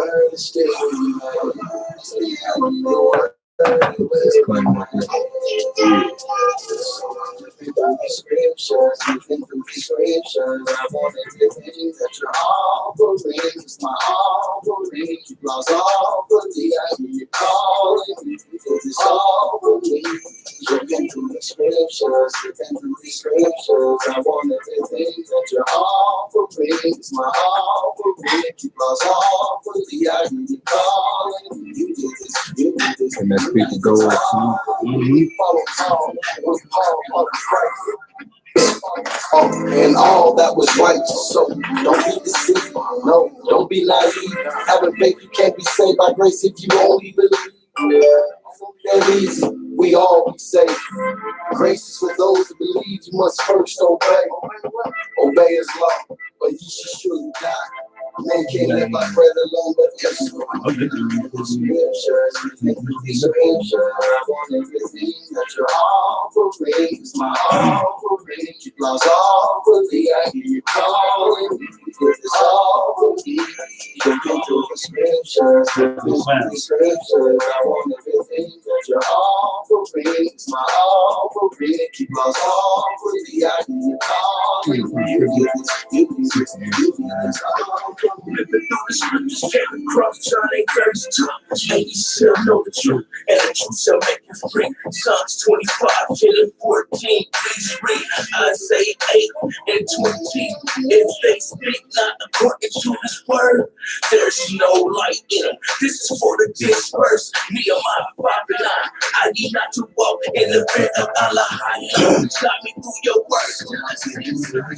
word is still your scriptures, even through the scriptures, I want everything that you're offering. It's my offering. You lost all for me. I hear you calling me. It's all for me. Even through the scriptures, even through the scriptures, I want everything that you're offering. It's my offering. You lost all for me. I hear you calling me. You did this. You did this. And that speak to go up to and all that was righteous. So don't be deceived. No, don't be naive. Having faith, you can't be saved by grace if you only believe. That is, we all be saved. Grace is for those who believe. You must first obey. Obey His law, or you should surely die. Man can't live by bread alone, but yes, the scriptures, the scriptures. I want everything that you're offering. It's my offering. You lost all for me. I hear you calling me. It's all for me. Looking through the scriptures, the scriptures. I want everything that you're offering. It's my offering. You lost all for me. I hear you calling me. You Living through the scriptures, came across John 8:32. And you shall know the truth, and the truth shall make you free. Psalms 25, 10 and 14. Please read Isaiah 8 and 20. If they speak not according to this word, there's no light in them. This is for the dispersed. Nehemiah 5:9. I need not to walk in the fear of Allah. Guide me through your words.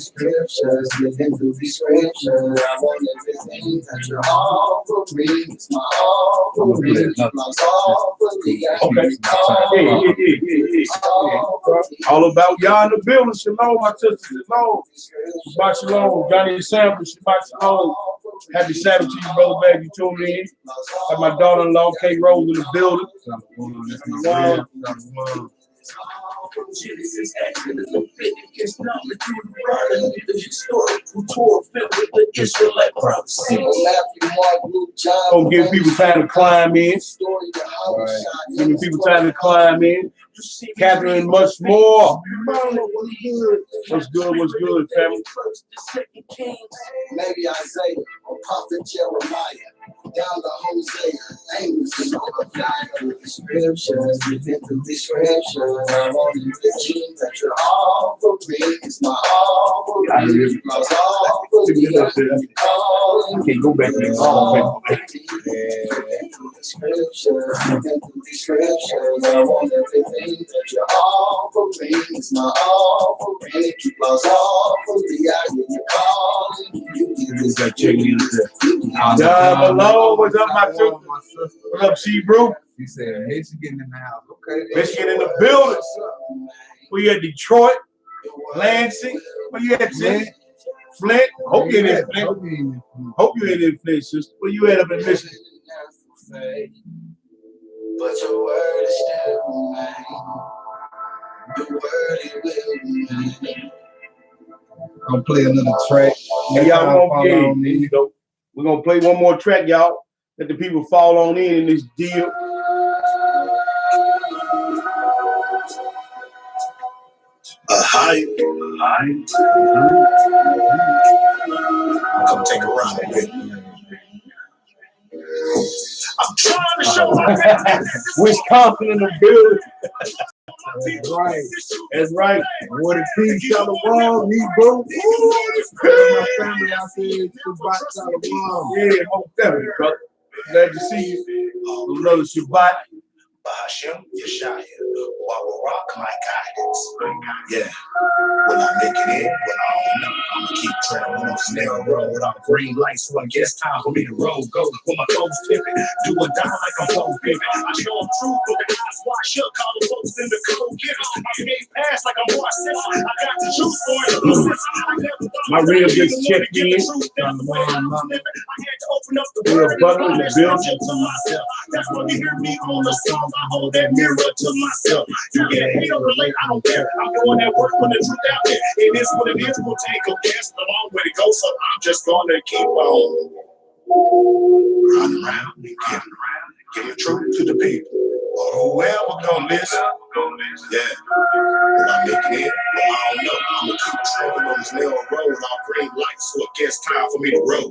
Scriptures, living through the scriptures. I want everything that you're offering. It's my offering. All about y'all in the building. Shalom, my sisters. Shalom. Shabbat shalom. Johnny Sample. Shabbat shalom. Happy Sabbath to you, brother. Glad you tuned in. Have my daughter-in-law, Kate Rose, in the building. Genesis, Exodus, Leviticus, knowledge through the word, the historical tour filled with the Israelite prophecies. Gonna give people time to climb in. Giving people time to climb in. Catherine, much more. What's good? What's good, family? Maybe Isaiah or Prophet Jeremiah. Down to Hosea, Amos, and all the scriptures, living through the scriptures. I want you to think that you're offering. It's my offering. Because offering, I can't go back there. Scriptures, living through the scriptures. I want everything that you're offering. It's my offering. Because offering, I hear you calling. You give this that chicken. Hello, what's up, my sister? What's up, She-Brew? He said, Michigan in the house. Okay. Michigan in the building. We at Detroit, Lansing. Where you at, Flint? Flint? Hope you ain't in Flint. Hope you ain't in Flint, sister. Where you at up in Michigan? But your word is still mine. Your word it will remain. Gonna play another track. Hey, y'all gonna we're gonna play one more track, y'all. Let the people fall on in this deal. Come take a ride with me. I'm trying to show my Wisconsin in the building. That's right. That's right. What a piece of the wall, he broke. My family out there, Shabbat Shalom. Yeah, most definitely, brother. Glad to see you. Another Shabbat. Bahashem Yeshaya, while we rock my guidance. Yeah, when I make it in, when I don't know, I'ma keep traveling on this narrow road. I'm green lights, so I guess time for me to roll. Go when my clothes tipping, do or die like I'm both pimping. I show them truth, but the eyes wide shut, call the folks in the cold giving. I gave pass like I'm more sensitive. I got the juice for it. My real just checked in. I had to open up the Real word brother in the building. to myself. That's why you hear me on the song. I hold that mirror to myself. You get hate or relate, I don't care. I'm doing that work when the truth out there. It is what it is. We'll take a guess. A long way to go, so I'm just gonna keep on running. and give the truth to the people. Or whoever gonna listen, yeah. Will I make it in? Well, I don't know. I'm gonna keep traveling on this narrow road. I'll green lights, so it gets time for me to roll.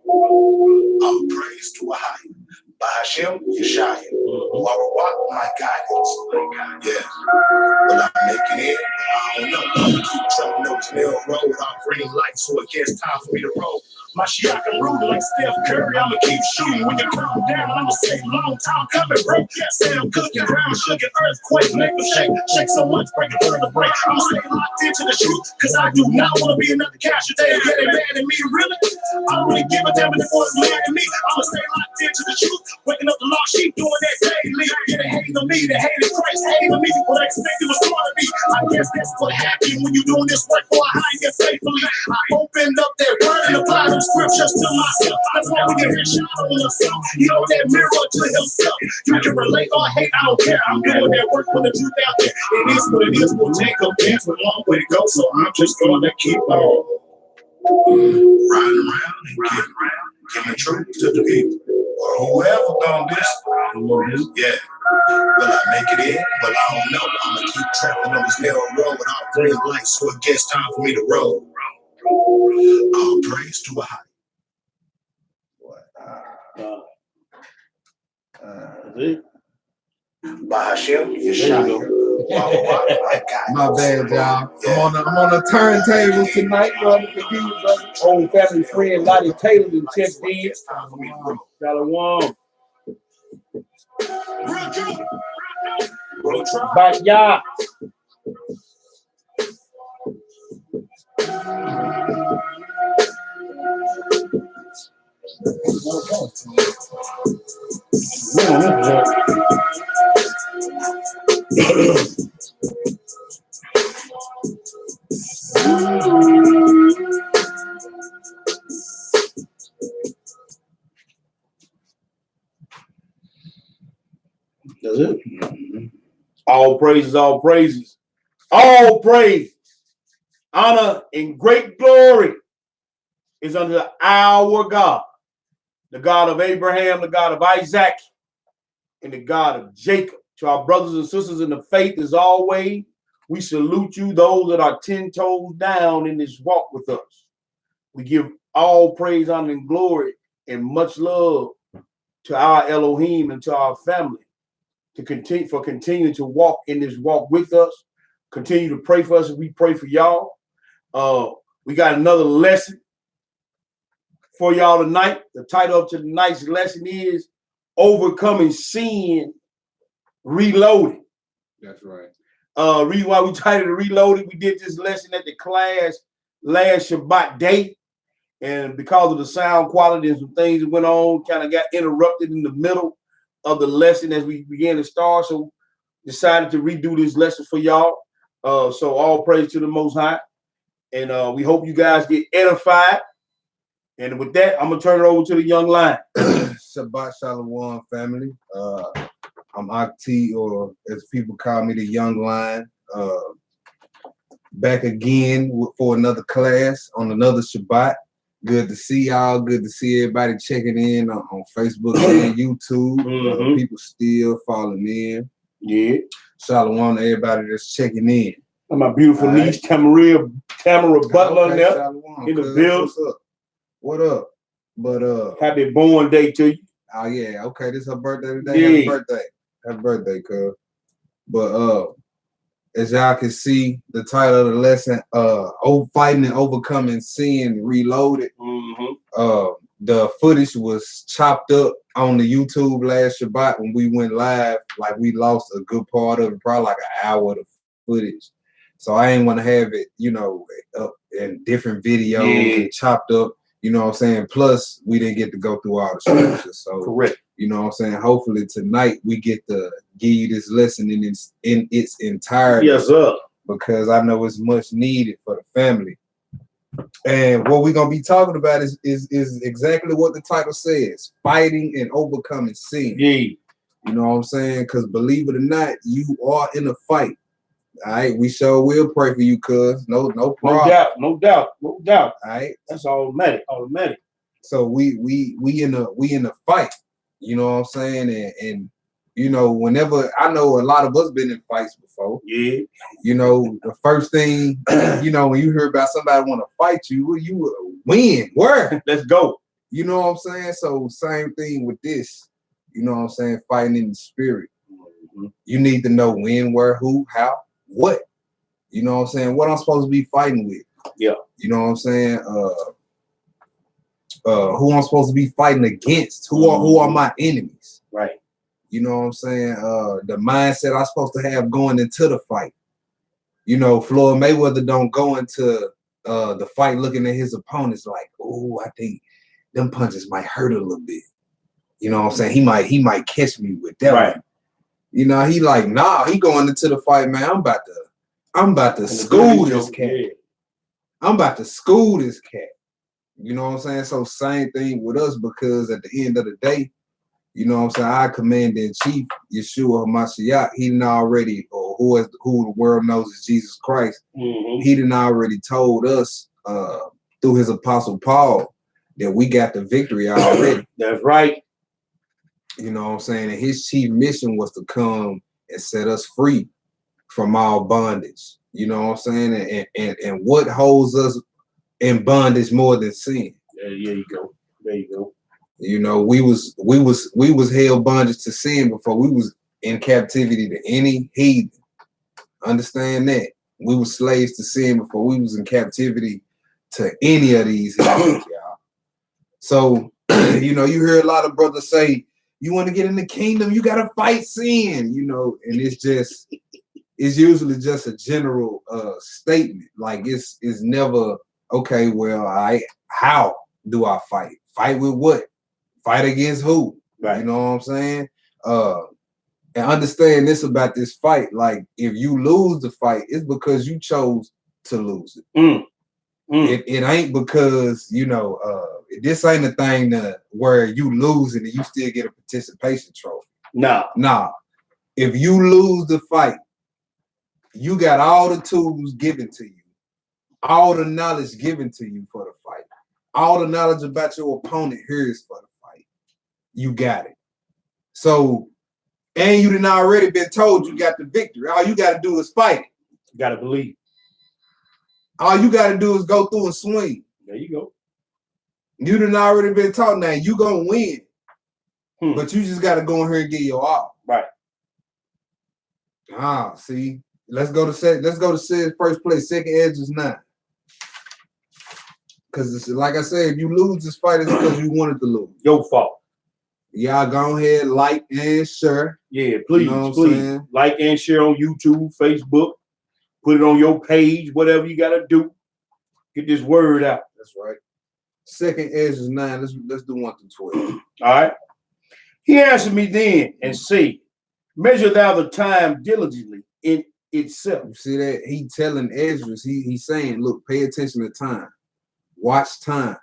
All praise to a higher. By Hashem, Yeshaya. Warawak, my guidance. Yeah. Will I make it in? I don't know. I'm gonna keep traveling on this narrow road. I'll green lights, so it gets time for me to roll. My shot can root like Steph Curry. I'ma keep shooting when you calm down. I'ma say long time coming, bro. Say I'm cooking, ground sugar, earthquake, make them shake. Shake so much, break it through the break. I'ma stay locked into the truth, cause I do not wanna be another casualty. Yeah, they mad at me, really? I don't really give a damn if the boys mad at me. I'ma stay locked into the truth. Waking up the lost sheep, doing that daily. Yeah, they hate on me, they hated Christ, hated me. What I expected was going to be. I guess that's what happened when you doing this work for a high and faithfully. I opened up that word and applied them scriptures to myself. That's why we get hit shot on yourself. You know that mirror to himself. You can relate or hate, I don't care. I'm doing that work for the truth out there. It is what it is. We'll take up dance with a long way to go. So I'm just gonna keep on riding around and giving the truth to the people. Or whoever gonna listen. Yeah. Will I make it in? Well, I don't know. I'm gonna keep traveling on this narrow road without green lights, so it gets time for me to roll. All praise to a high. By Hashem, Yeshaya. My bad, y'all. I'm on the turntables tonight, brother. Old family friend Lottie Taylor and checked in. Shalom. Backyard. That's it. All praises, all praises, all praise, honor, and great glory is unto our God, the God of Abraham, the God of Isaac, and the God of Jacob. To our brothers and sisters in the faith, as always, we salute you, those that are 10 toes down in this walk with us. We give all praise, honor, and glory, and much love to our Elohim and to our family. To continue to walk in this walk with us, continue to pray for us as we pray for y'all. We got another lesson for y'all tonight. The title of tonight's lesson is Overcoming Sin Reloaded. That's right. Reason why we titled it Reloaded, we did this lesson at the class last Shabbat day, and because of the sound quality and some things that went on, kind of got interrupted in the middle of the lesson as we began to start, so decided to redo this lesson for y'all. So all praise to the Most High, and we hope you guys get edified. And with that, I'm gonna turn it over to the young lion. Shabbat Shalom, family. I'm Akti, or as people call me, the young lion. Back again for another class on another Shabbat. Good to see y'all. Good to see everybody checking in on Facebook and YouTube. People still falling in. Yeah. Shalom to everybody that's checking in. And my beautiful niece, Tamara Butler, there Shalom, in the building. What up? But happy born day to you. Oh yeah, okay. This is her birthday today. Yeah. Happy birthday. Happy birthday, cuz. But as y'all can see, the title of the lesson, Fighting and Overcoming Sin Reloaded. The footage was chopped up on the YouTube last Shabbat when we went live. Like, we lost a good part of it, probably like an hour of footage. So I ain't want to have it, up in different videos and chopped up, you know what I'm saying? Plus, we didn't get to go through all the scriptures. So, correct. You know what I'm saying? Hopefully tonight we get to give you this lesson in its entirety. Yes, sir. Because I know it's much needed for the family. And what we're gonna be talking about is exactly what the title says: fighting and overcoming sin. Yeah. You know what I'm saying? Because believe it or not, you are in a fight. All right, we sure will pray for you, cuz. No problem. No doubt. All right, that's automatic. So we in a fight. You know what I'm saying? And you know, whenever I know a lot of us been in fights before. Yeah. You know, the first thing, you know, when you hear about somebody want to fight you, you win. Where? Let's go. You know what I'm saying? So same thing with this. You know what I'm saying? Fighting in the spirit. You need to know when, where, who, how, what. You know what I'm saying? What I'm supposed to be fighting with. Yeah. You know what I'm saying? Who I'm supposed to be fighting against? Who are my enemies? Right. You know what I'm saying? The mindset I'm supposed to have going into the fight. You know, Floyd Mayweather don't go into the fight looking at his opponents like, oh, I think them punches might hurt a little bit. You know what I'm saying? He might catch me with that. Right. One. You know, he like, nah, he going into the fight, man. I'm about to school this cat. Yeah. I'm about to school this cat. You know what I'm saying? So same thing with us, because at the end of the day, you know what I'm saying, our commander-in-chief, Yeshua HaMashiach, he done already, or who the world knows is Jesus Christ, he done already told us through his apostle Paul that we got the victory already. That's right. You know what I'm saying? And his chief mission was to come and set us free from all bondage. You know what I'm saying? And what holds us in bondage more than sin? There you go. There you go. You know, we was held bondage to sin before we was in captivity to any heathen. Understand that. We were slaves to sin before we was in captivity to any of these heathens, y'all. So, you know, you hear a lot of brothers say, you want to get in the kingdom, you gotta fight sin, you know, and it's usually just a general statement. Like it's never, okay, well, how do I fight? Fight with what? Fight against who? Right. You know what I'm saying? And understand this about this fight. Like, if you lose the fight, it's because you chose to lose it. It ain't because, you know, this ain't a thing where you lose it and you still get a participation trophy. Nah. If you lose the fight, you got all the tools given to you, all the knowledge given to you for the fight, all the knowledge about your opponent here is for the fight. You got it. So, and you done already been told you got the victory. All you got to do is fight it. You got to believe. All you got to do is go through and swing. There you go. You done already been taught now. You gonna win, but you just got to go in here and get your all. Right. See, let's go to first place. Second edge is 9. Because it's like I said, if you lose this fight, it's because you wanted to lose. Your fault. Y'all go ahead, like and share. Yeah, please, you know please. Like and share on YouTube, Facebook. Put it on your page, whatever you gotta do. Get this word out. That's right. Second edge is 9. Let's do 1 through 12. All right. He answered me then and said, measure thou the time diligently in itself. You see that? He telling Ezra, he's saying, look, pay attention to time. Watch time.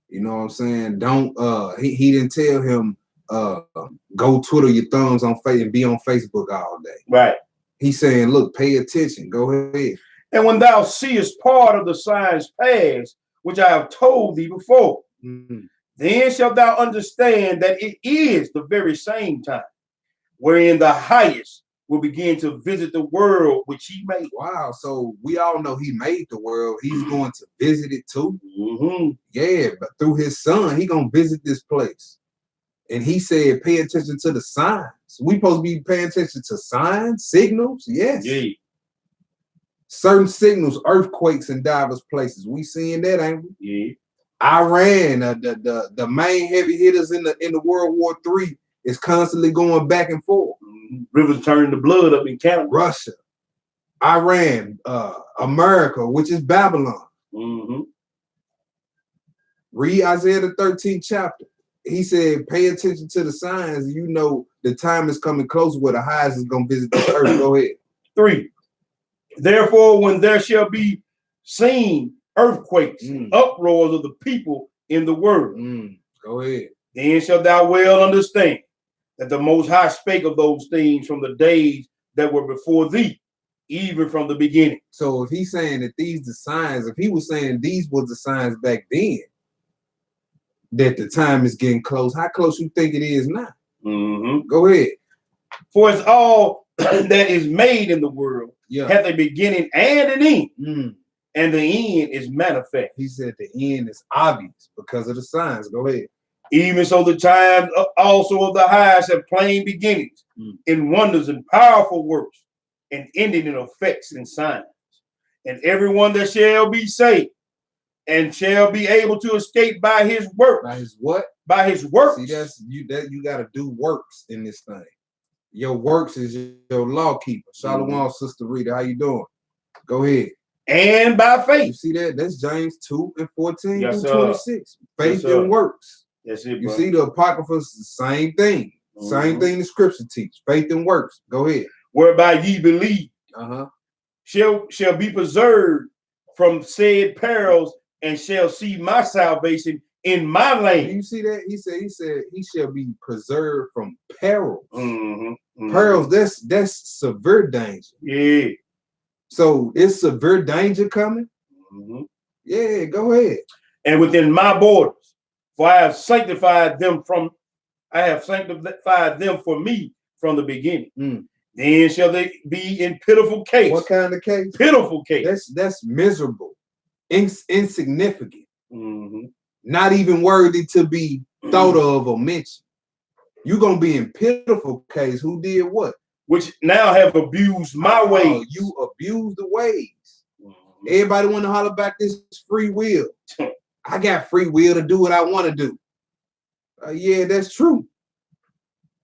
You know what I'm saying? Don't he didn't tell him go twiddle your thumbs on Facebook and be on Facebook all day. Right. He's saying, look, pay attention. Go ahead. And when thou seest part of the signs past, which I have told thee before, then shalt thou understand that it is the very same time, wherein the highest will begin to visit the world which he made. Wow. So we all know he made the world. He's going to visit it too. Yeah, but through his son, he gonna visit this place. And he said, pay attention to the signs. We supposed to be paying attention to signs, signals. Yes. Yeah. Certain signals, earthquakes in diverse places. We seeing that, ain't we? Yeah. Iran, the main heavy hitters in the World War III is constantly going back and forth. Rivers turning the blood up in Canada. Russia, Iran, America, which is Babylon. Read Isaiah the 13th chapter. He said, pay attention to the signs. You know the time is coming close where the highest is going to visit the earth. Go ahead. 3. Therefore, when there shall be seen earthquakes, uproars of the people in the world, go ahead. Then shalt thou well understand that the Most High spake of those things from the days that were before thee, even from the beginning. So if he's saying that these the signs, if he was saying these was the signs back then, that the time is getting close. How close you think it is now? Mm-hmm. Go ahead. For it's all that is made in the world Yeah. hath a beginning and an end, Mm. and the end is manifest. He said the end is obvious because of the signs. Go ahead. Even so, the times also of the highest have plain beginnings, Mm. in wonders and powerful works, and ending in effects and signs. And everyone that shall be saved and shall be able to escape by his works. By his what? By his works. See, that's you. That you got to do works in this thing. Your works is your law keeper. Shalom, Sister Rita. How you doing? Go ahead. And by You faith. see that? That's James 2:14 Yes, through sir. 26. Faith Yes, sir. and works. That's it, You bro. see the Apocrypha is the same thing. Same thing the scripture teach. Faith and works. Go ahead. Whereby ye believe Uh-huh. shall be preserved from said perils and shall see my salvation in my Do land. you see that? He said he shall be preserved from perils. Mm-hmm. Perils, that's severe danger. Yeah. So is severe danger coming? Mm-hmm. Yeah, go ahead. And within my borders, for I have sanctified them for me from the beginning. Mm. Then shall they be in pitiful case. What kind of case? Pitiful case. That's miserable, insignificant, Mm-hmm. not even worthy to be thought of or mentioned. You're gonna be in pitiful case. Who did what? Which now have abused my ways. You abuse the ways. Mm-hmm. Everybody want to holler back this free will. I got free will to do what I want to do. Yeah, that's true.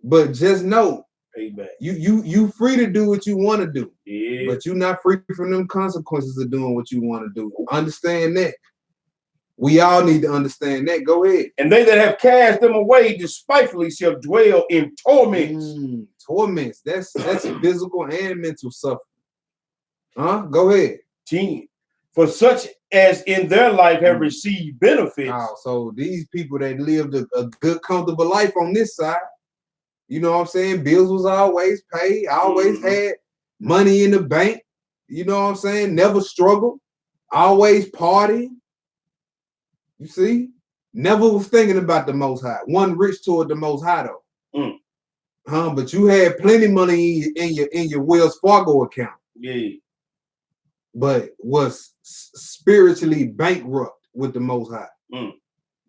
But just know, Payback. you free to do what you want to do. Yeah. But you're not free from them consequences of doing what you want to do. Understand that. We all need to understand that. Go ahead. And they that have cast them away despitefully shall dwell in torments. Torments. That's physical and mental suffering. Go ahead. 10. For such as in their life have received benefits. Oh, so these people that lived a good, comfortable life on this side, you know what I'm saying? Bills was always paid, always had money in the bank, you know what I'm saying? Never struggled, always partying. You see? Never was thinking about the Most High. One rich toward the Most High though. But you had plenty money in your Wells Fargo account. Yeah. But was spiritually bankrupt with the Most High.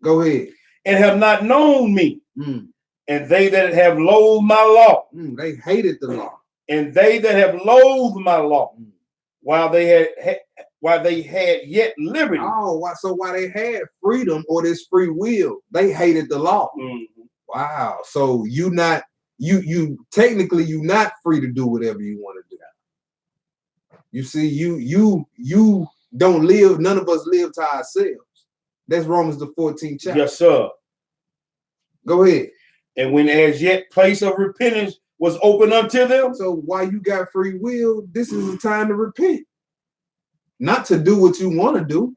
Go ahead. And have not known me. And they that have loathed my law. They hated the law. And they that have loathed my law, while they had yet liberty. Oh, so while they had freedom or this free will, they hated the law. Wow. So you technically you're not free to do whatever you want to do. You see, you don't live, none of us live to ourselves. That's Romans the 14th chapter. Yes, sir. Go ahead. And when as yet place of repentance was open unto them. So while you got free will, this is a time to repent. Not to do what you want to do.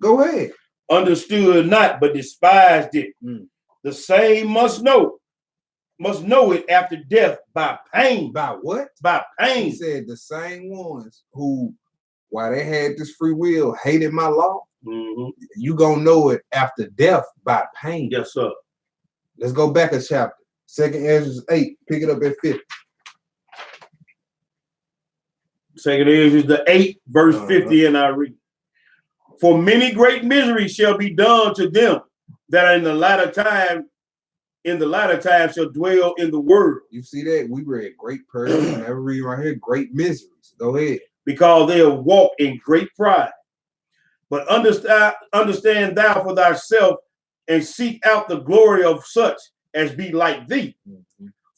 Go ahead. Understood not, but despised it. The same must know it after death by pain. By what? By pain. He said the same ones who, while they had this free will, hated my law. You gonna know it after death by pain. Yes, sir. Let's go back a chapter. 2nd Ezra 8. Pick it up at 50. 2nd Ezra the 8th, verse 50, and I read. For many great miseries shall be done to them that are in the latter time shall dwell in the world. You see that? We read great perils. Never read right here. Great miseries. Go ahead. Because they have walked in great pride. But understand thou for thyself and seek out the glory of such as be like thee.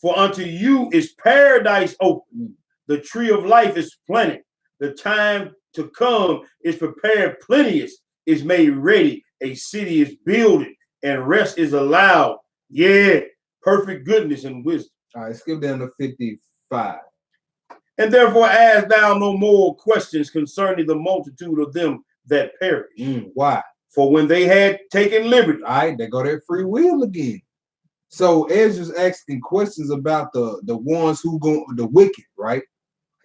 For unto you is paradise open. The tree of life is planted. The time to come is prepared plenteous, is made ready. A city is builded and rest is allowed. Yeah, perfect goodness and wisdom. All right, skip down to 55. And therefore ask thou no more questions concerning the multitude of them that perish. Why? For when they had taken liberty. All right, they go their free will again. So Ezra's asking questions about the ones who go the wicked, right?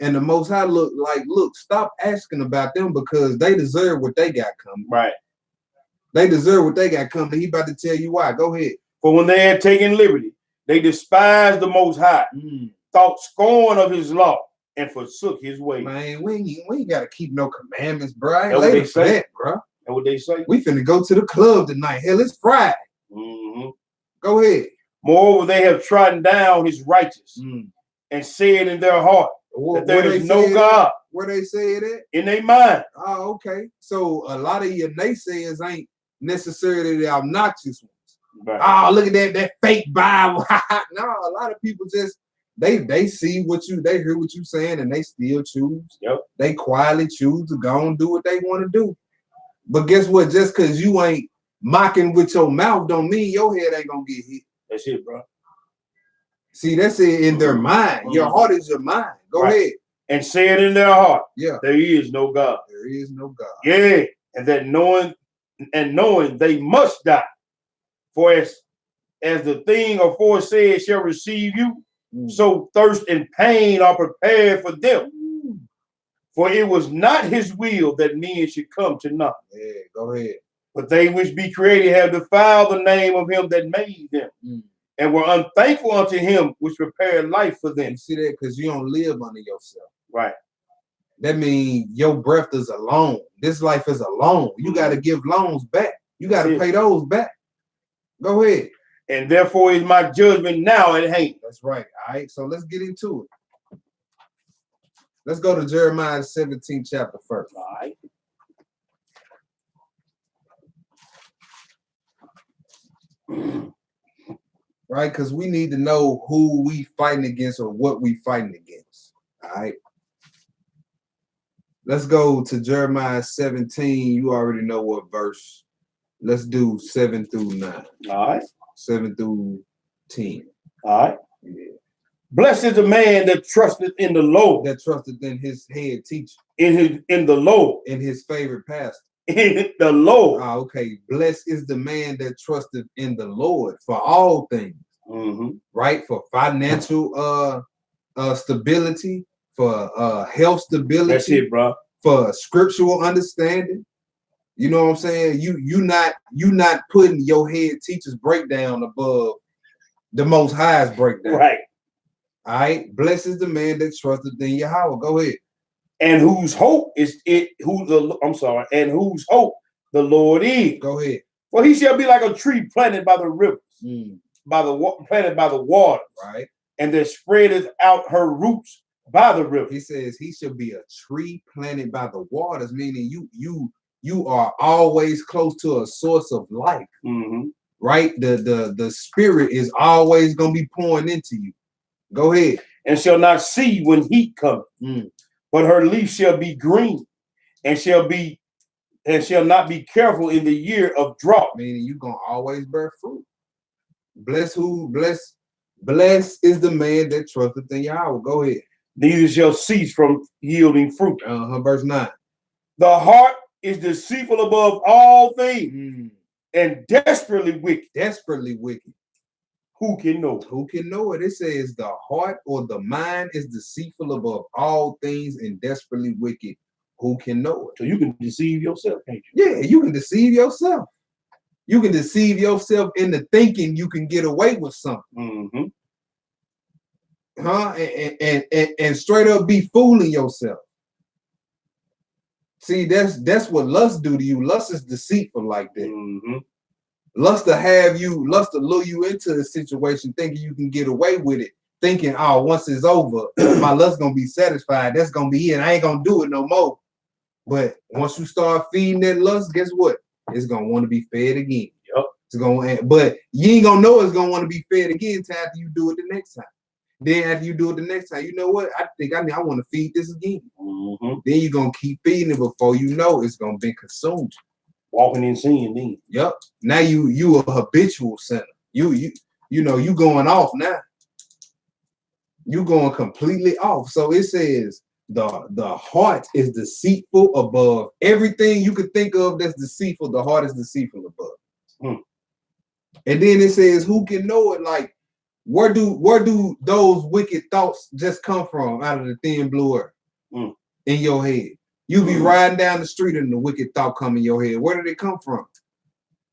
And the Most High look, stop asking about them because they deserve what they got coming. Right. They deserve what they got coming. He about to tell you why. Go ahead. For when they had taken liberty, they despised the Most High, thought scorn of his law, and forsook his way. Man, we ain't got to keep no commandments, bro. I ain't That's what later they for say. that, bro. That's what they say. We finna go to the club tonight. Hell, it's Friday. Go ahead. Moreover, they have trodden down his righteous and said in their heart that there is no God. Where they say it at? In their mind. Oh, okay. So a lot of your naysayers ain't necessarily the obnoxious ones. Right. Oh, look at that fake Bible. No, a lot of people just they see they hear what you saying and they still choose. Yep. They quietly choose to go and do what they want to do. But guess what? Just because you ain't mocking with your mouth don't mean your head ain't gonna get hit. That's it, bro. See, that's it in their mind. Your heart is your mind. Go ahead. And said in their heart, yeah, there is no God. There is no God. Yeah, and that knowing they must die. For as the thing aforesaid shall receive you, so thirst and pain are prepared for them. For it was not his will that men should come to naught. Yeah, go ahead. But they which be created have defiled the name of him that made them, and were unthankful unto him which prepared life for them. You see that? Because you don't live under yourself. Right. That means your breath is a loan. This life is a loan. You got to give loans back. You got to pay those back. Go ahead. And therefore is my judgment now at hand. That's right. All right. So let's get into it. Let's go to Jeremiah 17th chapter first. All right. Right? Because we need to know who we fighting against or what we fighting against. All right. Let's go to Jeremiah 17. You already know what verse. Let's do 7 through 9. All right. 7 through 10. All right. Yeah. Blessed is the man that trusteth in the Lord. That trusted in his head teacher. In the Lord. In his favorite pastor. In the Lord. Ah, okay. Blessed is the man that trusted in the Lord for all things. Right? For financial stability, for health stability. That's it, bro. For scriptural understanding. You know what I'm saying? You not putting your head teacher's breakdown above the Most High's breakdown. Right. All right. Blessed is the man that trusted in Yahweh. Go ahead. And whose hope is it? And whose hope the Lord is. Go ahead. For he shall be like a tree planted by the rivers, planted by the water, right? And that spreadeth out her roots by the river. He says he shall be a tree planted by the waters, meaning you are always close to a source of life, right? The spirit is always gonna be pouring into you. Go ahead. And shall not see when heat cometh, but her leaf shall be green, and shall not be careful in the year of drought. Meaning you gonna always bear fruit. Blessed is the man that trusteth in Yahweh. Go ahead. Neither shall cease from yielding fruit. Verse 9. The heart is deceitful above all things and desperately wicked. Desperately wicked. Who can know it? Who can know it? It says the heart or the mind is deceitful above all things and desperately wicked. Who can know it? So you can deceive yourself, can't you? Yeah, you can deceive yourself. You can deceive yourself into thinking you can get away with something. And straight up be fooling yourself. See, that's what lust do to you. Lust is deceitful like that. Lust to lure you into the situation thinking you can get away with it, thinking, oh, once it's over, my lust gonna be satisfied. That's gonna be it. I ain't gonna do it no more. But once you start feeding that lust, guess what? It's gonna want to be fed again. Yep. It's gonna, but you ain't gonna know it's gonna want to be fed again until after you do it the next time. Then after you do it the next time, you know what? I think I want to feed this again. Then you're gonna keep feeding it before you know it's gonna be consumed. Walking in sin, then. Yep. Now you a habitual sinner. You going off now. You going completely off. So it says the heart is deceitful above everything you could think of that's deceitful. The heart is deceitful above. And then it says, who can know it? Like, where do those wicked thoughts just come from out of the thin blue earth in your head? You be riding down the street and the wicked thought come in your head. Where did it come from?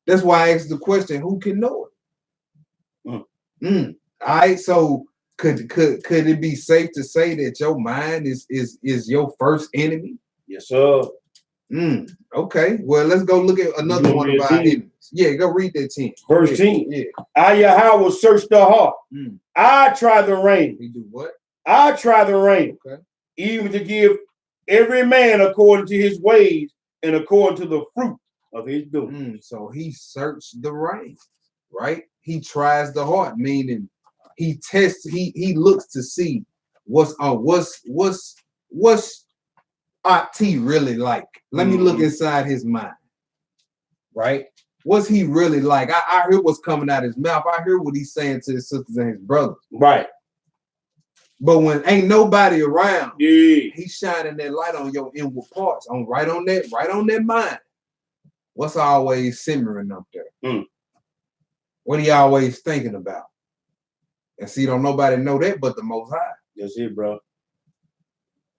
That's why I asked the question, who can know it? All right, so could it be safe to say that your mind is your first enemy? Yes, sir. Okay, well, let's go look at another one of our enemies. Yeah, go read that 10. Verse 10. Yeah. I, Yahweh, search the heart. I try the rein. He do what? I try the rein. Okay. Even to give every man according to his ways and according to the fruit of his doing. So he searched the rein, right? He tries the heart, meaning he tests, he looks to see what's T really like. Let me look inside his mind, right? What's he really like? I hear what's coming out of his mouth. I hear what he's saying to his sisters and his brothers. Right. But when ain't nobody around, yeah, he's shining that light on your inward parts, right on that mind. What's always simmering up there? What are you always thinking about? And see, don't nobody know that but the Most High. That's it, bro.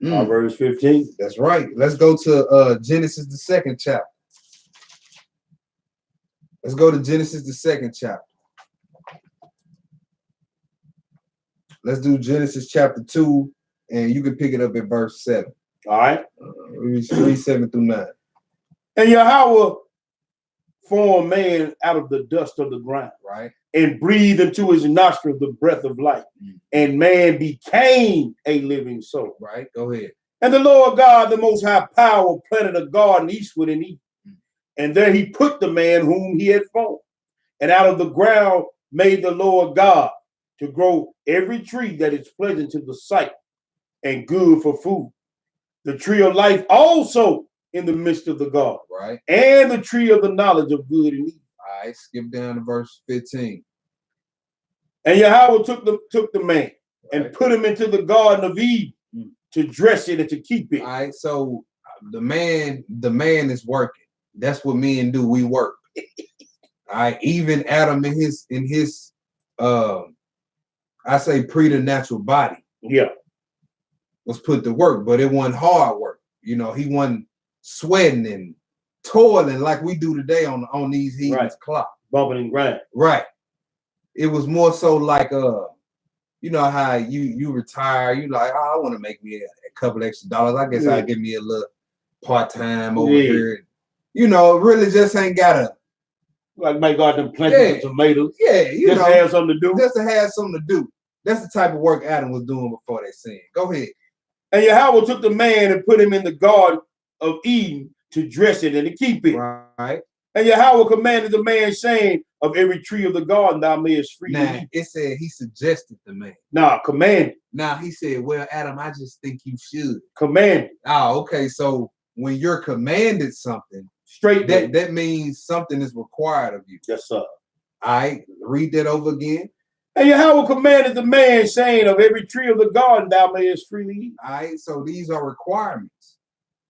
Proverbs 15. That's right. Let's go to Genesis, the 2nd chapter. Let's go to Genesis, the 2nd chapter. Let's do Genesis chapter 2, and you can pick it up at verse 7. All right. Read 7 through 9. And Yahweh formed man out of the dust of the ground, right, and breathed into his nostril the breath of life, and man became a living soul. Right, go ahead. And the Lord God, the Most High Power, planted a garden eastward in Eden, and there he put the man whom he had formed. And out of the ground made the Lord God to grow every tree that is pleasant to the sight and good for food. The tree of life also in the midst of the garden, right, and the tree of the knowledge of good and evil. All right, skip down to verse 15. And Yahweh took the man and put him into the garden of Eden to dress it and to keep it. All right, so the man is working. That's what men do. We work. All right, even Adam in his I say preternatural body. Yeah. Was put to work, but it wasn't hard work. You know, he wasn't sweating and toiling like we do today on these heathens clock. Bumping and grinding. Right. It was more so like you know how you retire, you like, oh, I want to make me a couple extra dollars. I guess I'll give me a little part-time over here. You know, really just ain't gotta like make out them plenty of tomatoes. Yeah, you just know, to have something to do. Just to have something to do. That's the type of work Adam was doing before they sinned. Go ahead. And Yahweh took the man and put him in the garden of Eden to dress it and to keep it. Right. And Yahweh commanded the man, saying, of every tree of the garden thou mayest freely eat. It said he suggested the man. Nah, commanded. Now he said, well, Adam, I just think you should. Commanded. Oh, okay. So when you're commanded something, straight that means something is required of you. Yes, sir. All right, read that over again. And Yahweh commanded the man, saying, of every tree of the garden thou mayest freely eat. All right, so these are requirements.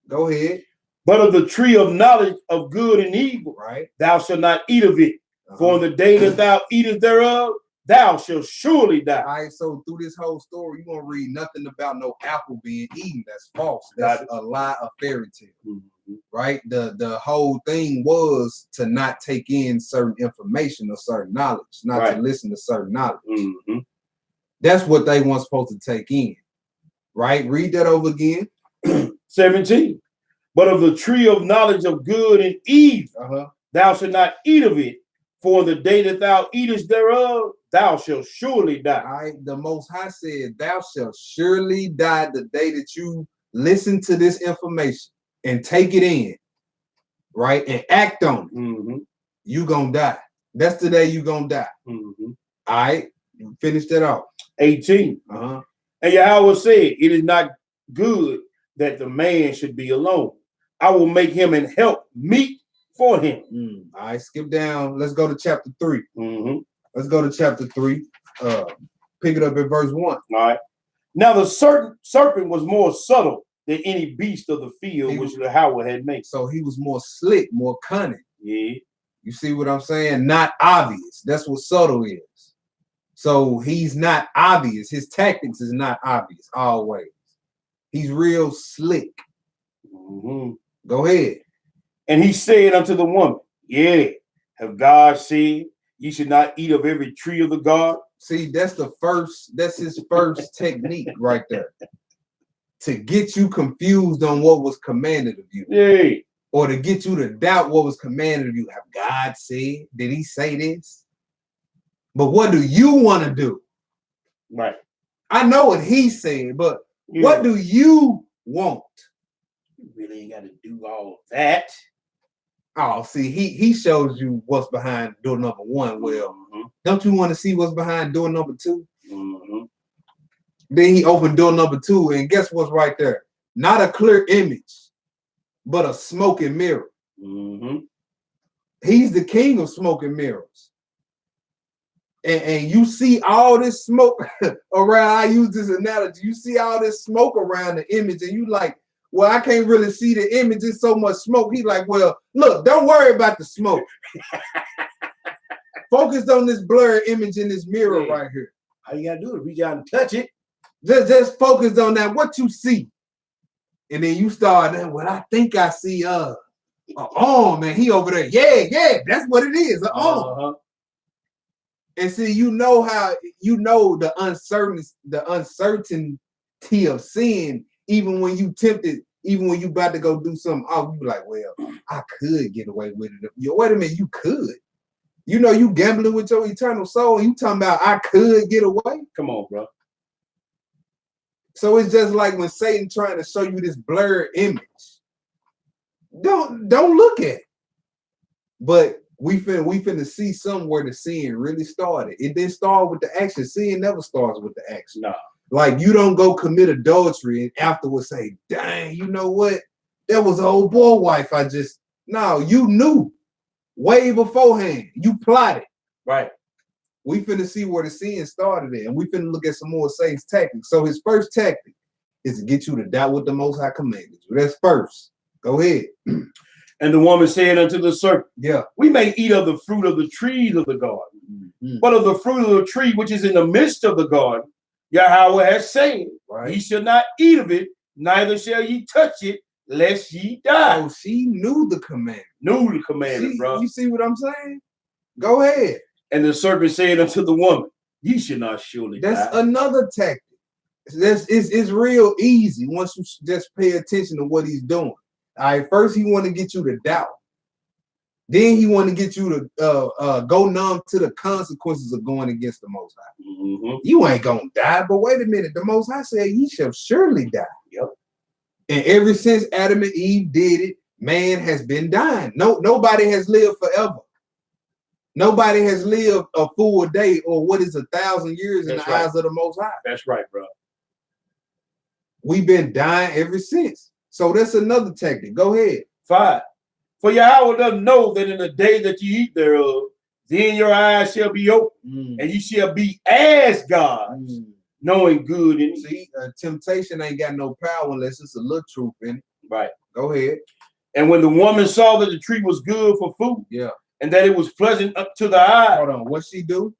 Go ahead. But of the tree of knowledge of good and evil, right, thou shalt not eat of it. For in the day that thou eatest thereof, thou shalt surely die. All right, so through this whole story, you're gonna read nothing about no apple being eaten. That's false. That's a lie, a fairy tale. Right? The whole thing was to not take in certain information or certain knowledge, not to listen to certain knowledge. That's what they weren't supposed to take in. Right? Read that over again. 17. But of the tree of knowledge of good and evil, thou shalt not eat of it. For the day that thou eatest thereof, thou shalt surely die. All right, the Most High said, thou shalt surely die the day that you listen to this information and take it in, right, and act on it. You gonna die. That's the day you gonna die. All right, finish that off. 18. And Yahweh said, it is not good that the man should be alone. I will make him and help meet for him. All right, skip down. Let's go to chapter 3. Let's go to chapter 3. Pick it up at verse 1. All right. Now the serpent was more subtle than any beast of the field which Yahweh had made. So he was more slick, more cunning. Yeah. You see what I'm saying? Not obvious. That's what subtle is. So he's not obvious. His tactics is not obvious always. He's real slick. Go ahead. And he said unto the woman, Have God said ye should not eat of every tree of the garden? See, that's his first technique right there. To get you confused on what was commanded of you. Yeah. Or to get you to doubt what was commanded of you. Have God said? Did he say this? But what do you want to do? Right. I know what he said, but what do you want? You really ain't got to do all that. Oh, see, he shows you what's behind door number one. Well, don't you want to see what's behind door number two? Then he opened door number two, and guess what's right there? Not a clear image, but a smoking mirror. He's the king of smoking mirrors. And you see all this smoke around. I use this analogy. You see all this smoke around the image, and you like, well, I can't really see the image. There's so much smoke. He like, well, look, don't worry about the smoke. Focus on this blurred image in this mirror right here. All you gotta do is reach out and touch it. Just focus on that, what you see. And then you start, well, I think I see oh man, he over there. Yeah, that's what it is. And see, you know the uncertainty of sin, even when you tempted, even when you about to go do something off, you be like, well, I could get away with it. Wait a minute, you could. You know you gambling with your eternal soul, and you talking about I could get away? Come on, bro. So it's just like when Satan trying to show you this blurred image. Don't look at it. But we finna see somewhere the sin really started. It didn't start with the action. Sin never starts with the action. No. Like you don't go commit adultery and afterwards say, dang, you know what? That was an old boy wife. No, you knew way beforehand. You plotted. Right. We finna see where the sin started at, and we finna look at some more Satan's tactics. So his first tactic is to get you to doubt what the Most High commanded you. That's first. Go ahead. And the woman said unto the serpent, yeah, we may eat of the fruit of the trees of the garden, but of the fruit of the tree which is in the midst of the garden, Yahweh has said, ye shall not eat of it, neither shall ye touch it, lest ye die. Oh, she knew the command. Bro. You see what I'm saying? Go ahead. And the serpent said unto the woman, ye shall not surely die. That's another tactic. It's real easy once you just pay attention to what he's doing. All right, first he want to get you to doubt. Then he want to get you to go numb to the consequences of going against the Most High. You ain't gonna die, but wait a minute. The Most High said ye shall surely die. Yep. And ever since Adam and Eve did it, man has been dying. Nobody has lived forever. Nobody has lived a full day or what is 1,000 years in the eyes of the Most High. That's right, bro. We've been dying ever since. So that's another tactic. Go ahead. 5. For Yahweh does know that in the day that you eat thereof, then your eyes shall be open, and you shall be as gods, knowing good and evil. See, temptation ain't got no power unless it's a little truth in it. Right. Go ahead. And when the woman saw that the tree was good for food, and that it was pleasant up to the eye. Hold on, what she do?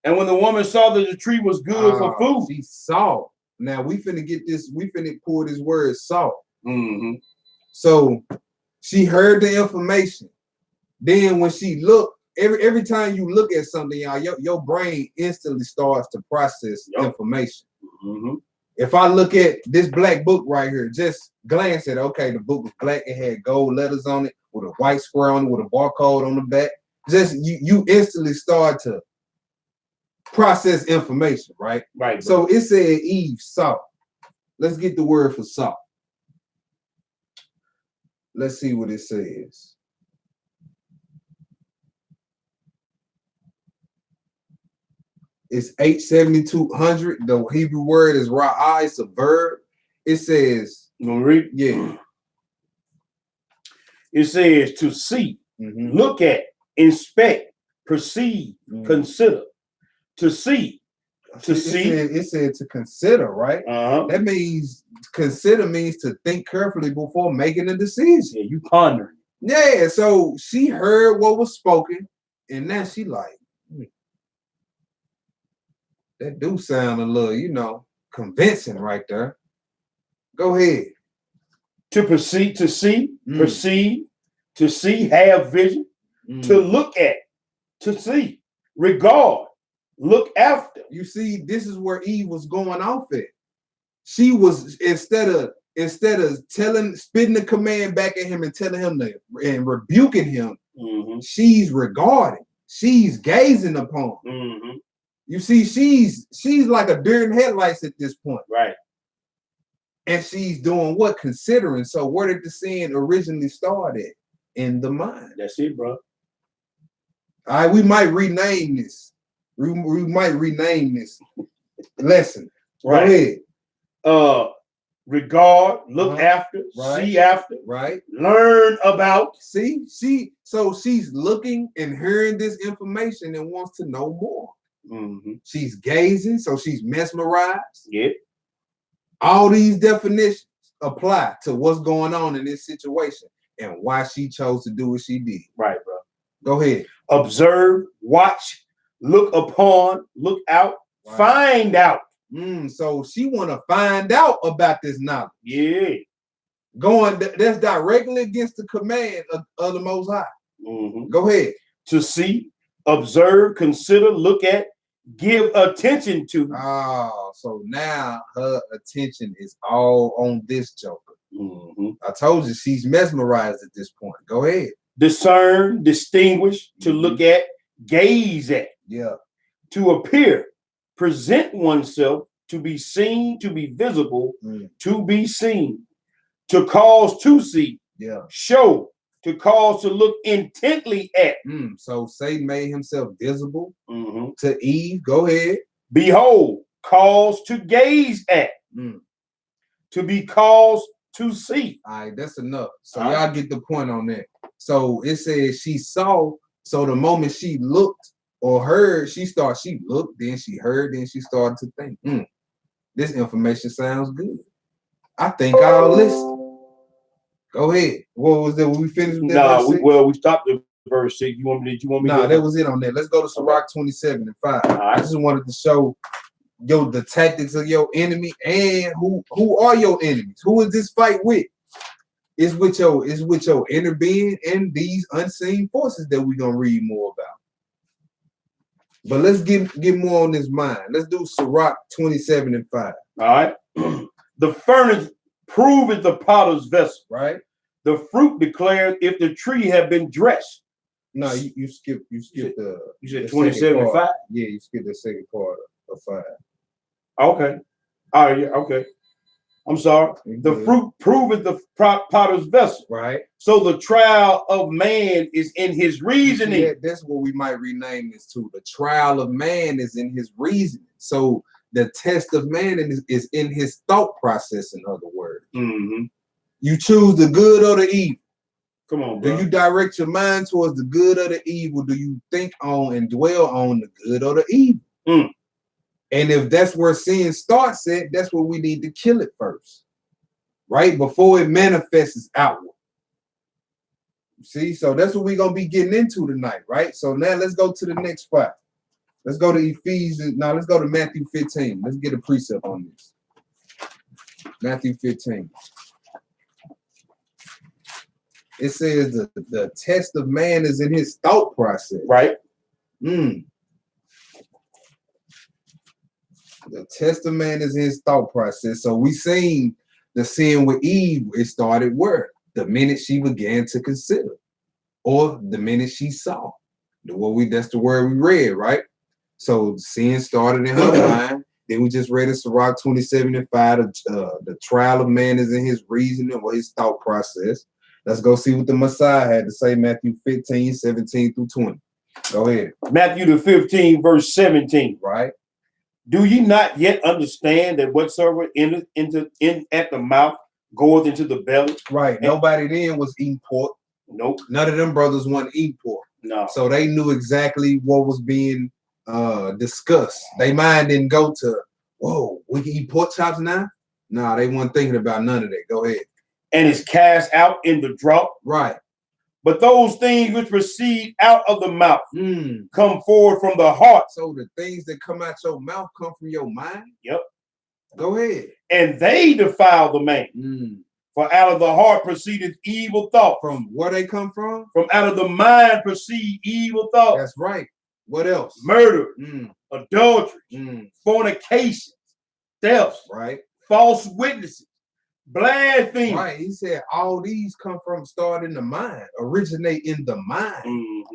And when the woman saw that the tree was good for food, she saw. Now we finna get this. We finna pull this word saw. So she heard the information. Then when she looked, every time you look at something, y'all, your brain instantly starts to process information. If I look at this black book right here, just glance at it, okay, the book was black, it had gold letters on it with a white square on it with a barcode on the back. Just you instantly start to process information, right? Right. So it said Eve saw. Let's get the word for saw. Let's see what it says. It's 87200. The Hebrew word is ra'ah. It's a verb. It says, you gonna read? Yeah. It says to see, look at, inspect, perceive, consider. To see. To see. It said to consider, right? That means consider means to think carefully before making a decision. Yeah, you pondering. Yeah, so she heard what was spoken, and now she like, that do sound a little, convincing right there. Go ahead. To proceed, to see, perceive, to see, have vision, to look at, to see, regard, look after. You see, this is where Eve was going off at. She was instead of spitting the command back at him and telling him and rebuking him, she's regarding, she's gazing upon. You see, she's like a deer in headlights at this point. Right. And she's doing what? Considering. So where did the sin originally start at? In the mind. That's it, bro. All right, we might rename this. We might rename this lesson. Right. Go ahead. Regard, look after, see after, learn about. See, so she's looking and hearing this information and wants to know more. She's gazing, so she's mesmerized. Yeah. All these definitions apply to what's going on in this situation and why she chose to do what she did. Right, bro. Go ahead. Observe, watch, look upon, look out, find out. So she want to find out about this knowledge. Yeah. That's directly against the command of the Most High. Go ahead. To see, observe, consider, look at, give attention to. Oh, so now her attention is all on this joker. I told you she's mesmerized at this point. Go ahead. Discern, distinguish, to look at, gaze at. Yeah. To appear, present oneself, to be seen, to be visible, to be seen, to cause to see, show, to cause to look intently at. So Satan made himself visible to Eve. Go ahead. Behold, cause to gaze at, to be caused to see. All right, that's enough. So y'all get the point on that. So it says she saw. So the moment she looked or heard, she looked, then she heard, then she started to think, this information sounds good. I think I'll listen. Go ahead. What was that? We finished with that? We stopped at verse 6. You want me to? That was it on that. Let's go to Sirach 27 and 5. I just wanted to show the tactics of your enemy and who are your enemies. Who is this fight with? It's with your inner being and these unseen forces that we're gonna read more about. But let's get more on this mind. Let's do Sirach 27 and 5. All right. The furnace proveth the potter's vessel. Right. The fruit declares if the tree have been dressed. No, you skipped the. You said 27 and 5. Yeah, you skipped the second part of 5. Okay. All right. Yeah. Okay. I'm sorry. The fruit proveth the potter's vessel. Right. So the trial of man is in his reasoning. Yeah, that's what we might rename this to. The trial of man is in his reasoning. So the test of man is in his thought process, in other words. You choose the good or the evil. Come on, bro. Do you direct your mind towards the good or the evil? Do you think on and dwell on the good or the evil? And if that's where sin starts at, that's where we need to kill it first, right? Before it manifests outward. See, so that's what we're going to be getting into tonight, right? So now let's go to the next spot. Let's go to Ephesians. Now let's go to Matthew 15. Let's get a precept on this. Matthew 15. It says the test of man is in his thought process. Right. The test of man is in his thought process. So we seen the sin with Eve. It started where? The minute she began to consider, or the minute she saw. That's the word we read, right? So sin started in her mind. Then we just read in Sirach 27 and 5. The trial of man is in his reasoning or his thought process. Let's go see what the Messiah had to say. Matthew 15, 17 through 20. Go ahead. Matthew the 15, verse 17. Right. Do ye not yet understand that whatsoever in at the mouth goeth into the belly? Right. Nobody then was eating pork. Nope. None of them brothers want to eat pork. No. So they knew exactly what was being discussed. They mind didn't go to, whoa, we can eat pork chops now? No, they weren't thinking about none of that. Go ahead. And is cast out in the drought. Right. But those things which proceed out of the mouth come forward from the heart. So the things that come out your mouth come from your mind? Yep. Go ahead. And they defile the man. For out of the heart proceedeth evil thought. From where they come from? From out of the mind proceed evil thoughts. That's right. What else? Murder, Mm, adultery, fornication, thefts, right. false witnesses, blasphemy. Right. He said all these come from start in the mind, originate in the mind.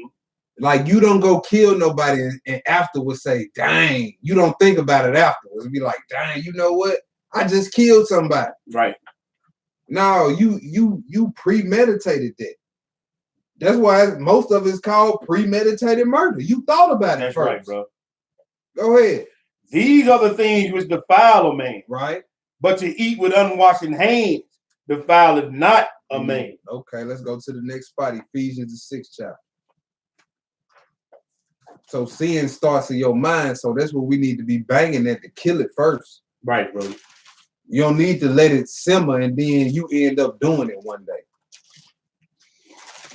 Like you don't go kill nobody and afterwards say, dang, you don't think about it afterwards. Be like, dang, you know what? I just killed somebody. Right. No, you premeditated that. That's why most of it's called premeditated murder. You thought about it That's first. right, bro. Go ahead. These are the things which defile a man. Right. But to eat with unwashed hands defileth not a man. Okay, let's go to the next spot. Ephesians the 6th chapter. So sin starts in your mind. So that's what we need to be banging at to kill it first. Right, bro. You don't need to let it simmer and then you end up doing it one day.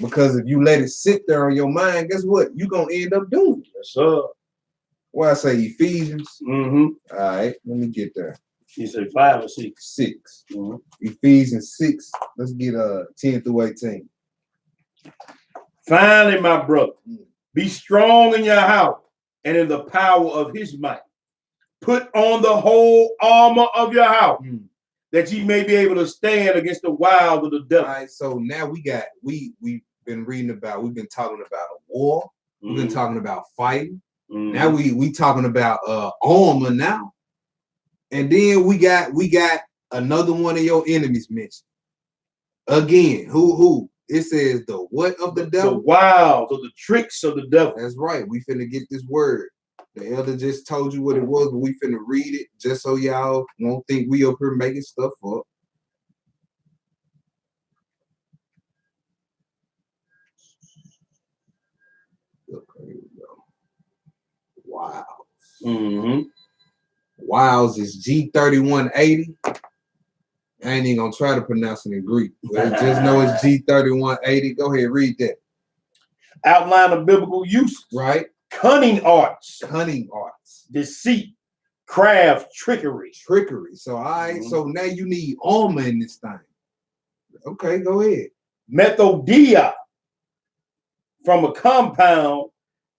Because if you let it sit there on your mind, guess what? You're going to end up doing it. Yes, sir. Well, I say Ephesians. Mm-hmm. All right, let me get there. You say 5 or 6? 6. Mm-hmm. Ephesians 6. Let's get 10 through 18. Finally, my brother, be strong in your house and in the power of his might. Put on the whole armor of your house, that ye may be able to stand against the wiles of the devil. All right, so now we've been reading about, we've been talking about a war, we've been talking about fighting. Now we talking about armor now. And then we got another one of your enemies mentioned. Again, who? It says the what of the devil? The wiles or the tricks of the devil. That's right. We finna get this word. The elder just told you what it was, but we finna read it just so y'all won't think we up here making stuff up. Okay, here we go. Wow. Wiles is G3180. I ain't even gonna try to pronounce it in Greek. But just know it's G3180. Go ahead, read that. Outline of biblical use. Right. Cunning arts. Cunning arts. Deceit. Craft. Trickery. Trickery. So so now you need armor in this thing. Okay, go ahead. Methodia. From a compound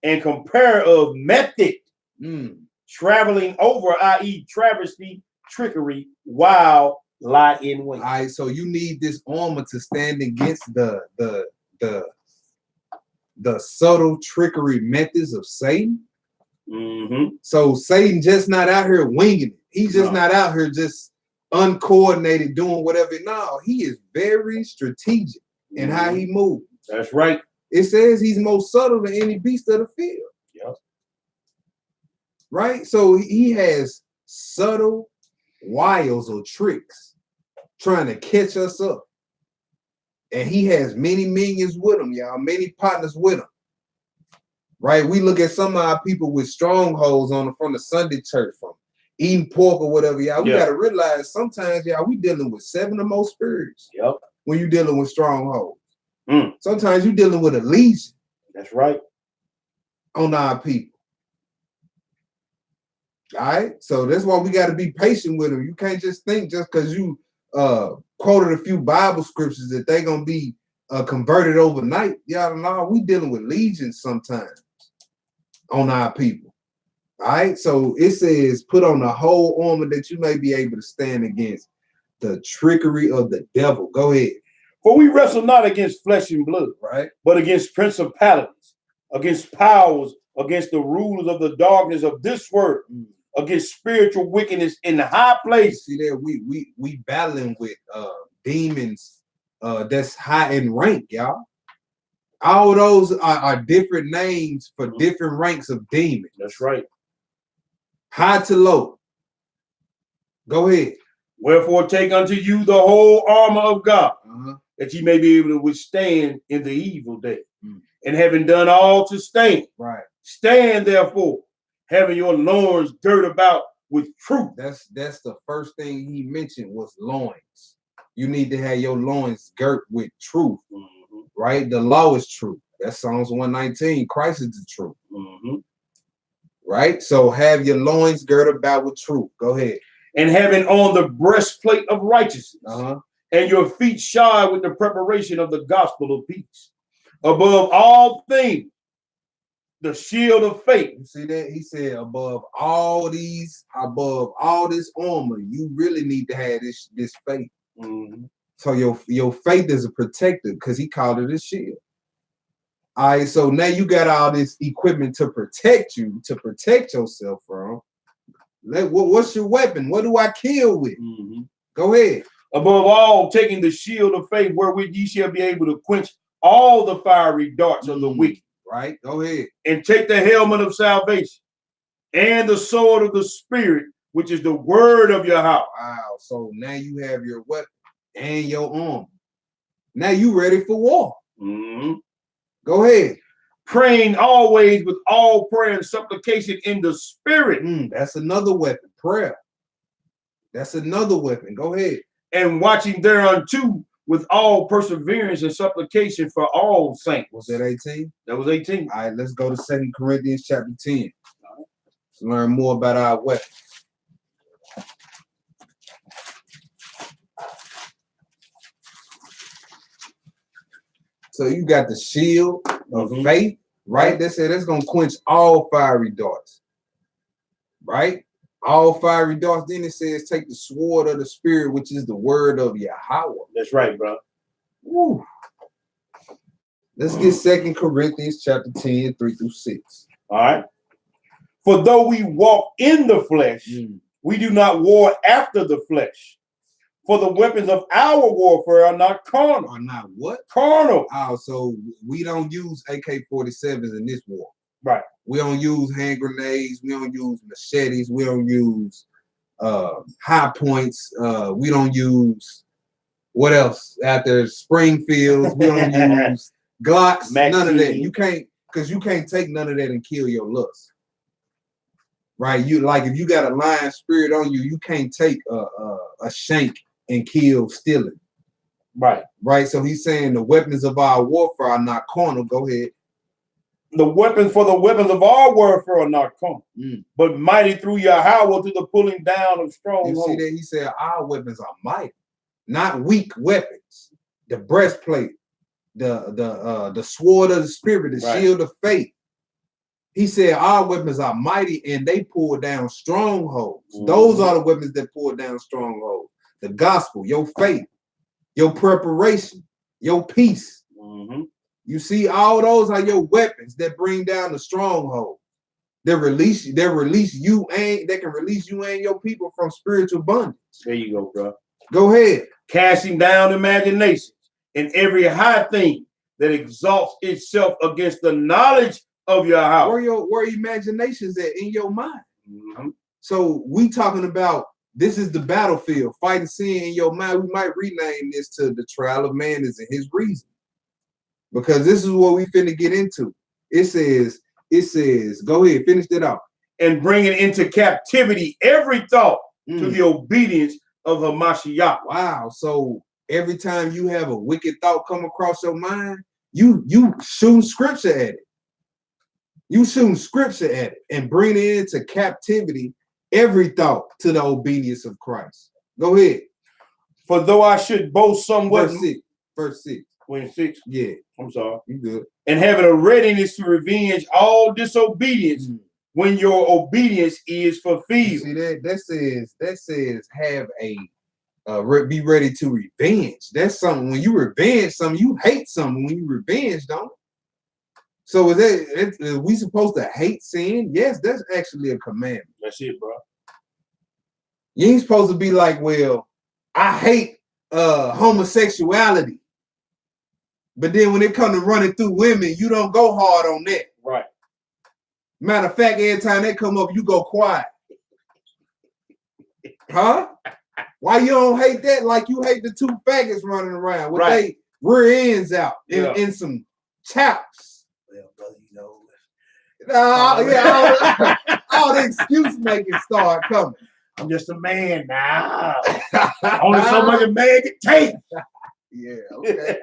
and compare of method. Traveling over, i.e. travesty, trickery, while lie in wait. All right, so you need this armor to stand against the subtle trickery methods of Satan. So Satan just not out here winging it. He's just not out here just uncoordinated doing whatever. No, he is very strategic in how he moves. That's right. It says he's more subtle than any beast of the field. Yep. Right? So he has subtle wiles or tricks trying to catch us up. And he has many minions with him, y'all, many partners with him. Right? We look at some of our people with strongholds on them from the Sunday church, from eating pork or whatever, y'all. We got to realize sometimes, y'all, we dealing with 7 or more spirits. Yep. When you're dealing with strongholds. Sometimes you're dealing with a legion. That's right. On our people. All right. So that's why we got to be patient with them. You can't just think just because you quoted a few Bible scriptures that they're gonna be converted overnight. Y'all know we dealing with legions sometimes on our people. All right. So it says, put on the whole armor that you may be able to stand against the trickery of the devil. Go ahead. For we wrestle not against flesh and blood, right, but against principalities, against powers, against the rulers of the darkness of this world, against spiritual wickedness in the high place. See there, we battling with demons that's high in rank, y'all. All those are different names for different ranks of demons. That's right. High to low. Go ahead. Wherefore take unto you the whole armor of God, that ye may be able to withstand in the evil day. And having done all to stand, right? Stand therefore, having your loins girt about with truth. That's the first thing he mentioned was loins. You need to have your loins girt with truth, right? The law is truth. That's Psalms 119. Christ is the truth, right? So have your loins girt about with truth. Go ahead. And having on the breastplate of righteousness, and your feet shod with the preparation of the gospel of peace. Above all things, the shield of faith. You see that? He said, above all this armor, you really need to have this faith. Mm-hmm. So your faith is a protector, because he called it a shield. All right, so now you got all this equipment to protect you, to protect yourself from. What's your weapon? What do I kill with? Mm-hmm. Go ahead. Above all, taking the shield of faith, wherewith ye shall be able to quench all the fiery darts of the wicked. Right? Go ahead. And take the helmet of salvation and the sword of the Spirit, which is the word of your house. Wow. So now you have your weapon and your arm. Now you ready for war. Mm-hmm. Go ahead. Praying always with all prayer and supplication in the Spirit. That's another weapon. Prayer. That's another weapon. Go ahead. And watching thereunto with all perseverance and supplication for all saints. Was that 18? That was 18. All right, let's go to 2 Corinthians chapter 10. Let's learn more about our weapons. So you got the shield of faith, right? They said that's going to quench all fiery darts, right? All fiery darts. Then it says take the sword of the Spirit, which is the word of Yahweh. That's right, bro. Woo. Let's get 2 Corinthians chapter 10, 3-6. All right. For though we walk in the flesh, we do not war after the flesh. For the weapons of our warfare are not carnal. Are not what? Carnal. Oh, so we don't use AK-47s in this war. Right. We don't use hand grenades. We don't use machetes. We don't use high points. We don't use what else out there? Springfields. We don't use Glocks. None of that. You can't, because you can't take none of that and kill your lust. Right? You like if you got a lion spirit on you, you can't take a shank and kill stealing. Right. Right. So he's saying the weapons of our warfare are not carnal. Go ahead. The weapons of our warfare are not carnal, but mighty through Yahweh to the pulling down of strongholds. You see that? He said our weapons are mighty, not weak weapons. The breastplate, the sword of the Spirit, the shield of faith. He said our weapons are mighty and they pull down strongholds. Those are the weapons that pull down strongholds. The gospel, your faith, your preparation, your peace. You see, all those are your weapons that bring down the stronghold. They can release you and your people from spiritual bondage. There you go, bro. Go ahead. Casting down imaginations and every high thing that exalts itself against the knowledge of your house. Where imaginations at in your mind. So we talking about this is the battlefield, fighting sin in your mind. We might rename this to the trial of man is in his reason. Because this is what we finna get into. It says, go ahead, finish that out. And bringing into captivity every thought to the obedience of Hamashiach. Wow. So every time you have a wicked thought come across your mind, you shooting scripture at it. You shooting scripture at it and bring it into captivity every thought to the obedience of Christ. Go ahead. For though I should boast somewhat. Verse 6. 26. Yeah. I'm sorry. You good. And having a readiness to revenge all disobedience when your obedience is fulfilled. See that? That says have a be ready to revenge. That's something. When you revenge something, you hate something. When you revenge, don't. So is we supposed to hate sin? Yes, that's actually a commandment. That's it, bro. You ain't supposed to be like, well, I hate homosexuality. But then when it comes to running through women, you don't go hard on that. Right. Matter of fact, every time they come up, you go quiet. Huh? Why you don't hate that like you hate the two faggots running around with their rear ends out in some chaps? Well, brother, you know. All the excuse making start coming. I'm just a man now. Only so much a man can take. Yeah, okay.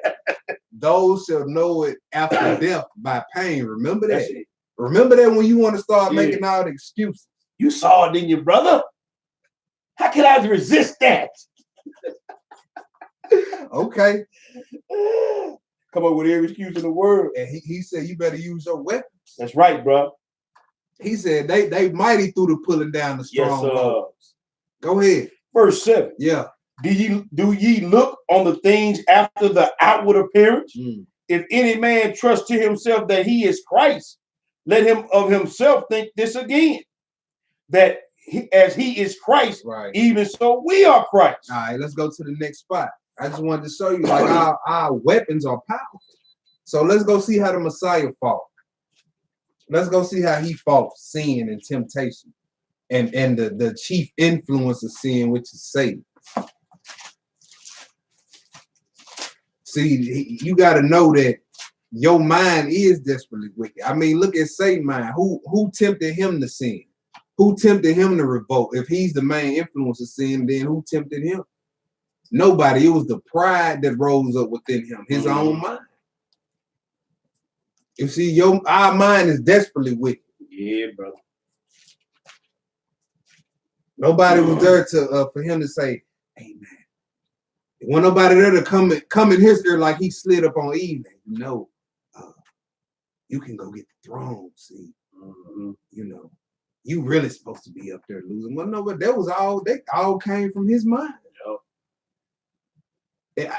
Those shall know it after death by pain. Remember that. Remember that when you want to start making all the excuses. You saw it, didn't you, brother? How can I resist that? Okay. Come up with every excuse in the world. And he said, you better use your weapon. That's right, bro. He said, they mighty through the pulling down the Yes, strongholds. Go ahead. Verse 7. Yeah. Do ye look on the things after the outward appearance? If any man trust to himself that he is Christ, let him of himself think this again, that as he is Christ, Right. even so we are Christ. All right, let's go to the next spot. I just wanted to show you like our weapons are powerful. So let's go see how the Messiah fought. Let's go see how he fought sin and temptation and the chief influence of sin, which is Satan. See, you got to know that your mind is desperately wicked. I mean, look at Satan's mind. Who tempted him to sin? Who tempted him to revolt? If he's the main influence of sin, then who tempted him? Nobody. It was the pride that rose up within him, his own mind. You see, our mind is desperately wicked. Yeah, brother. Nobody was there to for him to say, "Hey, man." When nobody there to come in history like he slid up on Eve. No, you can go get the throne. See, you know, you really supposed to be up there losing. Well, no, but that was all. They all came from his mind.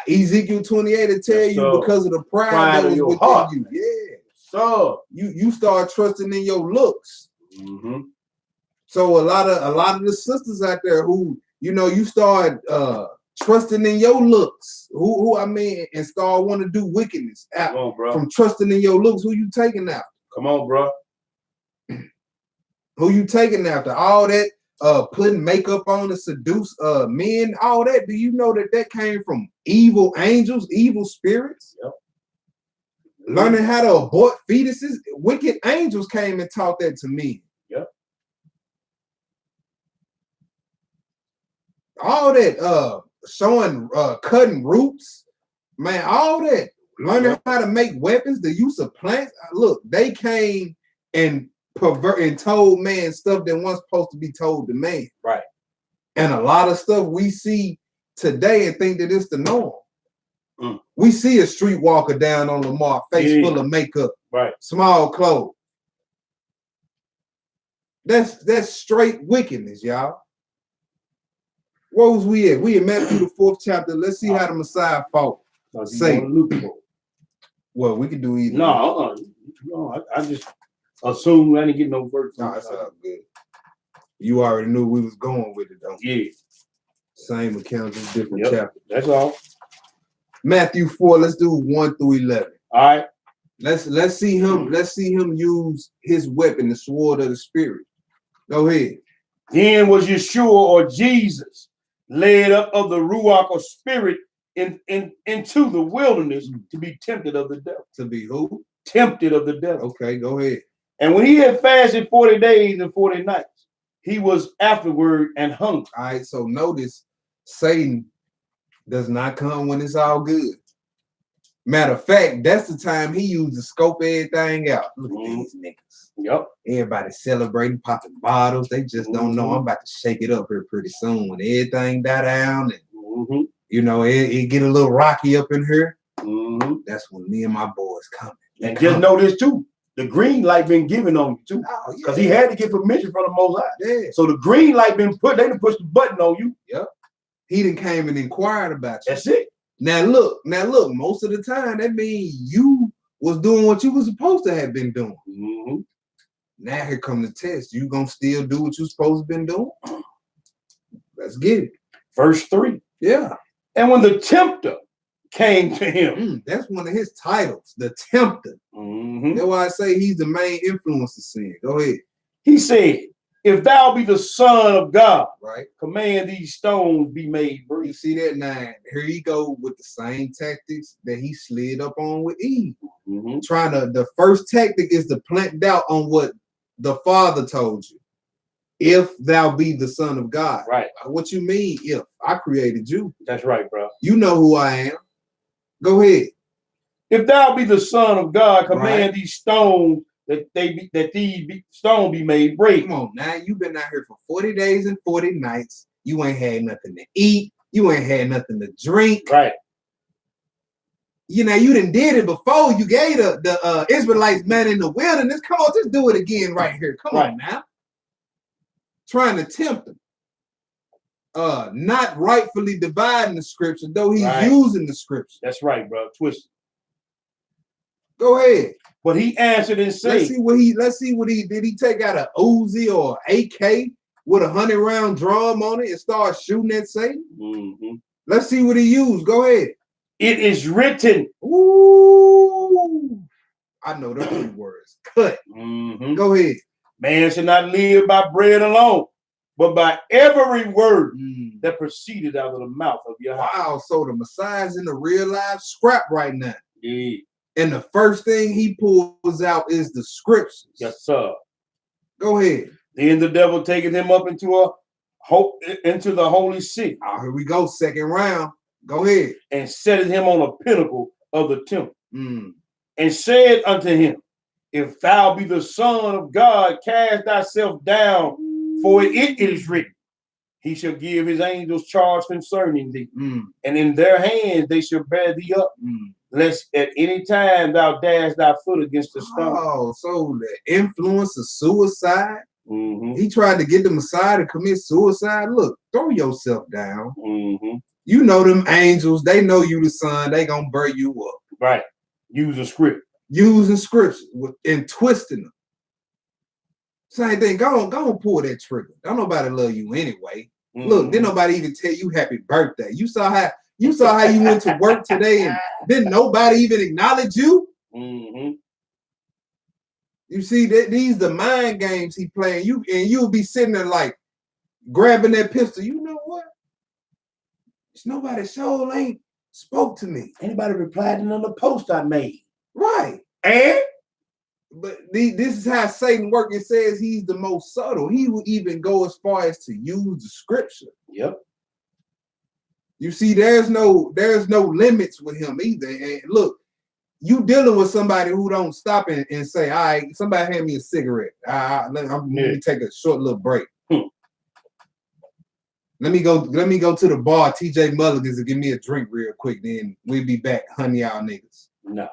Ezekiel 28 to tell you because of the pride that was within heart. you. Yeah. So you start trusting in your looks. So a lot of the sisters out there who, you start trusting in your looks, who I mean, and start wanting to do wickedness out from trusting in your looks. Who you taking after? Come on, bro. Who you taking after? All that putting makeup on to seduce men, all that. Do you know that came from evil angels, evil spirits? Yep. Learning how to abort fetuses. Wicked angels came and taught that to me. Yep. All that showing cutting roots, man, all that. Learning how to make weapons, the use of plants. Look, they came and pervert and told man stuff that wasn't supposed to be told to man. Right. And a lot of stuff we see today and think that it's the norm. We see a streetwalker down on Lamar, face full of makeup, right, small clothes. That's straight wickedness, y'all. Where was we at? We in Matthew the 4th chapter. Let's see how the Messiah fought. Satan. Well, we could do either. No, I just assumed I didn't get no verse. No, that's all good. You already knew we was going with it, though. Yeah. Same account, just different chapter. That's all. Matthew 4. Let's do 1 through 11. All right. Let's see him. Let's see him use his weapon, the sword of the Spirit. Go ahead. Then was Yeshua or Jesus led up of the Ruach or Spirit into the wilderness to be tempted of the devil. To be who? Tempted of the devil. Okay, go ahead. And when he had fasted 40 days and 40 nights, he was afterward and hungry. All right, so notice Satan does not come when it's all good. Matter of fact, that's the time he used to scope everything out. Look at these niggas. Yep. Everybody celebrating, popping bottles. They just don't know I'm about to shake it up here pretty soon. When everything die down and it get a little rocky up in here. That's when me and my boys coming. And just know this too. The green light been given on you too. Because he had to get permission from the Most High. Yeah. So the green light been put, they done pushed the button on you. Yep. He done came and inquired about you. That's it. Now look, most of the time that means you was doing what you was supposed to have been doing. Now here come the test. You gonna still do what you supposed to been doing? Let's get it. Verse 3. Yeah. And when the tempter came to him. That's one of his titles, the tempter. That's why I say he's the main influence of sin. Go ahead. He said, if thou be the Son of God, right, command these stones be made bread. You see that now? Here you go with the same tactics that he slid up on with Eve. The first tactic is to plant doubt on what the Father told you. If thou be the Son of God. Right. What you mean if? I created you. That's right, bro. You know who I am. Go ahead. If thou be the Son of God, command these stones these stones be made bread. Come on, now you've been out here for 40 days and 40 nights. You ain't had nothing to eat. You ain't had nothing to drink. Right. You know, you done did it before. You gave the Israelites man in the wilderness. Come on, just do it again right here. Come on now. Trying to tempt them. Not rightfully dividing the scripture, though he's using the scripture. That's right, bro. Twist. Go ahead. But he answered and said, let's see what he did. He take out a Uzi or AK with a 100-round drum on it and start shooting at Satan? Mm-hmm. Let's see what he used. Go ahead. It is written. Ooh. I know the three words. Cut. Mm-hmm. Go ahead. Man shall not live by bread alone, but by every word that proceeded out of the mouth of Yahweh. Wow, so the Messiah's in the real life scrap right now. Yeah. And the first thing he pulls out is the scriptures. Yes, sir. Go ahead. Then the devil taketh him up into the holy city. Oh, here we go. Second round. Go ahead. And set him on a pinnacle of the temple. And said unto him, if thou be the Son of God, cast thyself down, for it is written, he shall give his angels charge concerning thee, and in their hands they shall bear thee up, lest at any time thou dash thy foot against the stone. Oh, so the influence of suicide. He tried to get the Messiah to commit suicide. Look, throw yourself down. You know them angels, they know you the son, they gonna burn you up. Right. Using script. Using scripture and twisting them. Same thing. Go on, pull that trigger. Don't nobody love you anyway. Look, didn't nobody even tell you happy birthday. You saw how you went to work today and didn't nobody even acknowledge you. You see that these the mind games he playing. You'll be sitting there like grabbing that pistol. You know what? It's nobody's soul ain't spoke to me. Anybody replied to another post I made. Right. But this is how Satan works. It says he's the most subtle. He will even go as far as to use the scripture. Yep. You see, there's no limits with him either. And look, you dealing with somebody who don't stop and say, all right, somebody hand me a cigarette. Let me take a short little break. Let me go to the bar, TJ Mulligan's, and give me a drink real quick. Then we'll be back, honey, y'all niggas. No.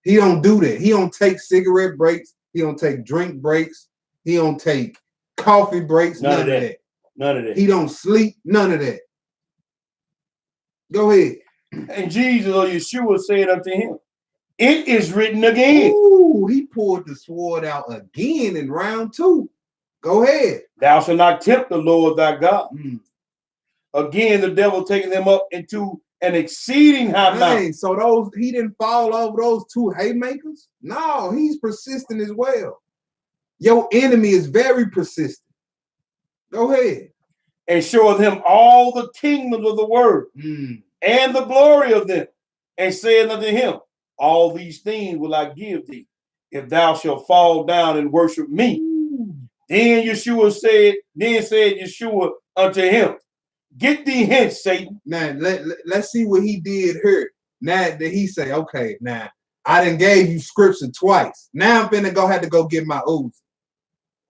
He don't do that. He don't take cigarette breaks. He don't take drink breaks. He don't take coffee breaks. None of that. None of that. He don't sleep. None of that. Go ahead. And Jesus or Yeshua said unto him, it is written again. Ooh, he pulled the sword out again in round 2. Go ahead. Thou shalt not tempt the Lord thy God. Again, the devil taking them up into an exceeding high mountain. So he didn't fall over those 2 haymakers? No, he's persistent as well. Your enemy is very persistent. Go ahead. And showeth him all the kingdoms of the world and the glory of them, and said unto him, all these things will I give thee, if thou shalt fall down and worship me. Then said Yeshua unto him, get thee hence, Satan. Now, let's see what he did here. Now that he say, okay, now, I done gave you scripture twice. Now I'm finna have to go get my oath.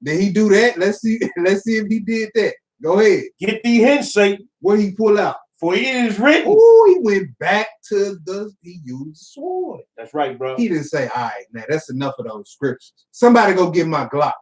Did he do that? Let's see if he did that. Go ahead. Get thee hence, Satan. What he pull out? For it is written. Oh, he went back to he used the sword. That's right, bro. He didn't say, all right, now that's enough of those scriptures. Somebody go get my Glock.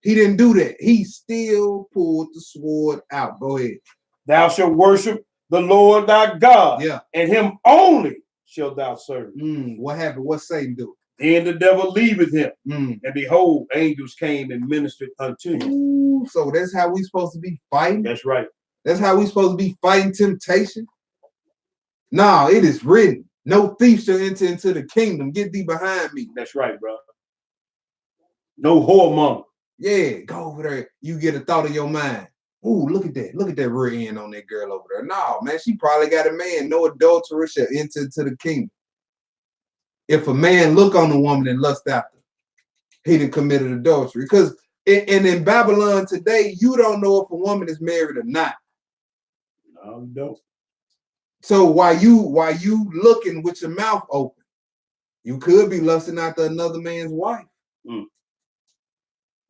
He didn't do that. He still pulled the sword out. Go ahead. Thou shalt worship the Lord thy God, and him only shalt thou serve. What happened? What Satan do? Then the devil leaveth him, and behold, angels came and ministered unto him. Ooh, so that's how we supposed to be fighting? That's right. That's how we supposed to be fighting temptation? No, it is written. No thief shall enter into the kingdom. Get thee behind me. That's right, bro. No whoremonger. Yeah, go over there. You get a thought of your mind. Ooh, look at that. Look at that rear end on that girl over there. No, man, she probably got a man. No adulterer shall enter into the kingdom. If a man look on a woman and lust after, he done committed adultery. Because in Babylon today, you don't know if a woman is married or not. No, you don't. So while you looking with your mouth open, you could be lusting after another man's wife.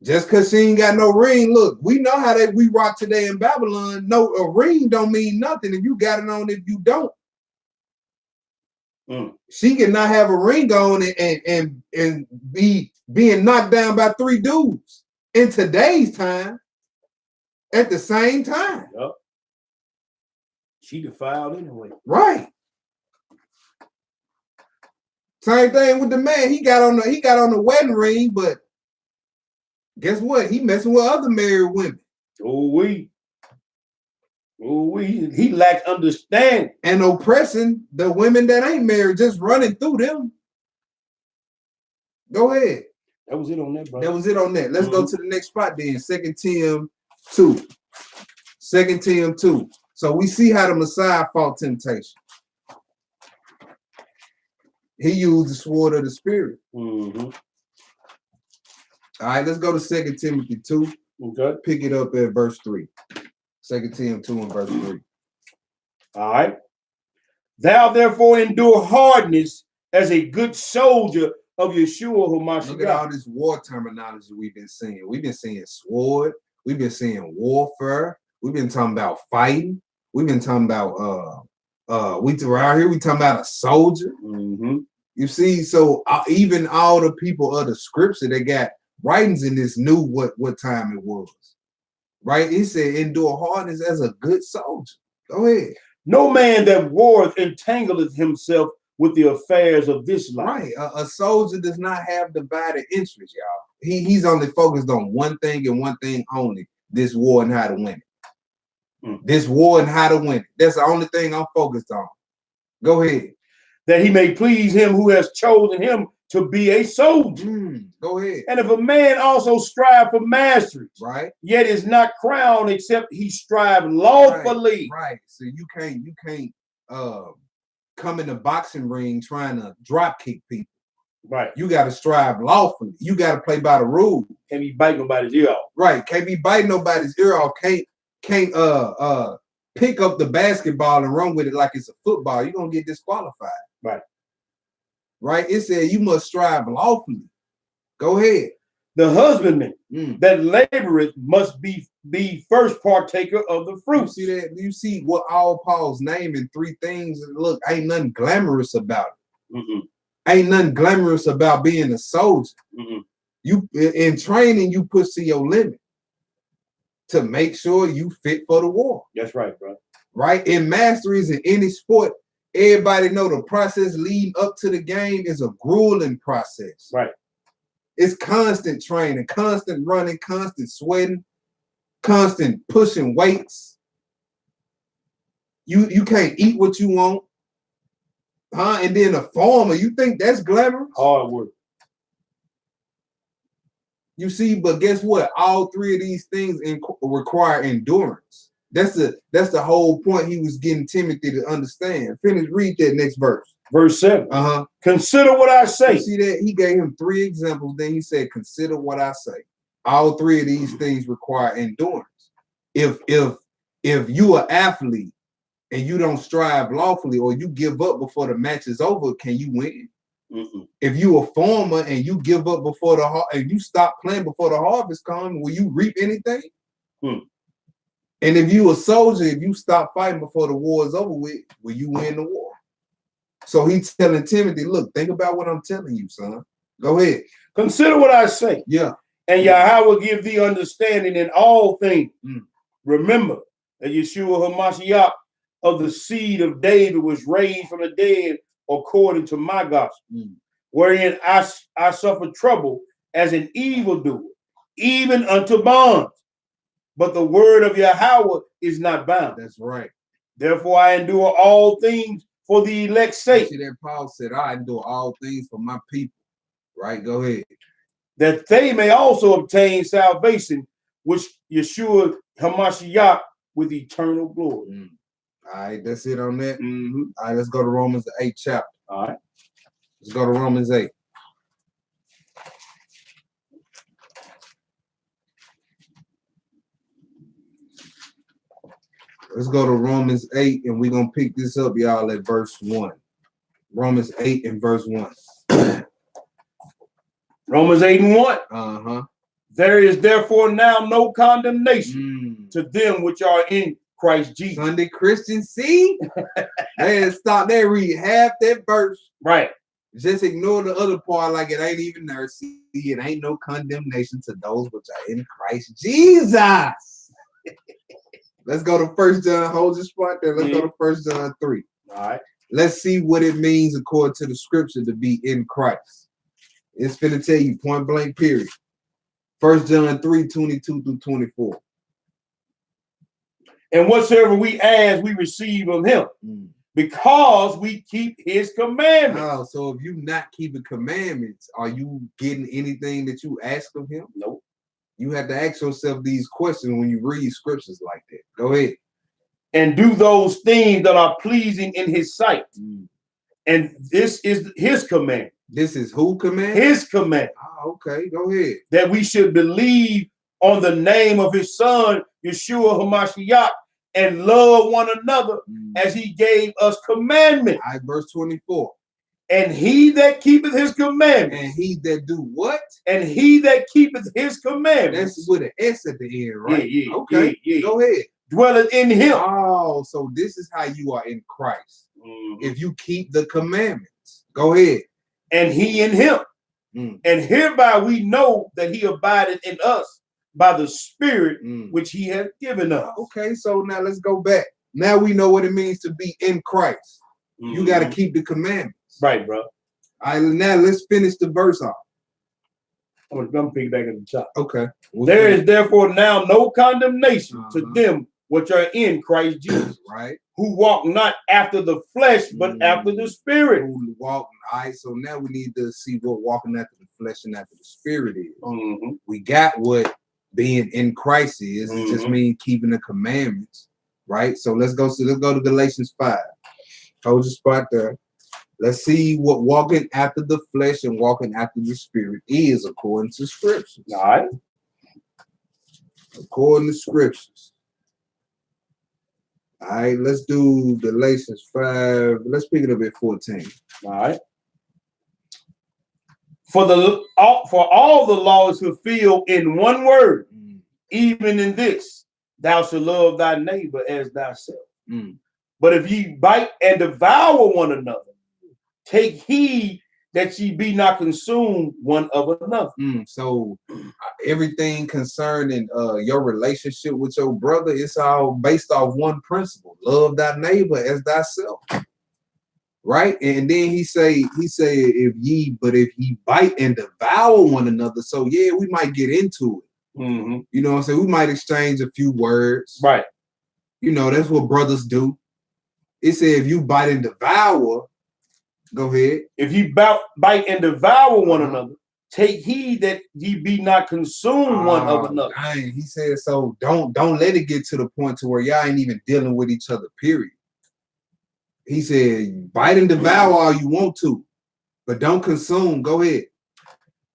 Just because she ain't got no ring, look, we know how we rock today in Babylon. No, a ring don't mean nothing if you got it on. If you don't, she cannot have a ring on and be being knocked down by 3 dudes in today's time at the same time. Yep. She defiled anyway. Right. Same thing with the man. He got on the wedding ring, but guess what? He messing with other married women. He lacks understanding and oppressing the women that ain't married, just running through them. Go ahead. That was it on that, brother. That was it on that. Let's go to the next spot then. 2 Tim 2. 2 Tim 2. So we see how the Messiah fought temptation. He used the sword of the Spirit. All right, let's go to 2 Timothy 2. Okay. Pick it up at verse 3. 2 Timothy 2 and verse 3. All right. Thou therefore endure hardness as a good soldier of Yeshua HaMashiach. Look at all this war terminology we've been seeing. We've been seeing sword. We've been seeing warfare. We've been talking about fighting. We've been talking about right here we talking about a soldier. You see, so even all the people of the scripture, they got writings in this knew what time it was. Right? He said, endure hardness as a good soldier. Go ahead. No man that warreth entangleth himself with the affairs of this life. Right. A soldier does not have divided interest, y'all. He's only focused on one thing and one thing only: this war and how to win it. This war and how to win it. That's the only thing I'm focused on. Go ahead. That he may please him who has chosen him to be a soldier. Go ahead. And if a man also strive for masteries, right, yet is not crowned except he strive lawfully. Right. So you can't come in the boxing ring trying to drop kick people. Right. You got to strive lawfully. You got to play by the rules. Can't be biting nobody's ear off. Right. Can't be biting nobody's ear off. Can't pick up the basketball and run with it like it's a football. You're gonna get disqualified. Right. Right. It said you must strive lawfully. Go ahead. The husbandman that laboreth must be first partaker of the fruit. You see that? You see what all Paul's naming 3 things. Look, ain't nothing glamorous about it. Ain't nothing glamorous about being a soldier. You in training, you push to your limit to make sure you fit for the war. That's right, bro. Right? In masteries in any sport, everybody know the process leading up to the game is a grueling process. Right. It's constant training, constant running, constant sweating, constant pushing weights. You can't eat what you want. And then a farmer, you think that's glamorous? Hard work. You see, but guess what? All 3 of these things require endurance. That's the whole point he was getting Timothy to understand. Read that next verse. Verse 7. Consider what I say. You see that? He gave him 3 examples. Then he said, consider what I say. All 3 of these things require endurance. If you are an athlete and you don't strive lawfully, or you give up before the match is over, can you win? If you a farmer and you give up before and you stop playing before the harvest comes, will you reap anything? And if you a soldier, if you stop fighting before the war is over with, will you win the war? So he's telling Timothy, look, think about what I'm telling you, son. Go ahead. Consider what I say. Yeah. And Yahweh will give thee understanding in all things. Remember that Yeshua HaMashiach of the seed of David was raised from the dead according to my gospel, wherein I suffer trouble as an evildoer, even unto bonds. But the word of Yahweh is not bound. That's right. Therefore I endure all things for the elect's sake. See that Paul said, I endure all things for my people. Right? Go ahead. That they may also obtain salvation, which Yeshua HaMashiach with eternal glory. All right, that's it on that. All right, let's go to Romans the 8th chapter. All right. Let's go to Romans 8. Let's go to Romans 8, and we're going to pick this up, y'all, at verse 1. Romans 8 and verse 1. Romans 8 and 1. There is therefore now no condemnation to them which are in Christ Jesus. Sunday Christian, see? Man, stop there, read half that verse. Right. Just ignore the other part like it ain't even there. See, it ain't no condemnation to those which are in Christ Jesus. Let's go to 1 John. Hold your spot there. Let's go to 1 John 3. All right. Let's see what it means according to the scripture to be in Christ. It's finna tell you point blank, period. 1 John 3, 22 through 24. And whatsoever we ask, we receive of him, because we keep his commandments. Oh, so if you not keeping commandments, are you getting anything that you ask of him? Nope. You have to ask yourself these questions when you read scriptures like that. Go ahead. And do those things that are pleasing in his sight. And this is his command. This is who command? His command. Oh, okay, go ahead. That we should believe on the name of his son, Yeshua HaMashiach, and love one another as he gave us commandments. All right, verse 24. And he that keepeth his commandments. And he that do what? And he that keepeth his commandments. That's with an S at the end, right? Yeah, okay, go ahead. Dwelleth in him. Oh, so this is how you are in Christ. If you keep the commandments. Go ahead. And he in him. And hereby we know that he abideth in us by the Spirit which he hath given us. Okay, so now let's go back. Now we know what it means to be in Christ. You got to keep the commandments. Right, bro. All right, now let's finish the verse off. I'm gonna pick back at the top. Okay. There is therefore now no condemnation to them which are in Christ Jesus. Right. Who walk not after the flesh, but after the Spirit. Who walk. All right, so now we need to see what walking after the flesh and after the Spirit is. We got what being in Christ is. It just means keeping the commandments, right? So let's go to Galatians 5. Hold your spot there. Let's see what walking after the flesh and walking after the Spirit is according to scriptures. All right. According to scriptures. All right, let's do Galatians 5. Let's pick it up at 14. All right. For all the law is fulfilled in one word, even in this, thou shalt love thy neighbor as thyself. But if ye bite and devour one another, take heed that ye be not consumed one of another. So everything concerning your relationship with your brother, it's all based off one principle: love thy neighbor as thyself. Right? And then he say if ye bite and devour one another. So yeah, we might get into it. You know what I'm saying? We might exchange a few words. Right. You know, that's what brothers do. It said if you bite and devour, go ahead. If you bite and devour one another, take heed that ye be not consumed one of another. Dang, he said so. Don't let it get to the point to where y'all ain't even dealing with each other, period. He said, bite and devour all you want to, but don't consume. Go ahead.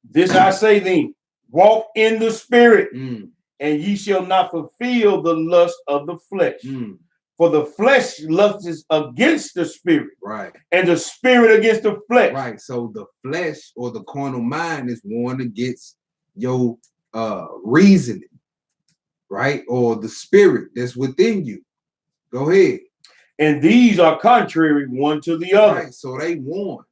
This I say then, walk in the Spirit, and ye shall not fulfill the lust of the flesh. For the flesh lusts against the Spirit, right? And the Spirit against the flesh, right? So the flesh or the carnal mind is warned against your reasoning, right? Or the spirit that's within you. Go ahead. And these are contrary one to the other. Right, so they warn.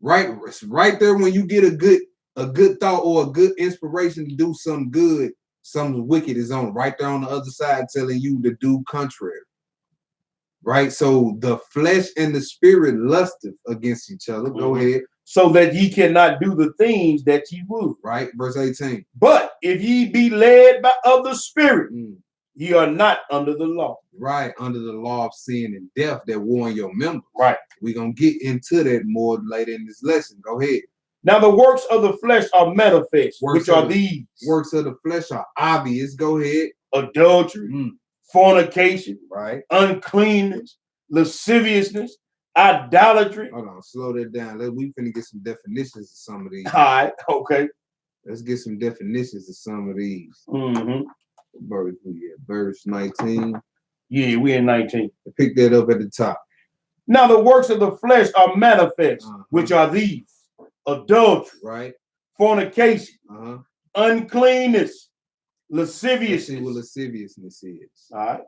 Right there when you get a good thought or a good inspiration to do something good, something wicked is on right there on the other side telling you to do contrary. Right, so the flesh and the spirit lusteth against each other. Go ahead. So that ye cannot do the things that ye would. Right, verse 18. But if ye be led of the Spirit, ye are not under the law. Right, under the law of sin and death that warn your members. Right. We're going to get into that more later in this lesson. Go ahead. Now the works of the flesh are manifest, which are these. Works of the flesh are obvious. Go ahead. Adultery, fornication, right? Uncleanness, lasciviousness, idolatry. Hold on, slow that down. We finna get some definitions of some of these. All right, okay. Let's get some definitions of some of these. Verse 19. Yeah, we in 19. Pick that up at the top. Now the works of the flesh are manifest, which are these: adultery, right? Fornication, Uncleanness. Let's see what Lasciviousness. lasciviousness is. All right.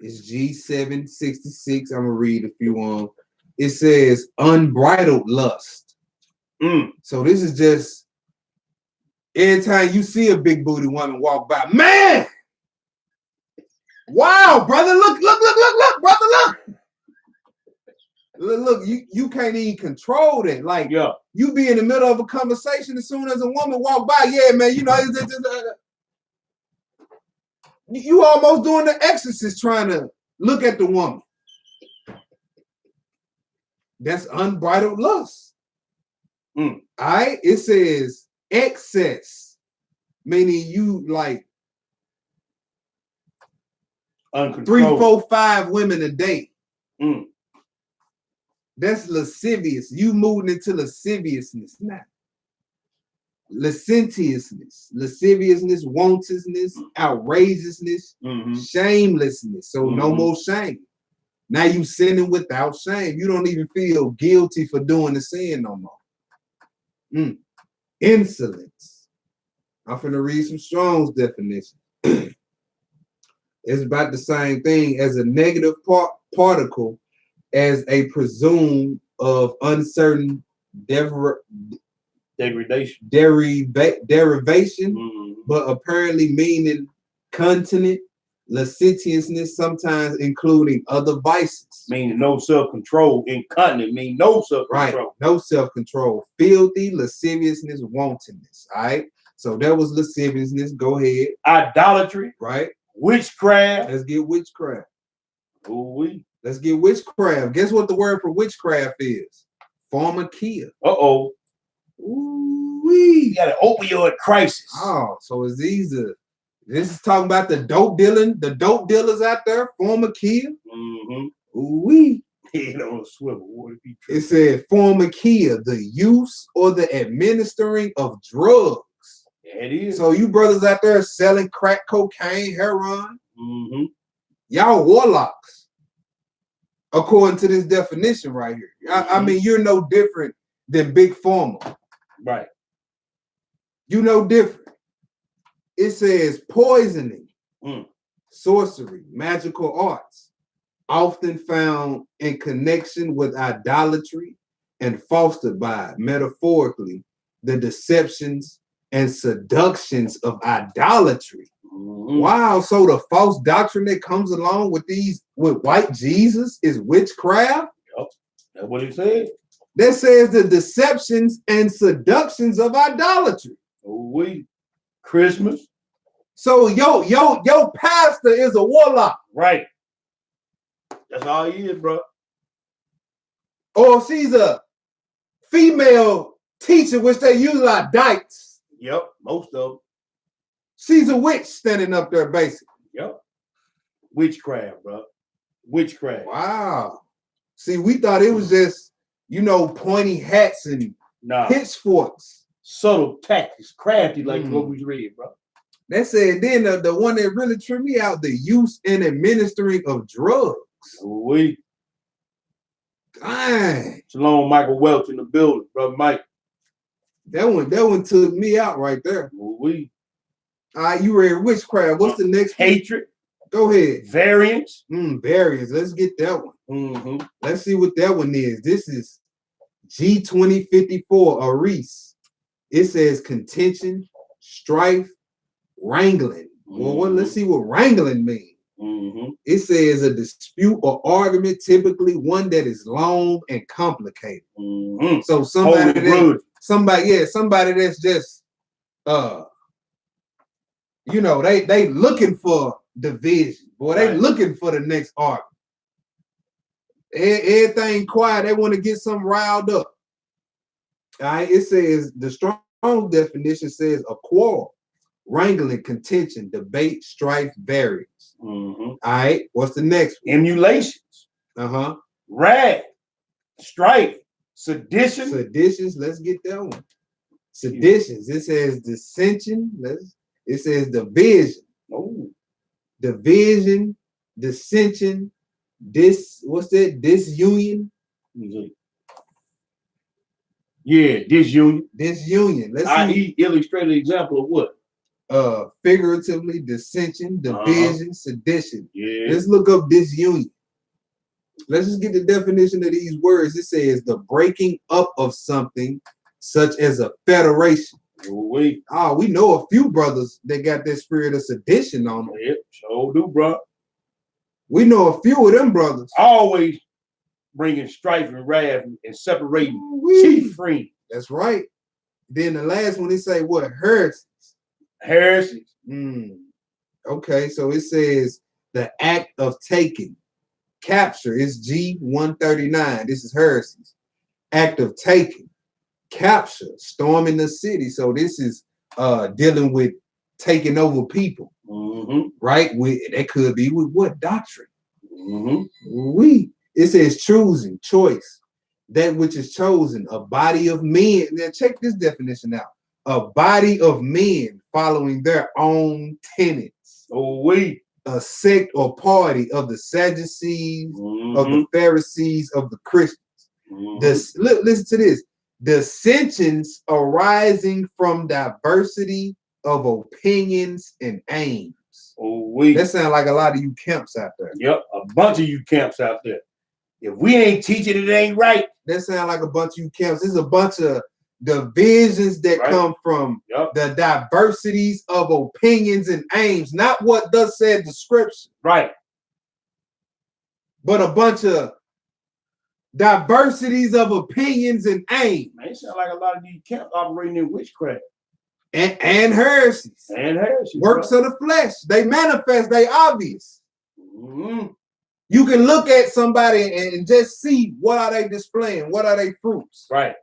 It's G766. I'm gonna read a few on. It says unbridled lust. So this is just every time you see a big booty woman walk by, man. Wow, brother, look, brother, look. Look, you can't even control that. Like, Yeah. you be in the middle of a conversation as soon as a woman walk by, yeah, man, you know, you almost doing the exorcist trying to look at the woman. That's unbridled lust. All right, it says excess, meaning you like Uncontrolled. 3, 4, 5 women a day. Mm. That's lascivious. You moving into lasciviousness now. Licentiousness, lasciviousness, wantousness, outrageousness, shamelessness. So no more shame. Now you sinning without shame. You don't even feel guilty for doing the sin no more. Insolence. I'm finna read some Strong's definition. It's about the same thing as a negative particle as a presumed of uncertain derivation, but apparently meaning continent, lasciviousness, sometimes including other vices. Meaning no self-control. Incontinent mean no self-control. Right, no self-control. Filthy, lasciviousness, wantonness. All right, so that was lasciviousness. Go ahead. Idolatry. Right. Witchcraft. Let's get witchcraft. Ooh-wee. Let's get witchcraft. Guess what the word for witchcraft is? Pharmakia. Uh-oh. Ooh-wee. You got an opioid crisis. Oh, so it's easy. This is talking about the dope dealers out there, pharmakia. Ooh-wee. Head on a swivel. It said pharmakia, the use or the administering of drugs. Yeah, it is. So you brothers out there selling crack cocaine, heroin, y'all warlocks, according to this definition right here. I mean, you're no different than Big Pharma. Right. You know different. It says poisoning, sorcery, magical arts, often found in connection with idolatry and fostered by, metaphorically, the deceptions and seductions of idolatry. Wow, so the false doctrine that comes along with white Jesus is witchcraft? Yep. That's what he said. That says the deceptions and seductions of idolatry. We Christmas. So your pastor is a warlock. Right. That's all he is, bro. Or she's a female teacher, which they use like dykes. Yep, most of them. She's a witch standing up there, basically. Yep. Witchcraft, bro. Witchcraft. Wow. See, we thought it was just, pointy hats and pitchforks. Subtle tactics, crafty, like what we read, bro. That said, then the one that really tripped me out, the use and administering of drugs. We. Dang. Shalom, Michael Welch in the building, brother Mike. That one took me out right there. We. All right, you read witchcraft. What's the next one? Hatred. Go ahead. Variance. Variance. Let's get that one. Let's see what that one is. This is G2054, Aris. It says contention, strife, wrangling. Well, let's see what wrangling means. It says a dispute or argument, typically one that is long and complicated. So somebody that's just they looking for division. Boy, they looking for the next argument. Everything quiet, they want to get something riled up. All right, it says the strong definition says a quarrel, wrangling, contention, debate, strife, variance. All right, what's the next one? Emulations. Wrath, strife, sedition. Seditions, let's get that one. Seditions, it says dissension, it says division. Division, dissension, disunion. Yeah, disunion. Disunion. Let's I.e. illustrated example of what? Figuratively, dissension, division, sedition. Yeah. Let's look up disunion. Let's just get the definition of these words. It says the breaking up of something, such as a federation. We know a few brothers that got that spirit of sedition on them. Yep, sure do, bro. We know a few of them brothers. Always bringing strife and wrath and separating chief friends. That's right. Then the last one, they say what? Heresies. Heresies. Okay, so it says the act of taking. Capture is G139. This is heresies. Act of taking. Capture, storming the city. So this is dealing with taking over people. Right? That could be with what doctrine? It says choosing, choice, that which is chosen, a body of men. Now check this definition out. A body of men following their own tenets. A sect or party of the Sadducees, of the Pharisees, of the Christians. Listen to this. Dissensions arising from diversity of opinions and aims. That sounds like a lot of you camps out there. Yep, a bunch of you camps out there. If we ain't teaching it, ain't right. That sounds like a bunch of you camps. There's a bunch of divisions that come from the diversities of opinions and aims, not what thus said the scripture. Right. But a bunch of diversities of opinions and aims. Man, it sounds like a lot of these camps operating in witchcraft. And heresies. And heresies. Works of the flesh. They manifest, they obvious. You can look at somebody and just see what are they displaying, what are they fruits. Right.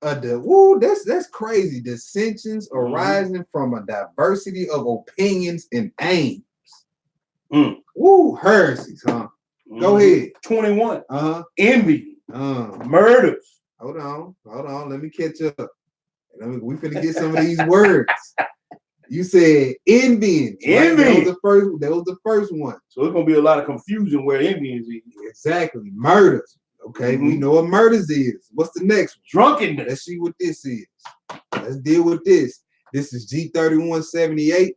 That's crazy. Dissensions arising from a diversity of opinions and aims. Heresies, huh? Go ahead. 21. Envy. Murders. Hold on. Let me catch up. We finna get some of these words. You said envying. Envy. Right? That was the first one. So it's gonna be a lot of confusion where envy is. Exactly. Murders. Okay, we know what murders is. What's the next one? Drunkenness. Let's see what this is. Let's deal with this. This is G3178.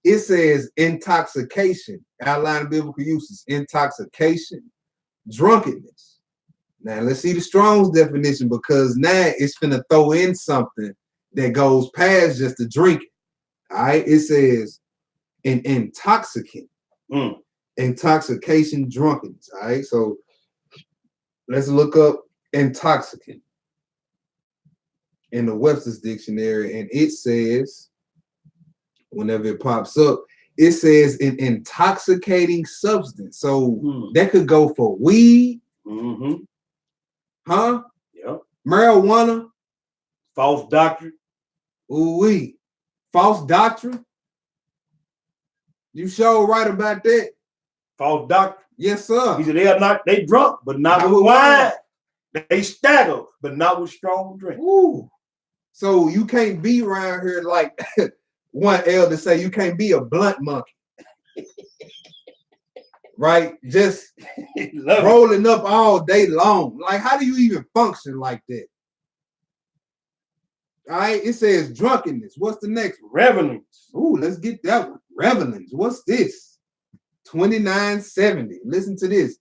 It says intoxication. Outline biblical uses. Intoxication, drunkenness. Now let's see the Strong's definition, because now it's finna throw in something that goes past just the drinking. All right, it says an intoxicant, intoxication, drunkenness. All right, so let's look up intoxicant in the Webster's dictionary, and it says, whenever it pops up, it says an intoxicating substance. So that could go for weed, huh? Yep. Marijuana, false doctrine. False doctrine. You sure right about that. False doctrine. Yes, sir. He said they drunk, but not with wine. They stagger, but not with strong drink. So you can't be around here like one elder say, you can't be a blunt monkey. Right? Just rolling up all day long. Like, how do you even function like that? All right, it says drunkenness. What's the next one? Revelings. Let's get that one. Revelings. What's this? 2970. Listen to this.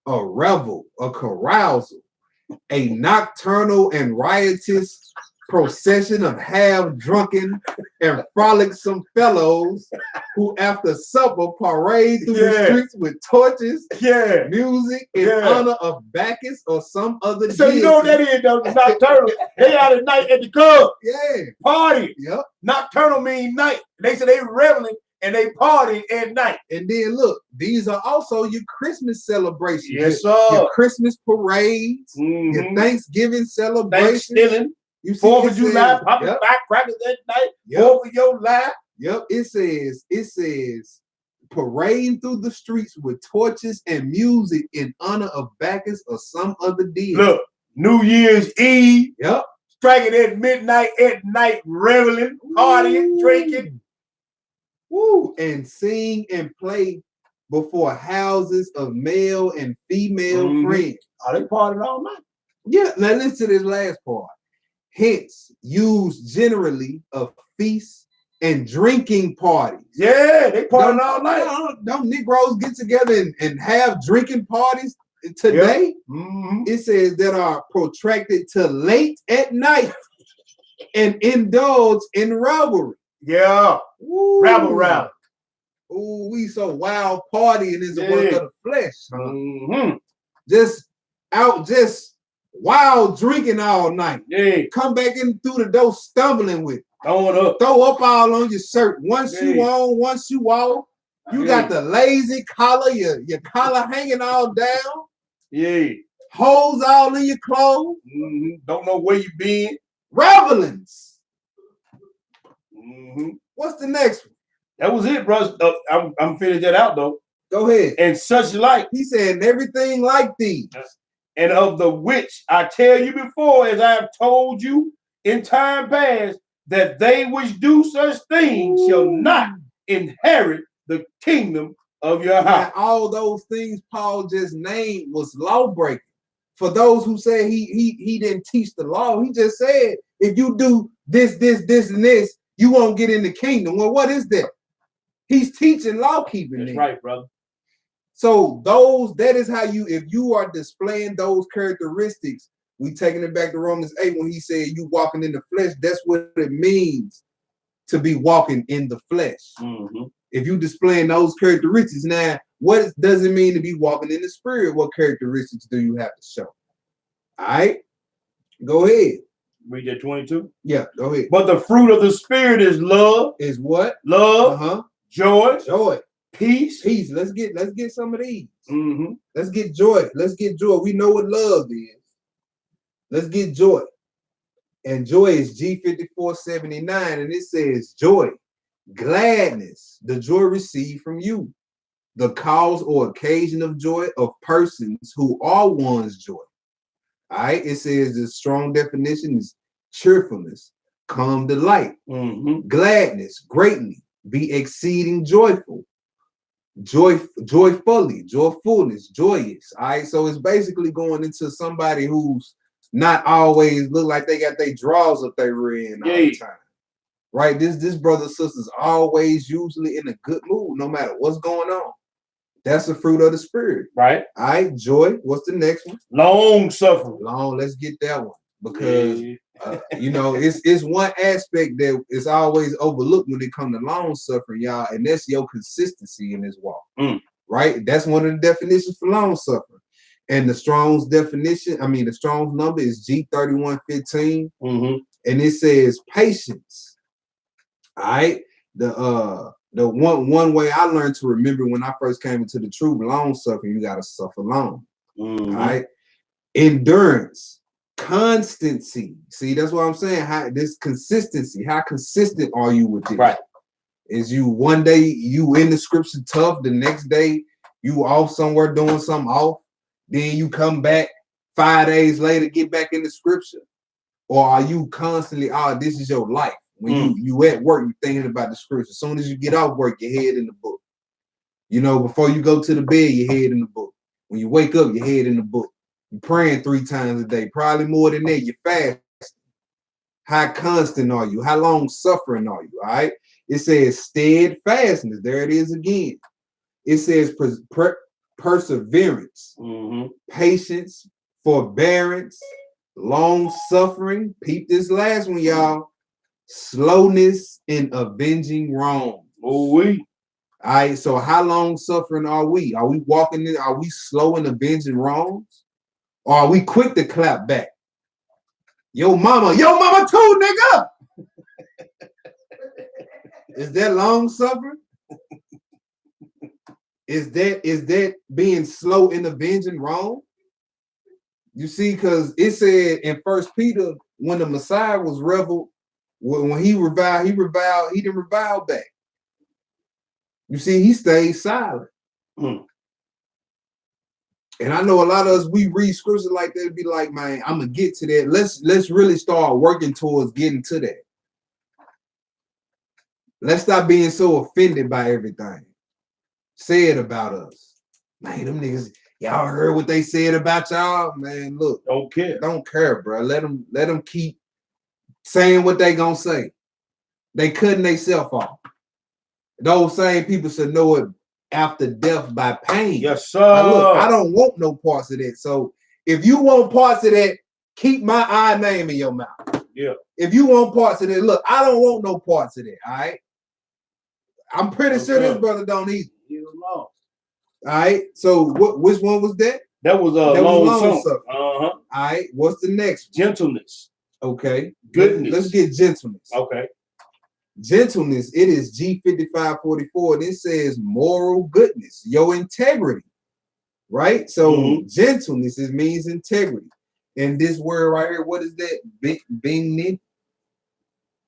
A revel, a carousal, a nocturnal and riotous procession of half-drunken and frolicsome fellows who after supper parade through the streets with torches, music, in honor of Bacchus or some other So deity. You know what that is, though? Nocturnal. They out at night at the club. Party. Nocturnal means night. They say they reveling and they party at night. And then look, these are also your Christmas celebrations. Yes, sir. Your Christmas parades, your Thanksgiving celebrations. Thanksgiving. 4th of July, popping firecrackers that night. 4th of July. Yep, it says parading through the streets with torches and music in honor of Bacchus or some other deity. Look, New Year's Eve. Yep. Striking at midnight, at night, reveling, partying, drinking. And sing and play before houses of male and female friends. Oh, they partying all night. Yeah, now listen to this last part. Hence, used generally of feasts and drinking parties. Yeah, they partying all night. Don't Negroes get together and have drinking parties today? Yep. It says that are protracted to late at night and indulge in revelry. Yeah. Ooh. Rabble. Ooh, we so wild partying is a work of the flesh. Huh? Just wild drinking all night. Yeah. Come back in through the door stumbling with it. Throw up all on your shirt. One shoe on, one shoe off. You got the lazy collar, your collar hanging all down. Yeah. Holes all in your clothes. Don't know where you been. Revelings. What's the next one? That was it, bro. I'm finished that out though. Go ahead. And such like. He said everything like these. And of the which I tell you before, as I have told you in time past, that they which do such things shall not inherit the kingdom of your house. Now, all those things Paul just named was law breaking. For those who say he didn't teach the law, he just said if you do this, and this, you won't get in the kingdom. Well, what is that? He's teaching law keeping. That's right, brother. So that is how if you are displaying those characteristics, we taking it back to Romans 8 when he said you walking in the flesh. That's what it means to be walking in the flesh. If you displaying those characteristics, now what does it mean to be walking in the spirit? What characteristics do you have to show? All right, go ahead. Read that 22. Yeah, go ahead. But the fruit of the spirit is love. Is what? Love. Joy. Peace. Let's get some of these. Let's get joy. We know what love is. Let's get joy. And joy is G5479, and it says joy, gladness, the joy received from you, the cause or occasion of joy of persons who are one's joy. All right, it says the strong definition is cheerfulness, calm delight, gladness, greatly, be exceeding joyful, joyfulness, joyous. All right, so it's basically going into somebody who's not always look like they got their drawers up their rear end all the time. Right? This brother sister's always usually in a good mood, no matter what's going on. That's the fruit of the spirit. Right. All right, joy. What's the next one? Long suffering. Let's get that one. Because it's one aspect that is always overlooked when it comes to long suffering, y'all, and that's your consistency in this walk. Right? That's one of the definitions for long suffering. And the Strong's definition, the Strong's number is G3115. And it says patience. All right. The one way I learned to remember when I first came into the truth, long suffering, you gotta suffer long. All right. Endurance, constancy. See, that's what I'm saying. This consistency, how consistent are you with this? Right. Is you one day you in the scripture tough, the next day you off somewhere doing something off? Then you come back 5 days later, get back in the scripture? Or are you constantly, this is your life? When you at work, you're thinking about the scripture. As soon as you get off work, your head in the book. Before you go to the bed, your head in the book. When you wake up, your head in the book. You're praying 3 times a day, probably more than that. You're fasting. How constant are you? How long suffering are you? All right. It says steadfastness. There it is again. It says perseverance, patience, forbearance, long suffering. Peep this last one, y'all. Slowness in avenging wrong. All right. So how long suffering are we? Are we walking in? Are we slow in avenging wrongs? Or are we quick to clap back? Yo mama too, nigga. Is that long suffering? Is that being slow in avenging wrong? You see, because it said in 1 Peter, when the Messiah was reviled, when he didn't revile back. You see, he stayed silent. And I know a lot of us, we read scripture like that, be like, man, I'm gonna get to that. Let's really start working towards getting to that. Let's stop being so offended by everything. said about us. Man, them niggas, y'all heard what they said about y'all? Man, look, Don't care. don't care, bro. Let them keep saying what they gonna say. They cutting themselves off. Those same people should know it after death by pain. Yes, sir. Now, look, I don't want no parts of that. So if you want parts of that, keep my name in your mouth. Yeah. If you want parts of that, look, I don't want no parts of that. All right. I'm pretty sure this brother don't either. All right. So which one was that? That was a long suffering. All right. What's the next one? Gentleness. Okay. Goodness. Let's get gentleness. Okay. Gentleness, it is G5544, and it says moral goodness, your integrity, right? So gentleness, it means integrity. And this word right here, what is that? Benignity?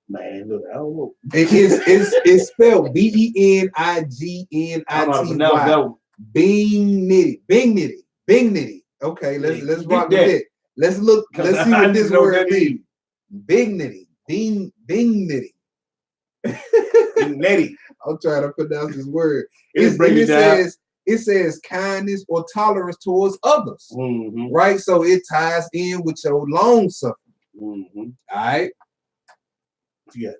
Man, look, I don't know. It's spelled Benignity. Benignity. Okay, let's rock with it. Let's see what this word means. Benignity. Benignity. I'm trying to pronounce this word. It says kindness or tolerance towards others, right? So it ties in with your long suffering. All right. Yeah.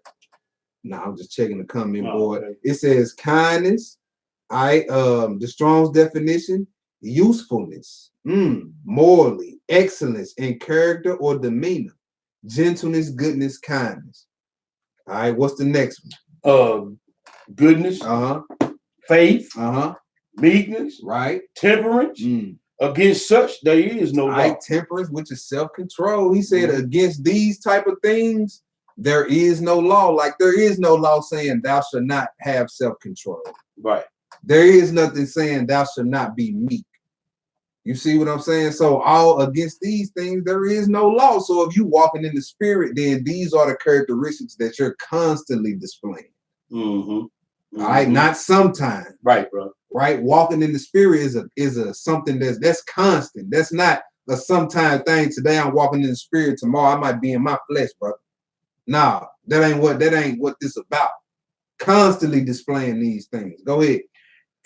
No, I'm just checking the comment board. Okay. It says kindness. All right. The Strong's definition: usefulness, morally, excellence in character or demeanor, gentleness, goodness, kindness. All right, what's the next one? Goodness, faith, meekness, right, temperance. Against such there is no law. Temperance, which is self-control. He said against these type of things, there is no law. Like there is no law saying thou shalt not have self-control. Right. There is nothing saying thou shalt not be meek. You see what I'm saying? So all against these things, there is no law. So if you walking in the spirit, then these are the characteristics that you're constantly displaying. All right, not sometimes. Right, bro. Right, walking in the spirit is a something that's constant. That's not a sometime thing. Today I'm walking in the spirit. Tomorrow I might be in my flesh, bro. Nah, that ain't what this about. Constantly displaying these things. Go ahead.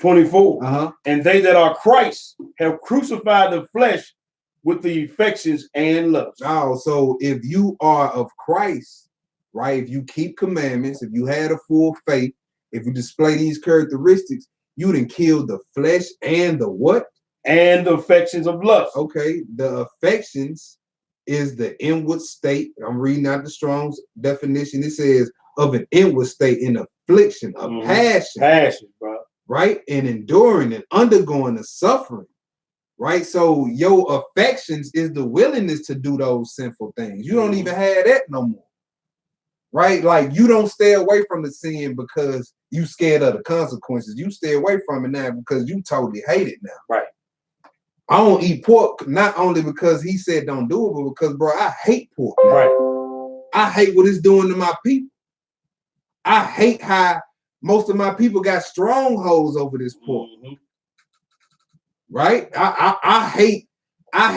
24. And they that are Christ have crucified the flesh with the affections and lusts. Oh, so if you are of Christ, right? If you keep commandments, if you had a full faith, if you display these characteristics, you done killed the flesh and the what? And the affections of lust. Okay, the affections is the inward state. I'm reading out the Strong's definition. It says of an inward state in affliction, of passion. Passion, bro. Right? And enduring and undergoing the suffering. Right? So your affections is the willingness to do those sinful things. You don't even have that no more. Right? Like you don't stay away from the sin because you scared of the consequences. You stay away from it now because you totally hate it now. Right. I don't eat pork not only because he said don't do it, but because, bro, I hate pork. Now. Right. I hate what it's doing to my people. I hate how most of my people got strongholds over this pork. Right? I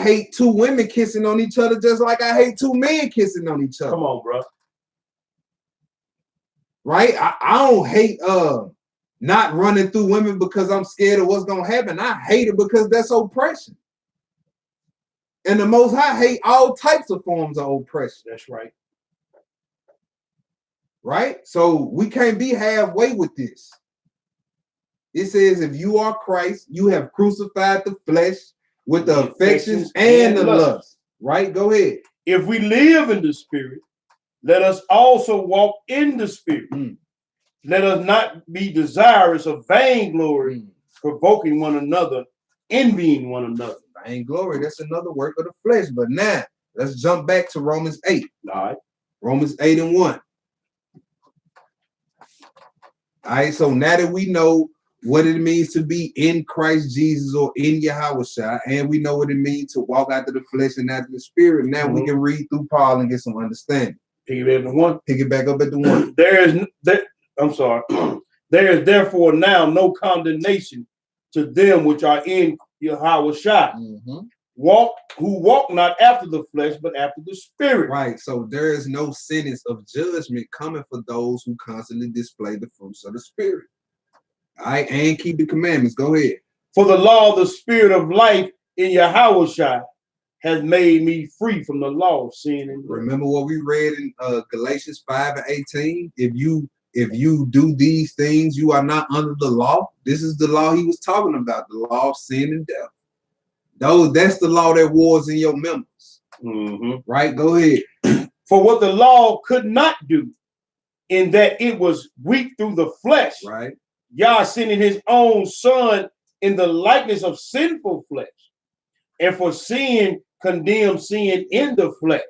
hate two women kissing on each other just like I hate two men kissing on each other. Come on, bro. Right? I don't hate not running through women because I'm scared of what's gonna happen. I hate it because that's oppression. And the Most High hate all types of forms of oppression. That's right. Right? So we can't be halfway with this. It says, if you are Christ, you have crucified the flesh with the affections and the lust. Right? Go ahead. If we live in the spirit, let us also walk in the spirit. Let us not be desirous of vainglory, provoking one another, envying one another. Vainglory, that's another work of the flesh. But now, let's jump back to Romans 8. All right. Romans 8:1. All right, so now that we know what it means to be in Christ Jesus or in Yahushua, and we know what it means to walk after the flesh and after the spirit, now we can read through Paul and get some understanding. Pick it back up at the 1. There is therefore now no condemnation to them which are in Yahushua, who walk not after the flesh, but after the spirit. Right. So there is no sentence of judgment coming for those who constantly display the fruits of the spirit. And keep the commandments. Go ahead. For the law of the spirit of life in Yahushua has made me free from the law of sin and death. Remember what we read in Galatians 5:18? If you do these things, you are not under the law. This is the law he was talking about, the law of sin and death. That's the law that wars in your members. Right? Go ahead. For what the law could not do, in that it was weak through the flesh. Right. Yah sending his own son in the likeness of sinful flesh, and for sin condemned sin in the flesh,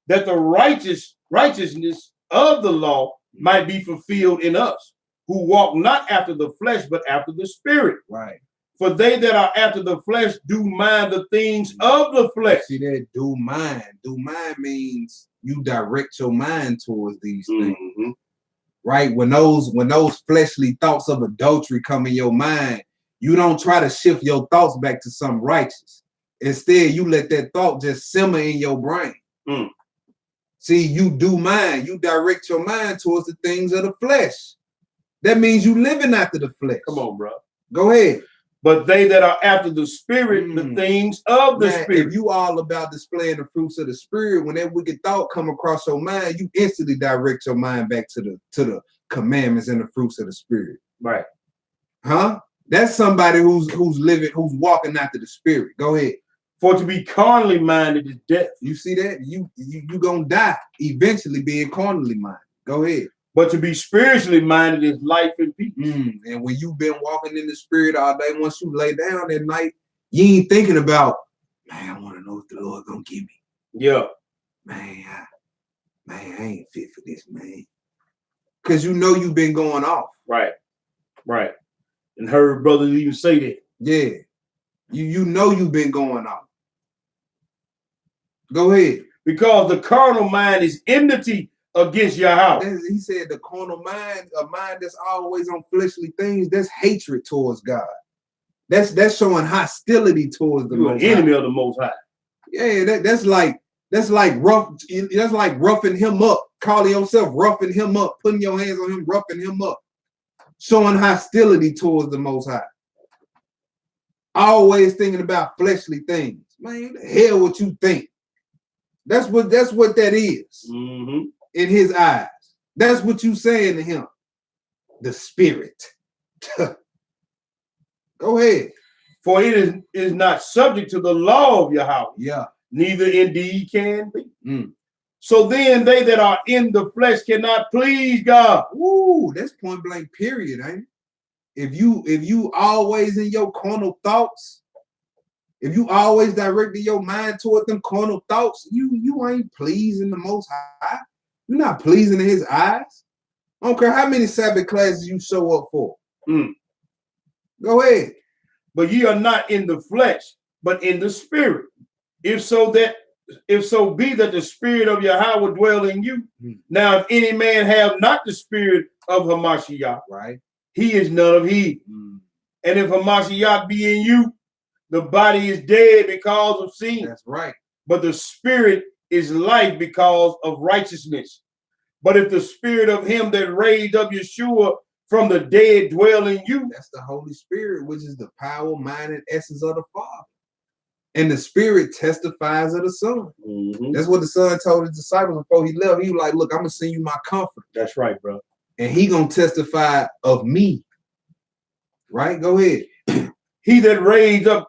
that the righteousness of the law might be fulfilled in us, who walk not after the flesh, but after the spirit. Right. For they that are after the flesh do mind the things of the flesh. See that? Do mind. Do mind means you direct your mind towards these things. Right? When those fleshly thoughts of adultery come in your mind, you don't try to shift your thoughts back to something righteous. Instead, you let that thought just simmer in your brain. See, you do mind. You direct your mind towards the things of the flesh. That means you living after the flesh. Come on, bro. Go ahead. But they that are after the spirit, the things of the spirit. If you all about displaying the fruits of the spirit, when that wicked thought come across your mind, you instantly direct your mind back to the commandments and the fruits of the spirit. Right. Huh? That's somebody who's living, who's walking after the spirit. Go ahead. For to be carnally minded is death. You see that? You gonna die eventually being carnally minded. Go ahead. But to be spiritually minded is life and peace. And when you've been walking in the spirit all day, once you lay down at night, you ain't thinking about, man, I want to know what the Lord gonna give me. Yeah. Man, I ain't fit for this, man. Because you know you've been going off. Right. Right. And heard brothers even say that. Yeah. You know you've been going off. Go ahead. Because the carnal mind is enmity against Yahweh. He said the carnal mind, a mind that's always on fleshly things, that's hatred towards God. That's showing hostility towards the Most enemy of the Most High. Yeah, that's like roughing him up, calling yourself roughing him up, putting your hands on him, roughing him up, showing hostility towards the Most High. Always thinking about fleshly things. Man, the hell what you think? That's what that is. In his eyes. That's what you saying to him. The spirit. Go ahead. For it is not subject to the law of Yahweh. Yeah. Neither indeed can be. So then they that are in the flesh cannot please God. Ooh, that's point blank period, ain't it? If you always in your carnal thoughts, if you always directing your mind toward them carnal thoughts, you ain't pleasing the Most High. You're not pleasing in his eyes. I don't care how many Sabbath classes you show up for. Go ahead. But ye are not in the flesh, but in the spirit. If so be that the spirit of Yahweh dwell in you. Now, if any man have not the spirit of Hamashiach, right, he is none of he. And if Hamashiach be in you, the body is dead because of sin. That's right. But the spirit is life because of righteousness. But if the spirit of him that raised up Yeshua from the dead dwell in you, that's the Holy Spirit, which is the power, mind, and essence of the Father. And the Spirit testifies of the Son. That's what the Son told his disciples before he left. He was like, look, I'm gonna send you my comfort. That's right, bro. And he gonna testify of me. Right? Go ahead. He that raised up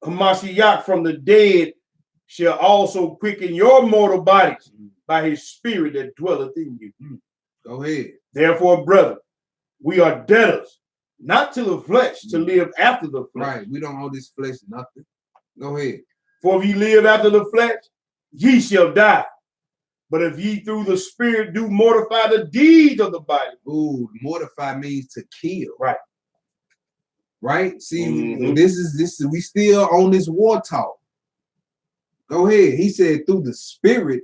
Hamashiach from the dead shall also quicken your mortal bodies by his spirit that dwelleth in you. Go ahead. Therefore, brother, we are debtors, not to the flesh, to live after the flesh. Right. We don't owe this flesh nothing. Go ahead. For if ye live after the flesh, ye shall die. But if ye through the spirit do mortify the deeds of the body. Ooh, mortify means to kill. Right. Right? See, this is we still on this war talk. Go ahead. He said through the spirit,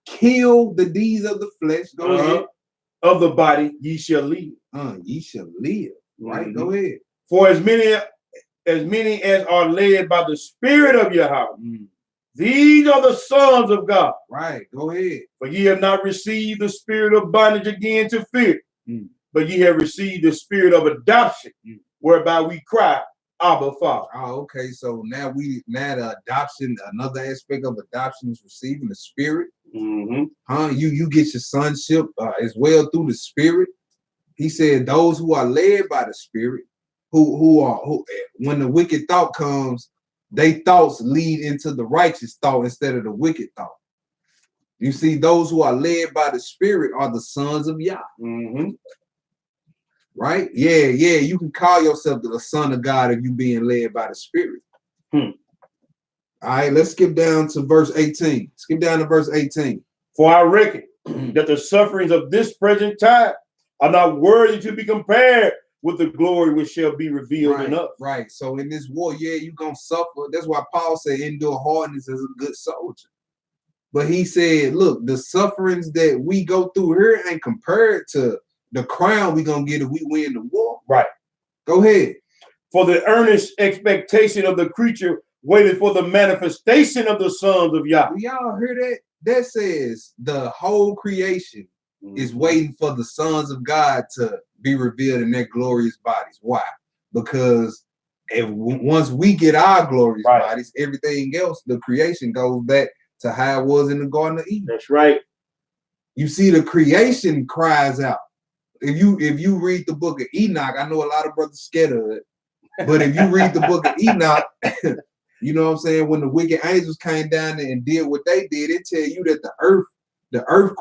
kill the deeds of the flesh. Go ahead. Of the body, ye shall live. Ye shall live. Right? Go ahead. For as many as are led by the spirit of Yahweh, these are the sons of God. Right. Go ahead. For ye have not received the spirit of bondage again to fear, but ye have received the spirit of adoption, whereby we cry, Abba, Father. Oh, okay. So now the adoption, another aspect of adoption is receiving the spirit. Mm-hmm. You get your sonship as well through the spirit. He said those who are led by the spirit, who when the wicked thought comes, they thoughts lead into the righteous thought instead of the wicked thought. You see, those who are led by the spirit are the sons of Yah. Mm-hmm. Right? Yeah. You can call yourself the son of God if you're being led by the spirit. All right, let's skip down to verse 18. Skip down to verse 18. For I reckon that the sufferings of this present time are not worthy to be compared with the glory which shall be revealed in us. Right. So in this war, you're going to suffer. That's why Paul said, endure hardness as a good soldier. But he said, look, the sufferings that we go through here ain't compared to the crown we're going to get if we win the war. Right. Go ahead. For the earnest expectation of the creature waited for the manifestation of the sons of Yah. Y'all hear that? That says the whole creation is waiting for the sons of God to be revealed in their glorious bodies. Why? Because once we get our glorious bodies, everything else, the creation goes back to how it was in the Garden of Eden. That's right. You see, the creation cries out. If you read the book of Enoch, I know a lot of brothers scared of it, but if you read the book of Enoch, you know what I'm saying, when the wicked angels came down there and did what they did, it tell you that the earth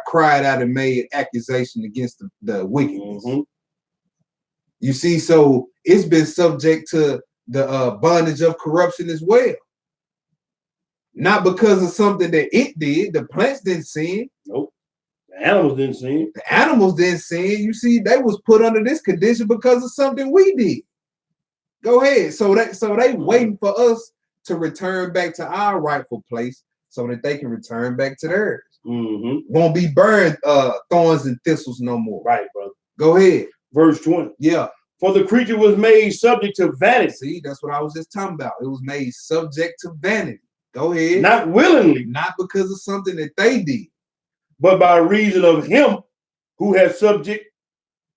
cried out and made accusation against the wickedness. You see, so it's been subject to the bondage of corruption as well. Not because of something that it did. The plants didn't sin. Nope. The animals didn't sin. The animals didn't sin. You see, they was put under this condition because of something we did. Go ahead. So they waiting for us to return back to our rightful place so that they can return back to theirs. Won't be burned thorns and thistles no more. Right, brother. Go ahead. Verse 20. Yeah. For the creature was made subject to vanity. See, that's what I was just talking about. It was made subject to vanity. Go ahead. Not willingly. Not because of something that they did. But by reason of him who has subject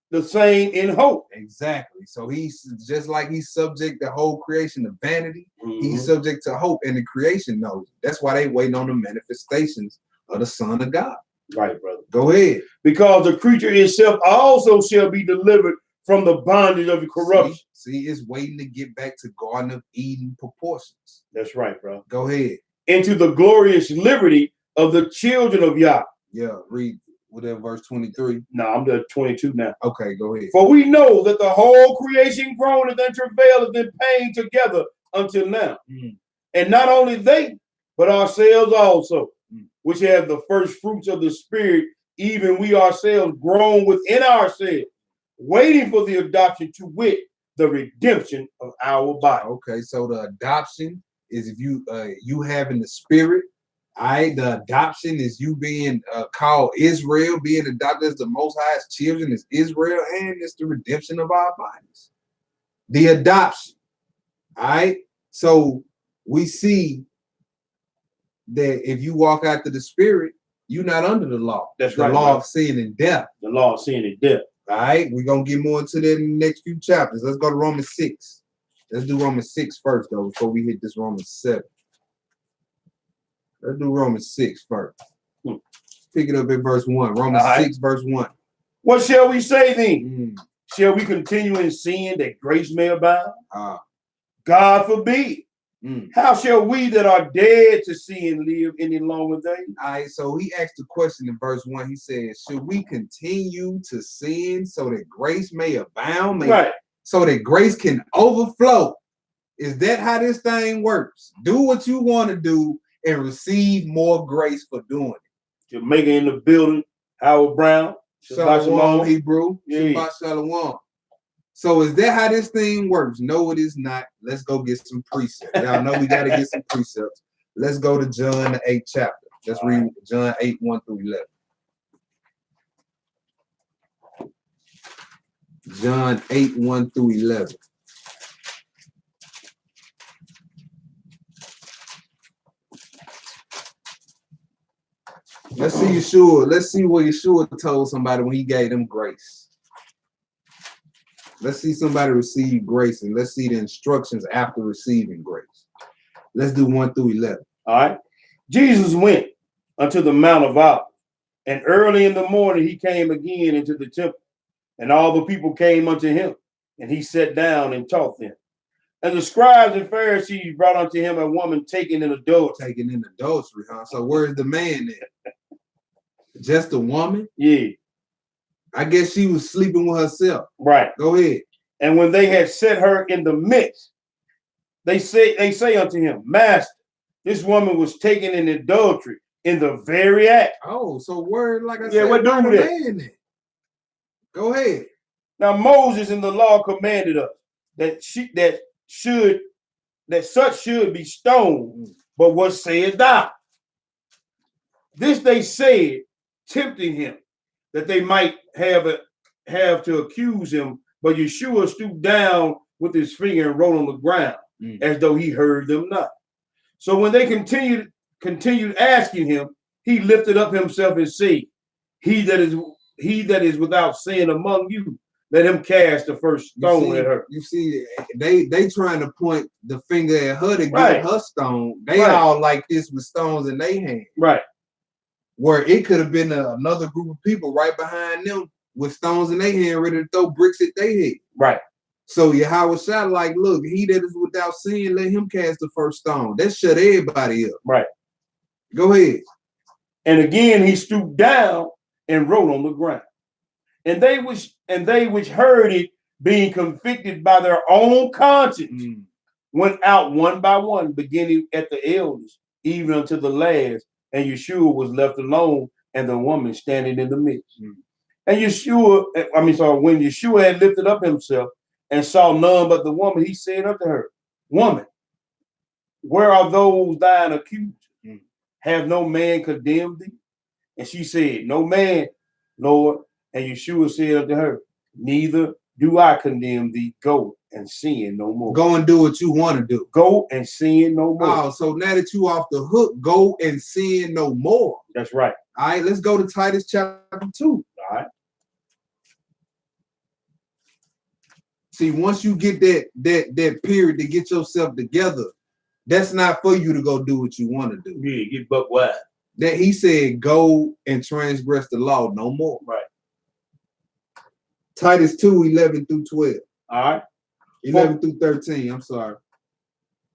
the same in hope. Exactly. So he's just like he's subject the whole creation to vanity. He's subject to hope, and the creation knows it. That's why they waiting on the manifestations of the Son of God. Right, brother. Go ahead. Because the creature itself also shall be delivered from the bondage of the corruption. See, it's waiting to get back to Garden of Eden proportions. That's right, bro. Go ahead. Into the glorious liberty of the children of Yah. Yeah, read whatever verse 23. No, I'm at 22 now. Okay, go ahead. For we know that the whole creation groaneth and travaileth in pain together until now. And not only they, but ourselves also, which have the first fruits of the Spirit, even we ourselves groan within ourselves, waiting for the adoption, to wit, the redemption of our body. Okay, so the adoption is if you having the Spirit. The adoption is you being called Israel, being adopted as the Most High's children is Israel, and it's the redemption of our bodies. The adoption. All right. So we see that if you walk after the Spirit, you're not under the law. That's the right. law of sin and death. The law of sin and death. All right. We're gonna get more into that in the next few chapters. Let's go to Romans 6. Let's do Romans 6 first, though, before we hit this Romans 7. Let's do Romans 6 first. Pick it up at verse 1. Romans 6, verse 1. What shall we say then? Shall we continue in sin that grace may abound? God forbid. How shall we that are dead to sin live any longer days? All right, so he asked a question in verse 1. He said, should we continue to sin so that grace may abound? Right. So that grace can overflow. Is that how this thing works? Do what you want to do and receive more grace for doing it. Jamaica in the building. Howard Brown. Shalom, Hebrew. Yeah. Shabbat Shalom. So is that how this thing works? No, it is not. Let's go get some precepts. Y'all know we got to get some precepts. Let's go to John, the 8th chapter. Let's read John 8, 1 through 11. John 8, 1 through 11. Let's see Yeshua. Let's see what Yeshua told somebody when he gave them grace. Let's see somebody receive grace, and let's see the instructions after receiving grace. Let's do 1 through 11. All right. Jesus went unto the Mount of Olives, and early in the morning he came again into the temple, and all the people came unto him, and he sat down and taught them. And the scribes and Pharisees brought unto him a woman taken in adultery. Taken in adultery, huh? So where's the man at? Just a woman? Yeah. I guess she was sleeping with herself. Right. Go ahead. And when they had set her in the midst, they say unto him, Master, this woman was taken in adultery in the very act. Oh, so word, like I Yeah, said, what where do the that? man at? Go ahead. Now Moses in the law commanded us that such should be stoned. But what sayest thou? This they said, tempting him, that they might have to accuse him. But Yeshua stooped down with his finger and wrote on the ground, as though he heard them not. So when they continued asking him, he lifted up himself and said, He that is without sin among you, let him cast the first stone at her. You see, they trying to point the finger at her to Right. get her stone. They Right. all like this with stones in their hand. Right. Where it could have been another group of people right behind them with stones in their hand, ready to throw bricks at their head. Right. So Yahweh shot like, look, he that is without sin, let him cast the first stone. That shut everybody up. Right. Go ahead. And again he stooped down and wrote on the ground. And they which heard it, being convicted by their own conscience, went out one by one, beginning at the eldest, even unto the last. And Yeshua was left alone, and the woman standing in the midst. And when Yeshua had lifted up himself and saw none but the woman, he said unto her, Woman, where are those thine accusers? Have no man condemned thee? And she said, No man, Lord. And Yeshua said unto her, Neither do I condemn thee. Go and sin no more. Go and do what you want to do. Go and sin no more. Oh, so now that you off the hook, go and sin no more. That's right. All right, let's go to Titus chapter 2. All right. See, once you get that period to get yourself together, that's not for you to go do what you want to do. Yeah, get buck wide. That he said, go and transgress the law no more. Right. Titus 2, 11 through 12. All right. 11 through 13. I'm sorry.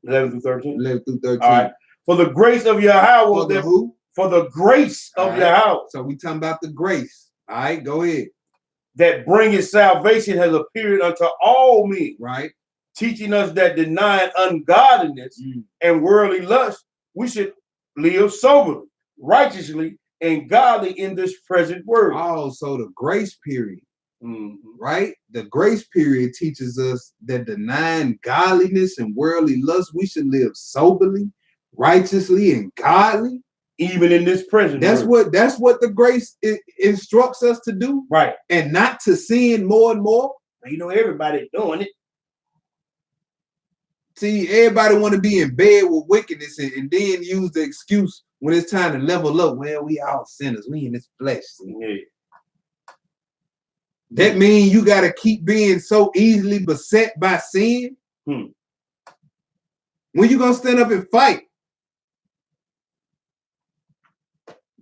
11 through 13. 11 through 13. All right. For the grace of Yahweh. For the who? For the grace of Yahweh. So we talking about the grace. All right, go ahead. That bringeth salvation has appeared unto all men. Right. Teaching us that denying ungodliness and worldly lust, we should live soberly, righteously, and godly in this present world. Oh, so the grace period, right? The grace period teaches us that denying godliness and worldly lust, we should live soberly, righteously, and godly. Even in this present world. That's what the grace instructs us to do. Right. And not to sin more and more. You know, everybody doing it. See, everybody want to be in bed with wickedness and then use the excuse when it's time to level up. Well, we all sinners. We in this flesh. Yeah. That means you got to keep being so easily beset by sin. When you going to stand up and fight?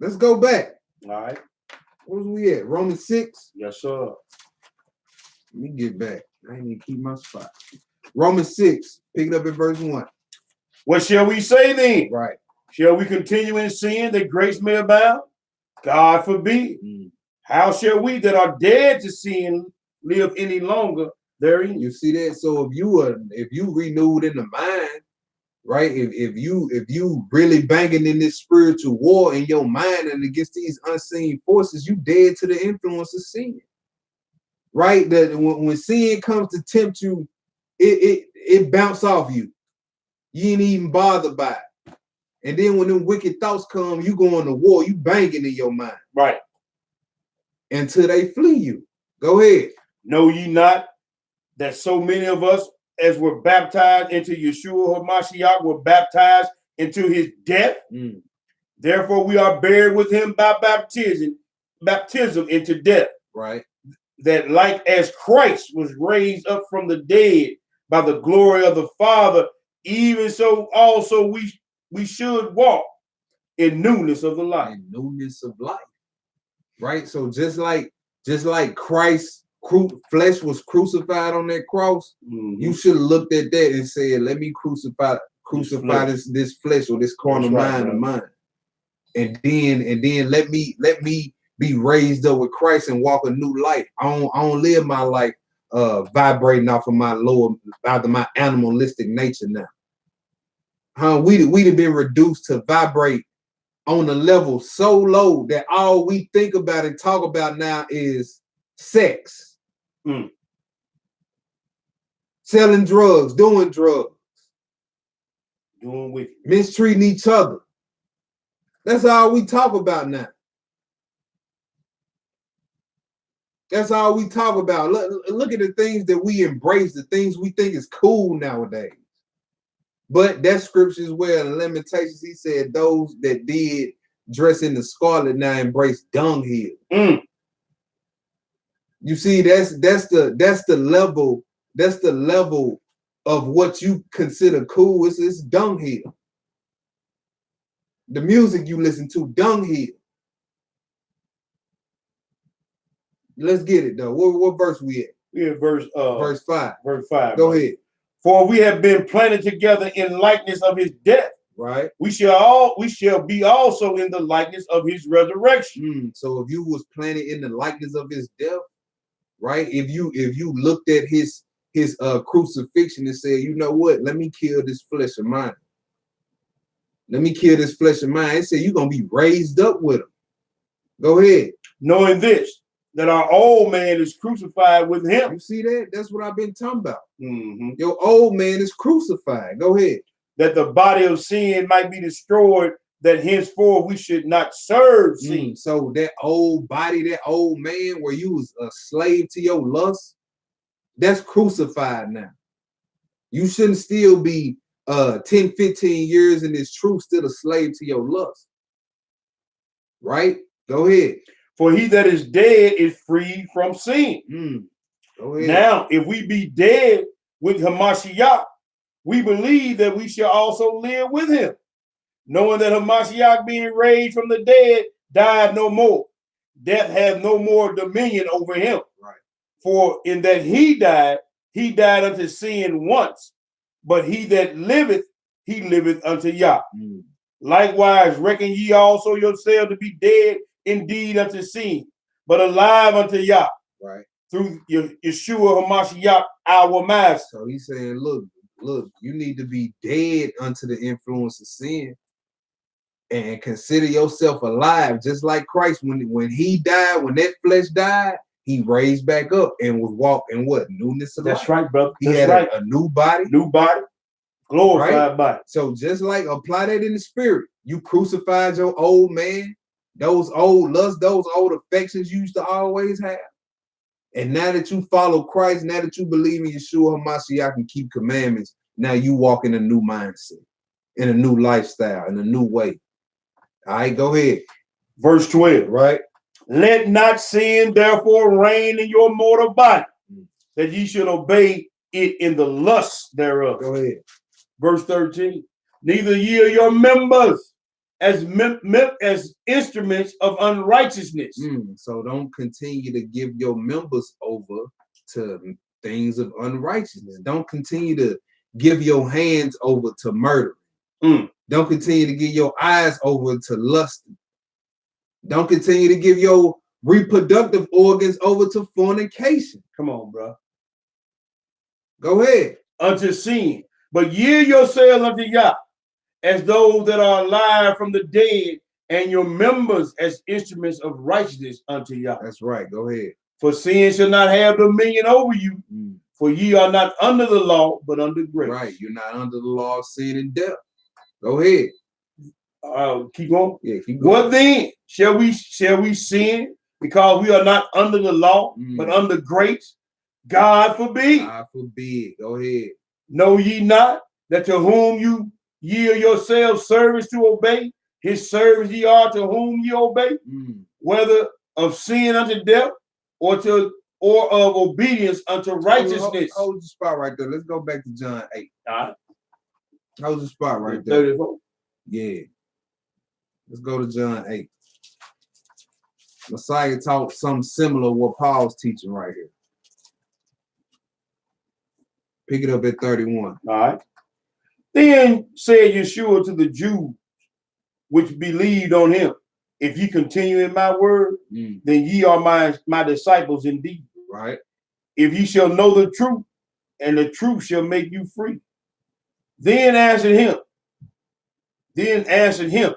Let's go back. All right. Where was we at? Romans 6? Yes, sir. Let me get back. I ain't even keep my spot. Romans 6, pick it up at verse 1. What shall we say then? Right. Shall we continue in sin that grace may abound? God forbid. How shall we that are dead to sin live any longer therein? You see that? So if you renewed in the mind, right? If you really banging in this spiritual war in your mind and against these unseen forces, you dead to the influence of sin. Right? That when sin comes to tempt you, it bounce off you. You ain't even bothered by it. And then when them wicked thoughts come, you go on to war, you banging in your mind. Right. Until they flee you. Go ahead. Know ye not that so many of us as were baptized into Yeshua HaMashiach were baptized into his death? Therefore we are buried with him by baptism into death. Right. that like as Christ was raised up from the dead by the glory of the Father, even so also we should walk in newness of the life. In newness of life. Right? So just like Christ's flesh was crucified on that cross, you should have looked at that and said, let me crucify this flesh or this carnal mind of mine. And then let me be raised up with Christ and walk a new life. I don't live my life vibrating off of out of my animalistic nature now. We'd have been reduced to vibrate on a level so low that all we think about and talk about now is sex. Selling drugs, doing wicked, mistreating each other. That's all we talk about now. That's all we talk about. Look at the things that we embrace, the things we think is cool nowadays. But that scripture as well, in Lamentations, he said those that did dress in the scarlet now embrace dunghill. You see, that's the level of what you consider cool. It's dunghill. The music you listen to, dunghill. Let's get it though. What verse we at? We at verse 5. Verse 5. Go ahead. For we have been planted together in likeness of his death. Right. We shall be also in the likeness of his resurrection. So if you was planted in the likeness of his death, right? If you looked at his crucifixion and said, you know what? Let me kill this flesh of mine. Let me kill this flesh of mine. It said you're gonna be raised up with him. Go ahead. Knowing this, that our old man is crucified with him. You see that? That's what I've been talking about. Your old man is crucified. Go ahead. That the body of sin might be destroyed, that henceforth we should not serve sin. So that old body, that old man where you was a slave to your lust, that's crucified now. You shouldn't still be 10, 15 years in this truth, still a slave to your lust. Right? Go ahead. For he that is dead is free from sin. Go ahead. Now, if we be dead with Hamashiach, we believe that we shall also live with him, knowing that Hamashiach, being raised from the dead, died no more. Death hath no more dominion over him. Right. For in that he died unto sin once, but he that liveth, he liveth unto Yah. Likewise, reckon ye also yourselves to be dead indeed unto sin, but alive unto Yah. Right. Through Yeshua HaMashiach, our master. So he's saying, look, you need to be dead unto the influence of sin and consider yourself alive, just like Christ. When he died, when that flesh died, he raised back up and was walking what? Newness of life. That's right, brother. He had a new body. Glorified body. So just like apply that in the spirit. You crucified your old man, those old lusts, those old affections you used to always have. And now that you follow Christ, now that you believe in Yeshua HaMashiach and keep commandments, now you walk in a new mindset, in a new lifestyle, in a new way. All right, go ahead. Verse 12, right? Let not sin therefore reign in your mortal body, that ye should obey it in the lust thereof. Go ahead. Verse 13, neither yield your members as instruments of unrighteousness. So don't continue to give your members over to things of unrighteousness. Don't continue to give your hands over to murder. Don't continue to give your eyes over to lust. Don't continue to give your reproductive organs over to fornication. Come on, bro. Go ahead. Unto sin. But yield yourselves unto Yah, as those that are alive from the dead, and your members as instruments of righteousness unto Yah. That's right. Go ahead. For sin shall not have dominion over you, for ye are not under the law, but under grace. Right. You're not under the law of sin and death. Go ahead. Keep going. Yeah, keep going. What then? Shall we sin because we are not under the law, but under grace? God forbid. God forbid. Go ahead. Know ye not that to whom you yield yourselves service to obey, his service ye are to whom ye obey, whether of sin unto death or or of obedience unto righteousness. Hold the spot right there. Let's go back to John 8. All right. Hold the spot right there. 34. Yeah. Let's go to John 8. Messiah taught something similar to what Paul's teaching right here. Pick it up at 31. All right. Then said Yeshua to the Jews which believed on him, if ye continue in my word, then ye are my disciples indeed. Right. If ye shall know the truth, and the truth shall make you free. Then answered him,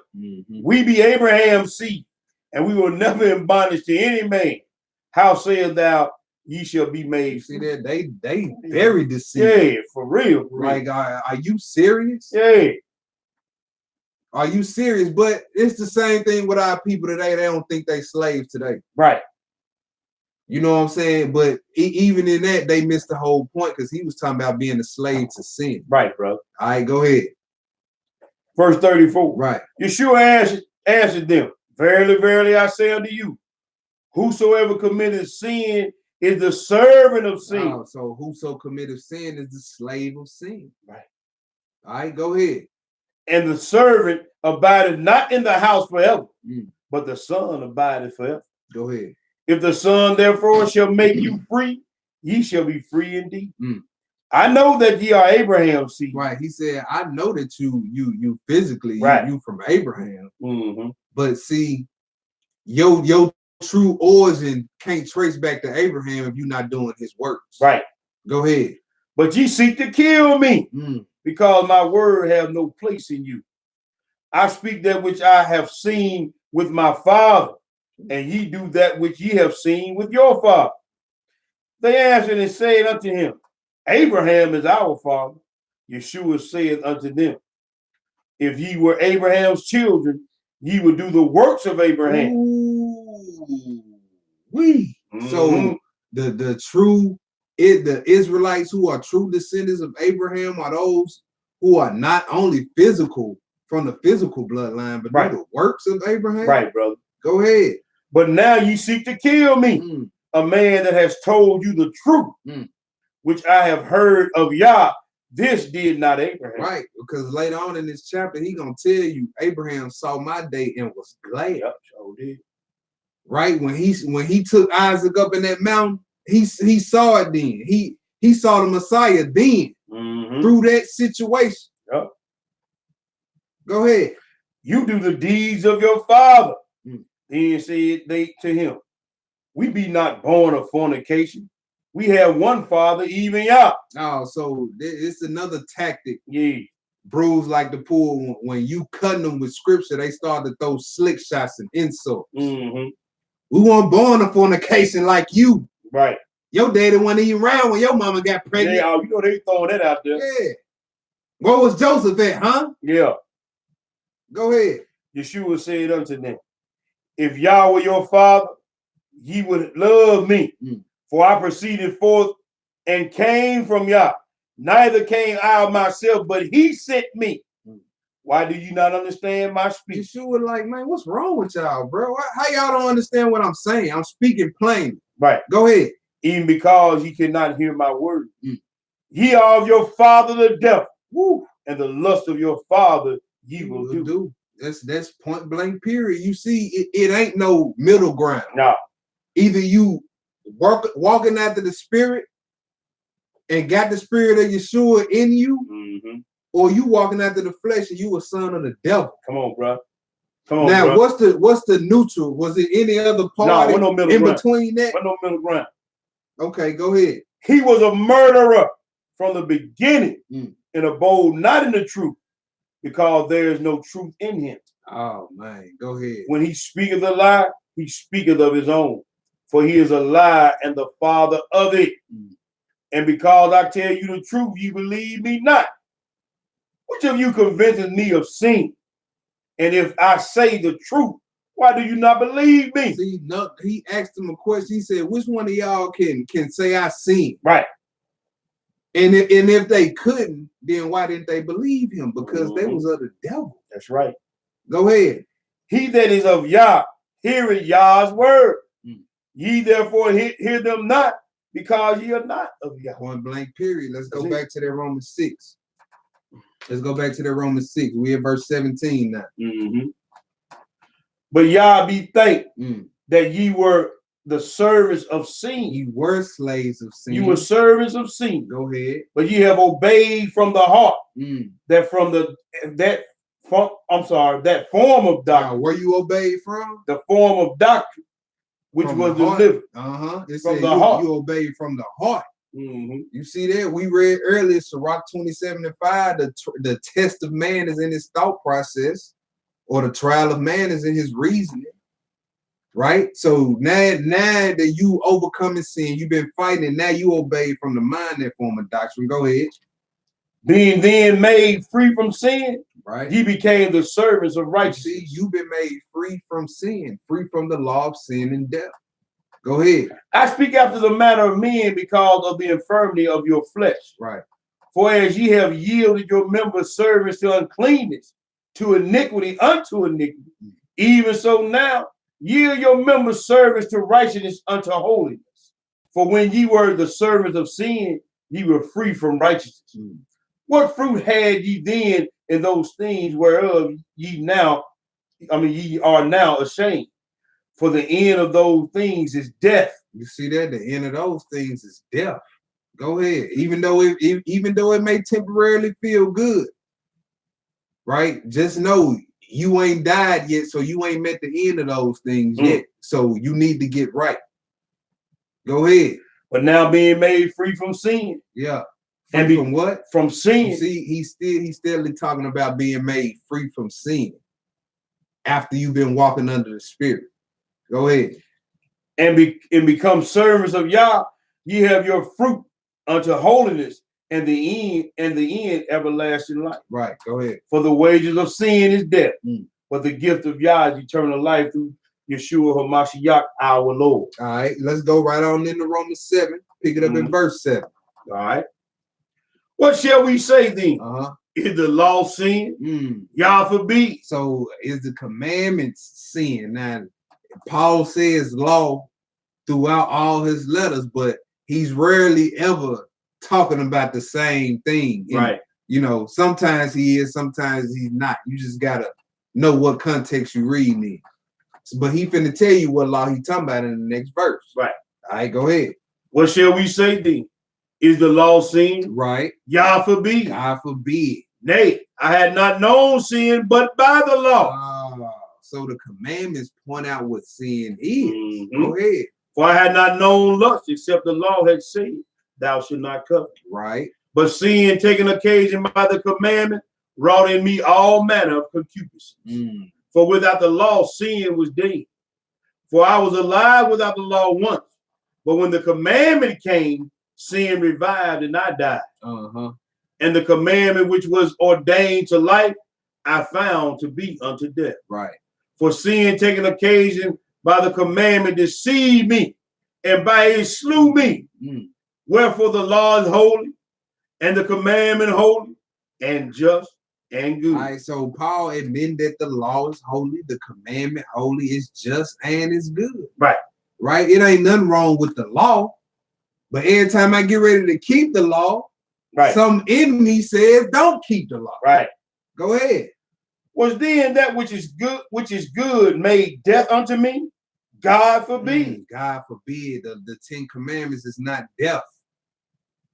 we be Abraham's seed, and we will never in bondage to any man. How sayest thou, ye shall be made free? See that they very deceived. Yeah, for real. Like, are you serious? Yeah. Are you serious? But it's the same thing with our people today. They don't think they slaves today. Right. You know what I'm saying? But even in that, they missed the whole point because he was talking about being a slave to sin. Right, bro. All right, go ahead. Verse 34. Right. Yeshua answered them, verily, verily, I say unto you, whosoever committeth sin is the servant of sin. Oh, so whoso committeth sin is the slave of sin. Right. All right, go ahead. And the servant abideth not in the house forever, but the son abideth forever. Go ahead. If the son therefore shall make you free, ye shall be free indeed. I know that ye are Abraham's seed. Right. He said, I know that you physically, right. you from Abraham. But see, your true origin can't trace back to Abraham if you're not doing his works. Right. Go ahead. But ye seek to kill me, because my word have no place in you. I speak that which I have seen with my father, and ye do that which ye have seen with your father. They answered and said unto him, Abraham is our father. Yeshua said unto them, if ye were Abraham's children, ye would do the works of Abraham. So the Israelites who are true descendants of Abraham are those who are not only physical from the physical bloodline, but do the works of Abraham. Right, brother. Go ahead. But now ye seek to kill me, a man that has told you the truth, which I have heard of Yah. This did not Abraham. Right, because later on in this chapter, he gonna tell you Abraham saw my day and was glad. Yep, sure did. Right, when he took Isaac up in that mountain, he saw it then. He saw the Messiah then through that situation. Yep. Go ahead. You do the deeds of your father. Then said they to him, we be not born of fornication. We have one father, even Yah. Oh, so it's another tactic. Yeah. Bruise like the pool. When you cutting them with scripture, they start to throw slick shots and insults. We weren't born of fornication like you. Right. Your daddy wasn't even around when your mama got pregnant. Yeah, you know they throwing that out there. Yeah. Where was Joseph at, huh? Yeah. Go ahead. Yeshua said unto them, if Yah were your father, ye would love me. For I proceeded forth and came from Yah. Neither came I of myself, but he sent me. Why do you not understand my speech? Yeshua like, man, what's wrong with y'all, bro? How y'all don't understand what I'm saying? I'm speaking plain. Right. Go ahead. Even because ye cannot hear my word. Ye are of your father the devil. And the lust of your father ye will do. That's point blank period. You see, it ain't no middle ground. No. Either you walking after the spirit and got the spirit of Yeshua in you, or you walking after the flesh and you a son of the devil. Come on, bro. Come on. Now, bro. what's the neutral? Was it any other part no middle in ground. Between that? No middle ground. Okay, go ahead. He was a murderer from the beginning and abode not in the truth, because there is no truth in him. Oh man, go ahead. When he speaketh a lie, he speaketh of his own, for he is a lie and the father of it. And because I tell you the truth, you believe me not. Which of you convinces me of sin? And if I say the truth, why do you not believe me? See, no, he asked him a question. He said, which one of y'all can say I seen? Right. And if they couldn't, then why didn't they believe him? Because they was of the devil. That's right. Go ahead. He that is of Yah, heareth Yah's word. Ye therefore hear them not, because ye are not of Yah. Point blank, period. Let's go That's back to that Romans 6. Let's go back to that Romans 6. We in verse 17 now. But Yah be thanked Mm. that ye were the servants of sin. You were slaves of sin. You were servants of sin. Go ahead. But ye have obeyed from the heart Mm. that form of doctrine, Where you obeyed from? the form of doctrine, which From was the heart. delivered It from said the heart. you obeyed from the heart. You see that? We read earlier, Sirach 27:5, the test of man is in his thought process, or the trial of man is in his reasoning. Right? So now that you overcoming sin, you've been fighting, and now you obey from the mind that form of doctrine. Go ahead. Being then made free from sin, Right? ye became the servants of righteousness. See, you've been made free from sin, free from the law of sin and death. Go ahead. I speak after the manner of men because of the infirmity of your flesh. Right. For as ye have yielded your members servants to uncleanness, to iniquity unto iniquity, even so now yield your members servants to righteousness unto holiness. For when ye were the servants of sin, ye were free from righteousness. What fruit had ye then in those things whereof ye are now ashamed? For the end of those things is death. You see that? The end of those things is death. Go ahead. Even though it may temporarily feel good, right? Just know you ain't died yet, so you ain't met the end of those things yet. So you need to get right. Go ahead. But now being made free from sin. Yeah. And from what? From sin. You see, he's still talking about being made free from sin after you've been walking under the Spirit. Go ahead. And become servants of Yah, ye have your fruit unto holiness, and the end everlasting life. Right. Go ahead. For the wages of sin is death, but the gift of Yah is eternal life through Yeshua HaMashiach, our Lord. All right, let's go right on into Romans 7. Pick it up in verse 7. All right. What shall we say then? Is the law sin? Yah forbid. So is the commandments sin? Now, Paul says law throughout all his letters, but he's rarely ever talking about the same thing. Right. You know, sometimes he is, sometimes he's not. You just gotta know what context you reading in. But he finna tell you what law he talking about in the next verse. Right. All right, go ahead. What shall we say then? Is the law sin? Right. Yah forbid. God forbid. Nay, I had not known sin but by the law. So the commandments point out what sin is. Go ahead. For I had not known lust, except the law had said, thou shalt not covet. Right. But sin, taking occasion by the commandment, wrought in me all manner of concupiscence. For without the law, sin was dead. For I was alive without the law once. But when the commandment came, sin revived and I died. And the commandment which was ordained to life, I found to be unto death. Right. For sin, taking occasion by the commandment, deceived me, and by it slew me. Wherefore the law is holy, and the commandment holy, and just, and good. All right, so Paul admitted that the law is holy, the commandment holy, is just, and is good. Right. Right? It ain't nothing wrong with the law, but every time I get ready to keep the law, some in me says don't keep the law. Right. Go ahead. Was then that which is good made death unto me? God forbid. God forbid. The 10 commandments is not death.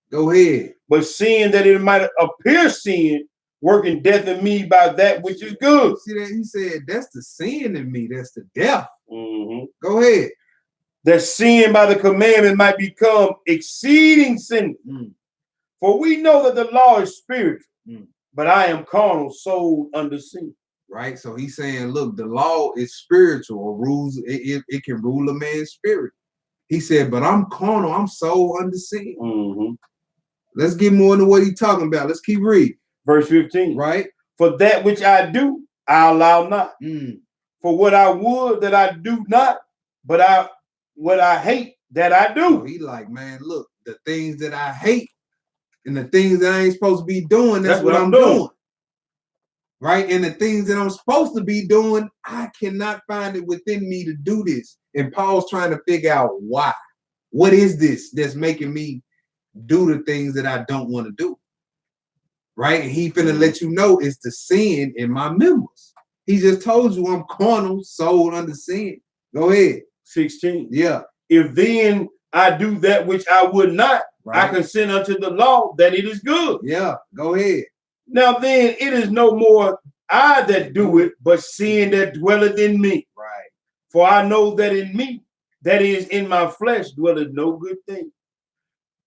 Go ahead. But seeing that it might appear sin, working death in me by that which is good. See that? He said, that's the sin in me. That's the death. Go ahead. That sin by the commandment might become exceeding sin. For we know that the law is spiritual, but I am carnal, sold under sin. Right. So he's saying, look, the law is spiritual, or rules. It can rule a man's spirit. He said, but I'm carnal. I'm sold under sin. Let's get more into what he's talking about. Let's keep reading. Verse 15. Right. For that which I do, I allow not. For what I would that I do not, but what I hate that I do. So he like, man, look, the things that I hate and the things that I ain't supposed to be doing, that's what I'm doing. Right? And the things that I'm supposed to be doing, I cannot find it within me to do this. And Paul's trying to figure out why. What is this that's making me do the things that I don't want to do? Right? And he finna let you know it's the sin in my members. He just told you I'm carnal, sold under sin. Go ahead. 16. Yeah. If then I do that which I would not, Right. I consent unto the law that it is good. Yeah. Go ahead. Now then, it is no more I that do it, but sin that dwelleth in me. Right. For I know that in me, that is in my flesh, dwelleth no good thing.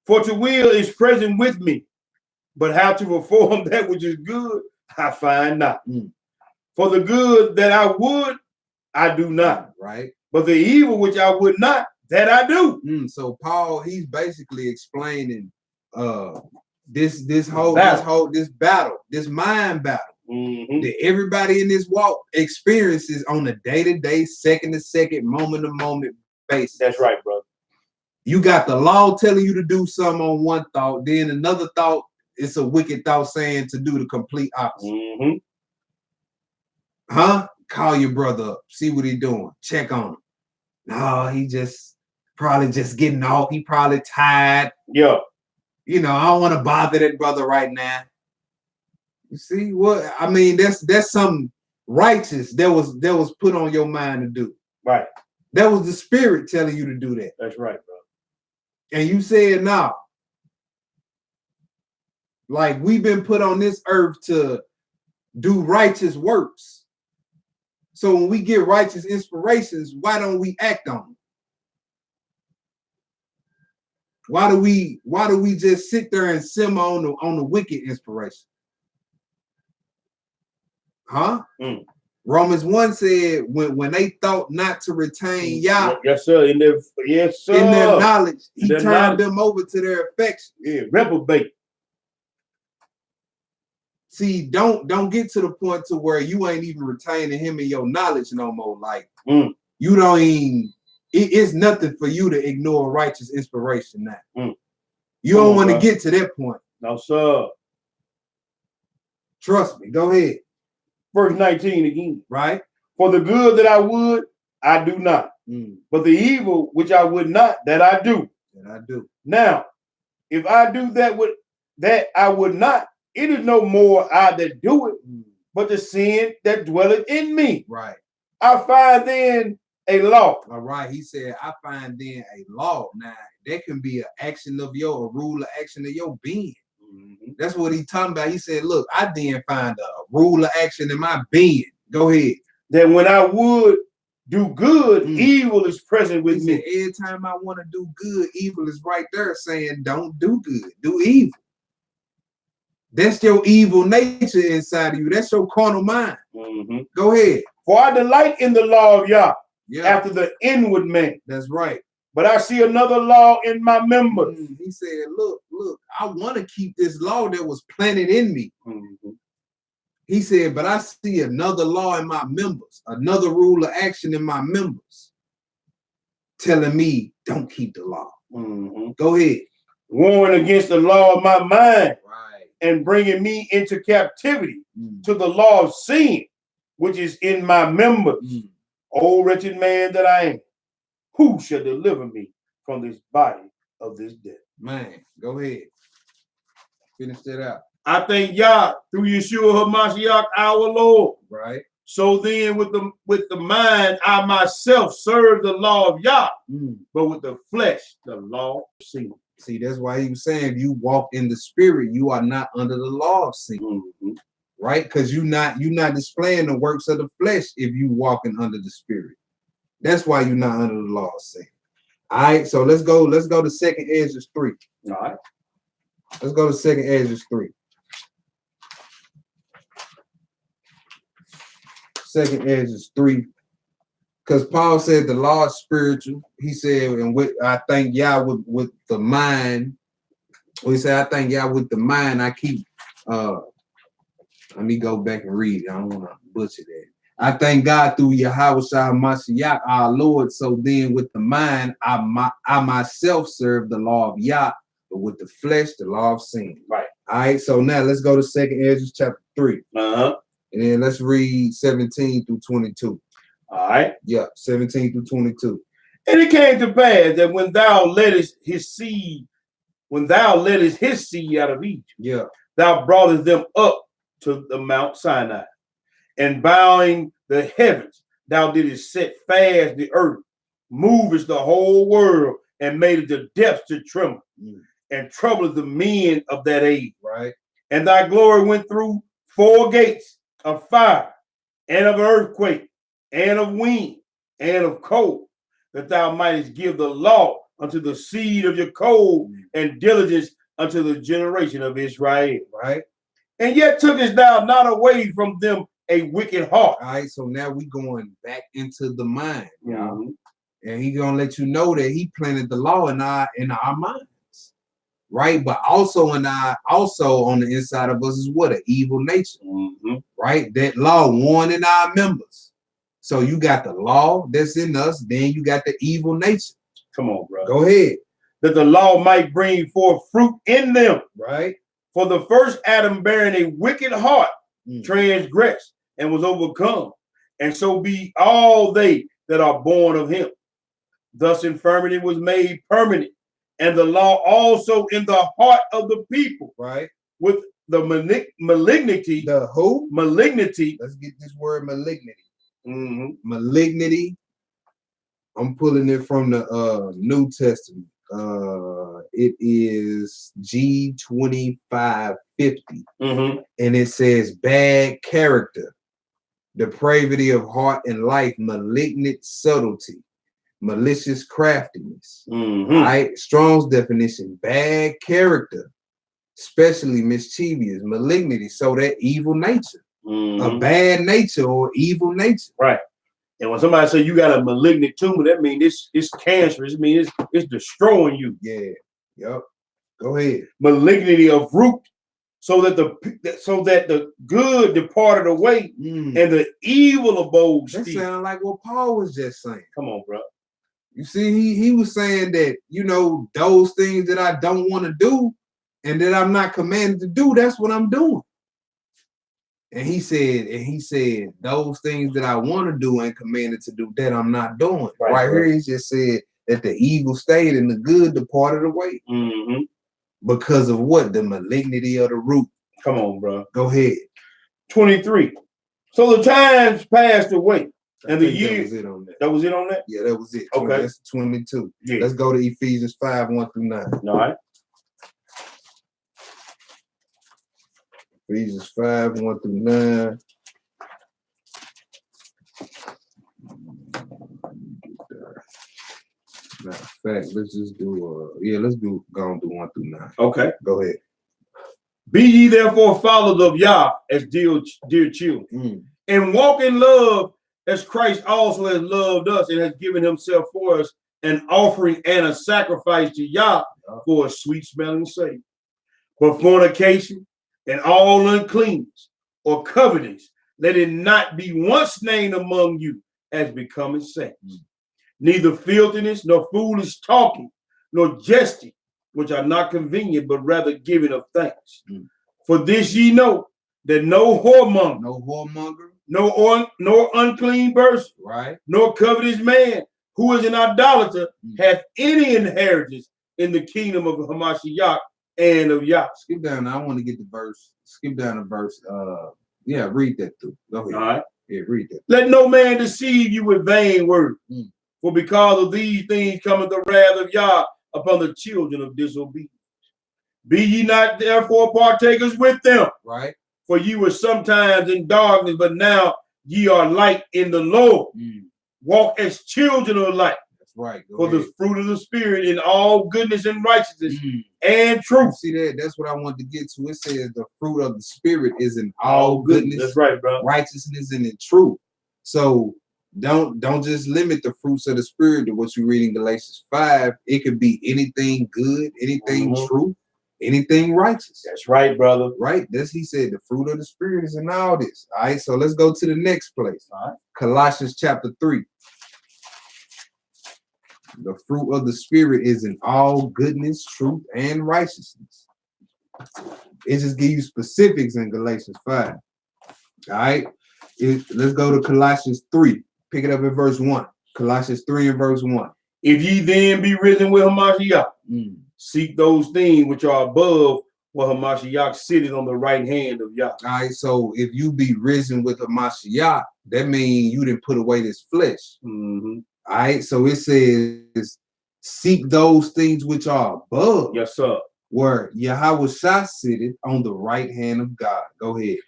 For to will is present with me, but how to perform that which is good, I find not. For the good that I would, I do not. Right. But the evil which I would not, that I do. So Paul, he's basically explaining this battle, this mind battle that everybody in this walk experiences on a day-to-day, second-to-second, moment-to-moment basis. That's right, brother. You got the law telling you to do something on one thought, then another thought, it's a wicked thought saying to do the complete opposite. Huh? Call your brother up, see what he doing, check on him. No, he probably just getting off. He probably tired. Yeah. You know, I don't want to bother that brother right now. You see what I mean? That's something righteous that was put on your mind to do. Right. That was the spirit telling you to do that. That's right, bro. And you said no. Like we've been put on this earth to do righteous works. So when we get righteous inspirations, why don't we act on them? Why do we just sit there and simmer on the wicked inspiration? Huh? Romans 1 said when they thought not to retain Yah, yes, sir. In their knowledge, he turned them over to their affection. Yeah, reprobate. See, don't get to the point to where you ain't even retaining him in your knowledge no more. Like you don't even. It's nothing for you to ignore righteous inspiration now. You don't want to get to that point. No, sir. Trust me. Go ahead. Verse 19 again. Right. For the good that I would, I do not. But the evil which I would not, that I do. That I do. Now, if I do that I would not, it is no more I that do it, but the sin that dwelleth in me. Right. I find then a law. All right. He said, I find then a law. Now, that can be a rule of action of your being. That's what he's talking about. He said, look, I then find a rule of action in my being. Go ahead. That when I would do good, evil is present with me. Every time I want to do good, evil is right there saying, don't do good, do evil. That's your evil nature inside of you. That's your carnal mind. Go ahead. For I delight in the law of Yah, after the inward man. That's right. But I see another law in my members. He said, look, I want to keep this law that was planted in me. He said, but I see another law in my members, another rule of action in my members, telling me don't keep the law. Go ahead. Warring against the law of my mind. Right. And bringing me into captivity to the law of sin, which is in my members. O wretched man that I am, who shall deliver me from this body of this death? Man, go ahead. Finish that out. I thank Yah through Yeshua HaMashiach, our Lord. Right. So then with the mind, I myself serve the law of Yah, but with the flesh, the law of sin. See, that's why he was saying if you walk in the spirit, you are not under the law of sin. Right? Because you're not displaying the works of the flesh if you walking under the spirit. That's why you're not under the law of sin. All right, so let's go to 2nd Ezra 3. All right. Let's go to 2nd Ezra 3. 2nd Ezra 3. Because Paul said the law is spiritual. He said, and I thank Yah with the mind. He said, I thank Yah with the mind. I keep let me go back and read it. I don't want to butcher that. I thank God through Yahushua Mashiach, our Lord. So then with the mind, I myself serve the law of Yah, but with the flesh, the law of sin. Right. All right. So now let's go to 2nd Ezra chapter 3. And then let's read 17 through 22. All right. Yeah, 17 through 22. And it came to pass that when thou leddest his seed out of Egypt, Yeah. thou broughtest them up to the Mount Sinai, and bowing the heavens, thou didst set fast the earth, movest the whole world, and made the depths to tremble, and troubled the men of that age. Right. And thy glory went through 4 gates of fire, and of earthquake, and of wind, and of cold, that thou mightest give the law unto the seed of Jacob, and diligence unto the generation of Israel. Right. And yet tookest thou not away from them a wicked heart. All right. So now we going back into the mind, y'all. And he gonna let you know that he planted the law in our minds, right? But also on the inside of us is what? An evil nature, right? That law warned in our members. So you got the law that's in us, then you got the evil nature. Come on, bro. Go ahead. That the law might bring forth fruit in them. Right. For the first Adam bearing a wicked heart transgressed and was overcome, and so be all they that are born of him. Thus infirmity was made permanent, and the law also in the heart of the people. Right. With the malignity. The who? Malignity. Let's get this word malignity. Malignity. I'm pulling it from the New Testament. It is G2550. And it says bad character, depravity of heart and life, malignant subtlety, malicious craftiness. Right? Strong's definition, bad character, especially mischievous, malignity. So that evil nature, a bad nature or evil nature. Right. And when somebody say you got a malignant tumor, that means it's cancerous. It means it's destroying you. Yeah. Yep. Go ahead. Malignity of root, so that the good departed away and the evil abode still. That sounds like what Paul was just saying. Come on, bro. You see, he was saying that, you know, those things that I don't want to do and that I'm not commanded to do, that's what I'm doing. And he said, those things that I want to do and commanded to do, that I'm not doing. Right here, he just said that the evil stayed and the good departed away. Because of what? The malignity of the root. Come on, bro. Go ahead. 23. So the times passed away. And the years. That was it on that? That was it on that? Yeah, that was it. Okay. That's 22. Yeah. Let's go to Ephesians 5:1-9. All right. Ephesians 5:1-9. Matter of fact, let's just do go on through 1-9. Okay. Go ahead. Be ye therefore followers of Yah as dear children, and walk in love as Christ also has loved us and has given himself for us, an offering and a sacrifice to Yah for a sweet smelling savor. But fornication and all uncleanness or covetousness, let it not be once named among you as becoming saints. Neither filthiness, nor foolish talking, nor jesting, which are not convenient, but rather giving of thanks. For this ye know, that no whoremonger, nor unclean person, right, nor covetous man, who is an idolater, hath any inheritance in the kingdom of Hamashiach and of Yah. Skip down. I want to get the verse. Skip down the verse. Yeah, read that through. Go ahead. All right. Yeah, read that. Let no man deceive you with vain words. For because of these things cometh the wrath of Yah upon the children of disobedience. Be ye not therefore partakers with them. Right. For ye were sometimes in darkness, but now ye are light in the Lord. Walk as children of light. That's right. For the fruit of the Spirit in all goodness and righteousness and truth. See that? That's what I wanted to get to. It says the fruit of the Spirit is in all goodness. That's right, bro. Righteousness and in truth. So don't just limit the fruits of the Spirit to what you read in Galatians 5. It could be anything good, anything true, anything righteous. That's right, brother. Right? That's he said the fruit of the Spirit is in all this. All right. So let's go to the next place. All right. Colossians chapter 3. The fruit of the Spirit is in all goodness, truth, and righteousness. It just gives you specifics in Galatians 5. All right. Let's go to Colossians 3. Pick it up in verse 1. Colossians 3 and verse 1. If ye then be risen with Hamashiach, seek those things which are above, where Hamashiach sitteth on the right hand of Yah. All right, so if you be risen with Hamashiach, that means you didn't put away this flesh. All right, so it says, seek those things which are above. Yes, sir. Where Yahweh Shah sitteth on the right hand of God. Go ahead.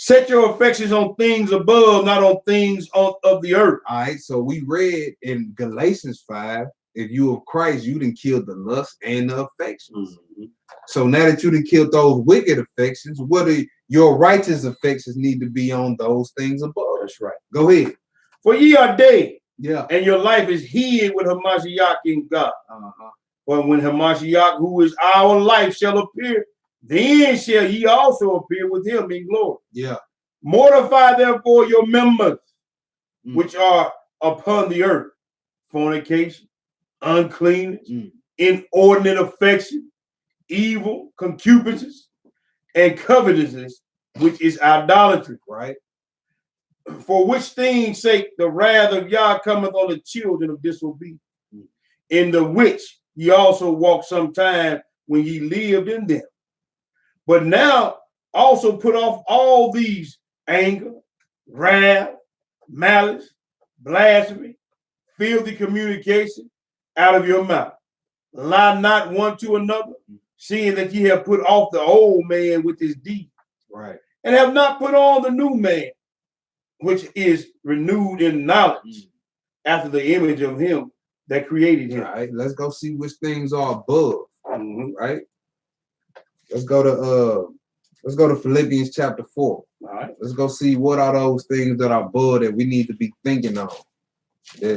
Set your affections on things above, not on things of the earth. All right, so we read in Galatians 5, if you of Christ, you didn't kill the lust and the affections. So now that you done killed those wicked affections, what are your righteous affections need to be on those things above? That's right. Go ahead. For ye are dead, Yeah. and your life is hid with Hamashiach in God. For when Hamashiach, who is our life, shall appear, then shall ye also appear with him in glory. Yeah. Mortify therefore your members, which are upon the earth: fornication, uncleanness, inordinate affection, evil, concupiscence, and covetousness, which is idolatry. Right. For which things sake the wrath of Yah cometh on the children of disobedience, in the which ye also walked sometime when ye lived in them. But now also put off all these: anger, wrath, malice, blasphemy, filthy communication out of your mouth. Lie not one to another, seeing that ye have put off the old man with his deeds. Right. And have not put on the new man, which is renewed in knowledge after the image of him that created him. All right, let's go see which things are above. Right. Let's go to Philippians chapter 4. All right. Let's go see what are those things that are above that we need to be thinking on,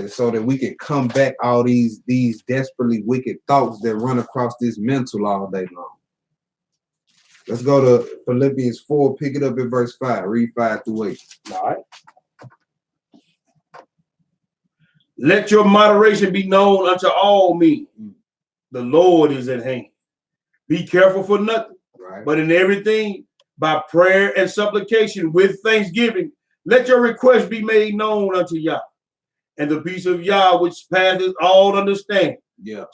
so that we can combat all these desperately wicked thoughts that run across this mental all day long. Let's go to Philippians 4, pick it up at verse 5. Read 5 through 8. All right. Let your moderation be known unto all men. The Lord is at hand. Be careful for nothing, but in everything, by prayer and supplication with thanksgiving, let your requests be made known unto Yah. And the peace of Yah, which passeth all understanding,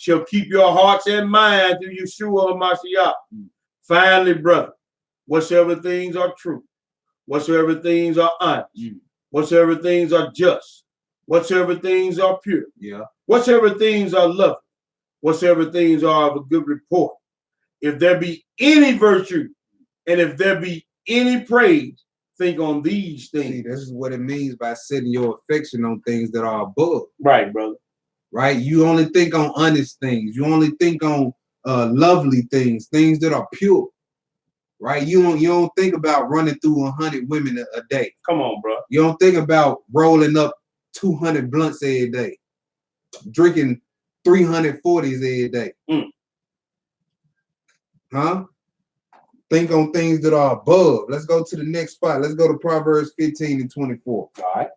shall keep your hearts and minds through Yeshua HaMashiach. Finally, brother, whatsoever things are true, whatsoever things are honest, whatsoever things are just, whatsoever things are pure, whatsoever things are lovely, whatsoever things are of a good report, if there be any virtue, and if there be any praise, think on these things. See, this is what it means by setting your affection on things that are above. Right, brother. Right? You only think on honest things. You only think on lovely things that are pure. Right? You don't think about running through 100 women a day. Come on, bro. You don't think about rolling up 200 blunts a day, drinking 340s a day. Huh? Think on things that are above. Let's go to the next spot. Let's go to Proverbs 15 and 24. All right.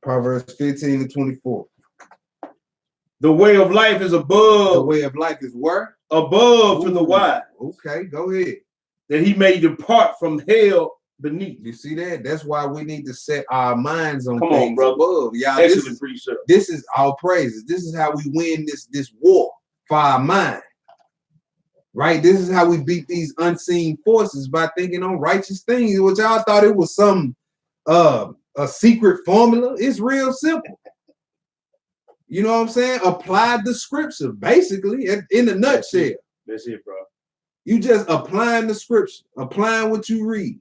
Proverbs 15 and 24. The way of life is above. The way of life is where? Above to the wise. Okay, go ahead. That he may depart from hell beneath. You see that? That's why we need to set our minds on Come things on, brother. above. Y'all, Excellent this is our praises. This is how we win this war for our mind. Right? This is how we beat these unseen forces, by thinking on righteous things, which y'all thought it was some a secret formula. It's real simple. You know what I'm saying? Apply the scripture, basically, in a nutshell. That's it, bro. You just applying the scripture, applying what you read.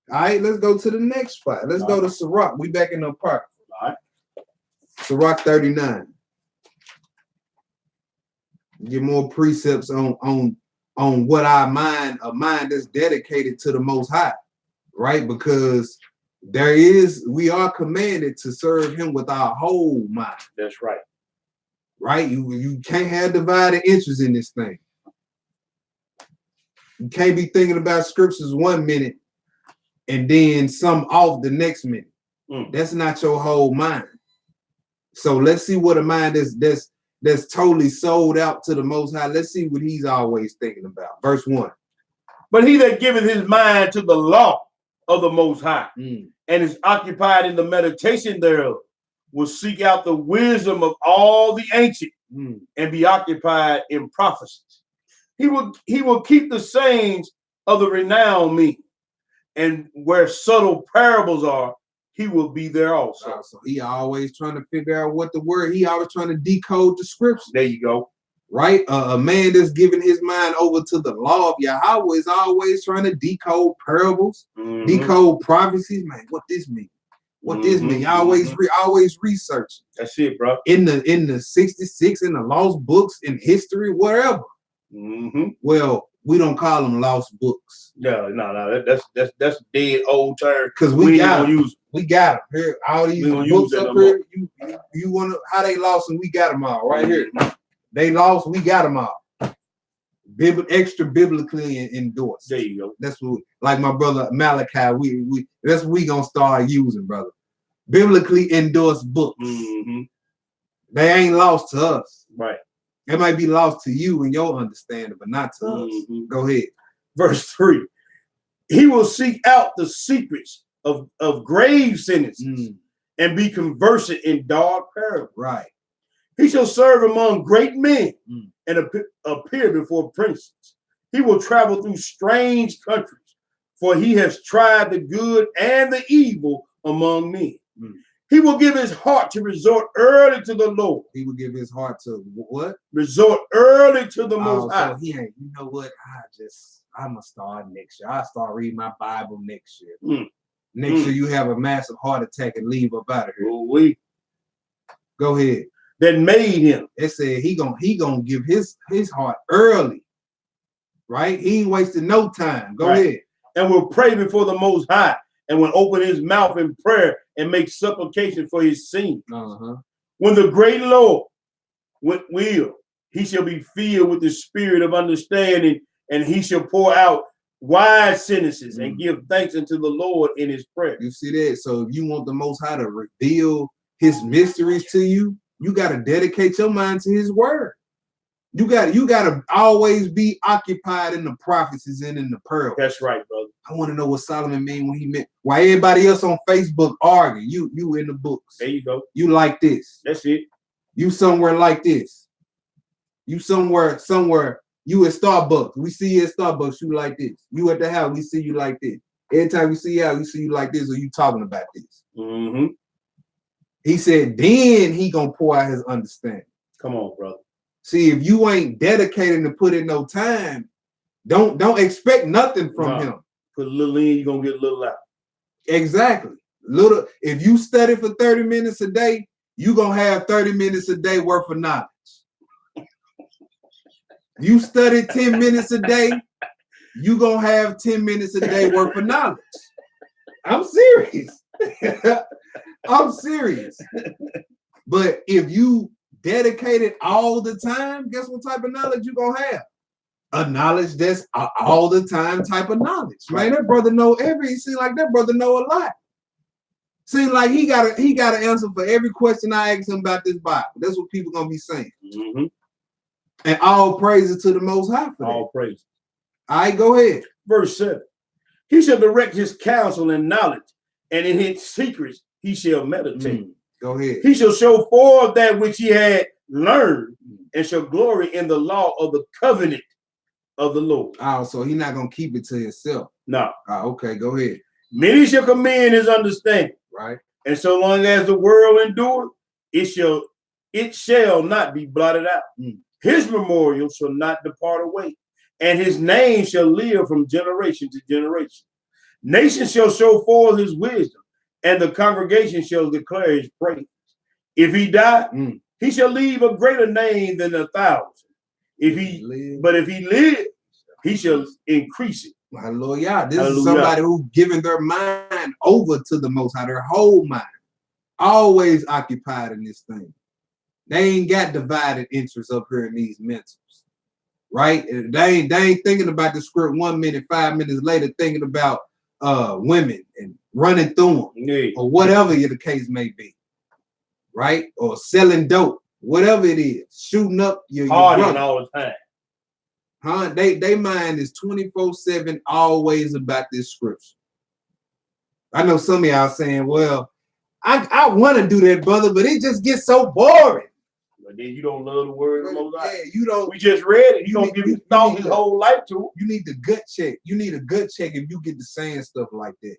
All right, let's go to the next spot. Let's go to Sirach. We back in the park. All right. Sirach 39. Get more precepts on what a mind that's dedicated to the Most High, right? Because we are commanded to serve him with our whole mind. That's right. Right? You can't have divided interest in this thing. You can't be thinking about scriptures 1 minute and then some off the next minute. That's not your whole mind. So let's see what a mind that's totally sold out to the Most High. Let's see what he's always thinking about. Verse 1. But he that giveth his mind to the law of the Most High and is occupied in the meditation thereof will seek out the wisdom of all the ancient and be occupied in prophecies. He will keep the sayings of the renowned men, and where subtle parables are, he will be there also. So he always trying to figure out what the word. He always trying to decode the scripture. There you go. Right? A man that's giving his mind over to the law of Yahweh is always trying to decode parables, decode prophecies. Man, what this mean? What this mean? Always research. That's it, bro. In the 66, in the lost books, in history, wherever. Well, we don't call them lost books. No. That's dead old term. Because we got them. We got them here. All these books up here. You want to how they lost and we got them all right here. They lost, we got them all. Extra biblically endorsed. There you go. That's what, like my brother Malachi, we that's what we gonna start using, brother. Biblically endorsed books. They ain't lost to us. Right. It might be lost to you and your understanding, but not to us. Go ahead. Verse 3. He will seek out the secrets of grave sentences and be conversant in dark parables. Right. He shall serve among great men and appear before princes. He will travel through strange countries, for he has tried the good and the evil among men. He will give his heart to resort early to the Lord. He will give his heart to what? Resort early to the Most High. So he ain't, you know what? I'm going to start next year. I'll start reading my Bible next year. Next year, you have a massive heart attack and leave up out of here. Go ahead. That made him. It said he gonna give his heart early, right? He ain't wasting no time. Go ahead. And will pray before the Most High, and will open his mouth in prayer and make supplication for his sins. When the great Lord will, he shall be filled with the spirit of understanding, and he shall pour out wise sentences and give thanks unto the Lord in his prayer. You see that? So if you want the Most High to reveal his mysteries to you, you got to dedicate your mind to his word. You got to always be occupied in the prophecies and in the pearls. That's right, brother. I want to know what Solomon mean when he meant. Why everybody else on Facebook arguing? You in the books. There you go. You like this. That's it. You somewhere like this. You somewhere. You at Starbucks. We see you at Starbucks. You like this. You at the house. We see you like this. Every time we see you out, we see you like this, or you talking about this. He said, then he gonna pour out his understanding. Come on, brother. See, if you ain't dedicated to put in no time, don't expect nothing from him. Put a little in, you're gonna get a little out. Exactly. If you study for 30 minutes a day, you gonna have 30 minutes a day worth of knowledge. You study 10 minutes a day, you gonna have 10 minutes a day worth of knowledge. I'm serious. I'm serious. But if you dedicate it all the time, guess what type of knowledge you gonna have? A knowledge that's all the time type of knowledge. Man, that brother know it seems like that brother know a lot. Seems like he got an answer for every question I ask him about this Bible. That's what people gonna be saying. And all praises to the Most High for all that. praises. All right, go ahead. Verse 7. He shall direct his counsel in knowledge, and in his secrets he shall meditate. Go ahead. He shall show forth that which he had learned, and shall glory in the law of the covenant of the Lord. Oh, so he's not gonna keep it to himself. No. Okay, go ahead. Many shall commend his understanding. Right. And so long as the world endure, it shall not be blotted out. His memorial shall not depart away, and his name shall live from generation to generation. Nations shall show forth his wisdom, and the congregation shall declare his praise. If he die, he shall leave a greater name than 1,000. If he live, he shall increase it. Hallelujah. This is somebody who's giving their mind over to the Most High, their whole mind, always occupied in this thing. They ain't got divided interests up here in these mentals, right? They ain't thinking about the script 1 minute, 5 minutes later, thinking about women and running through them, or whatever the case may be, right? Or selling dope, whatever it is, shooting up your brother all the time. Huh? They mind is 24/7 always about this scripture. I know some of y'all saying, well, I want to do that, brother, but it just gets so boring. But then you don't love the word of the Most High. Yeah, you don't. We just read it. You don't give his thought his whole life to it. You need the gut check. You need a gut check if you get to saying stuff like that.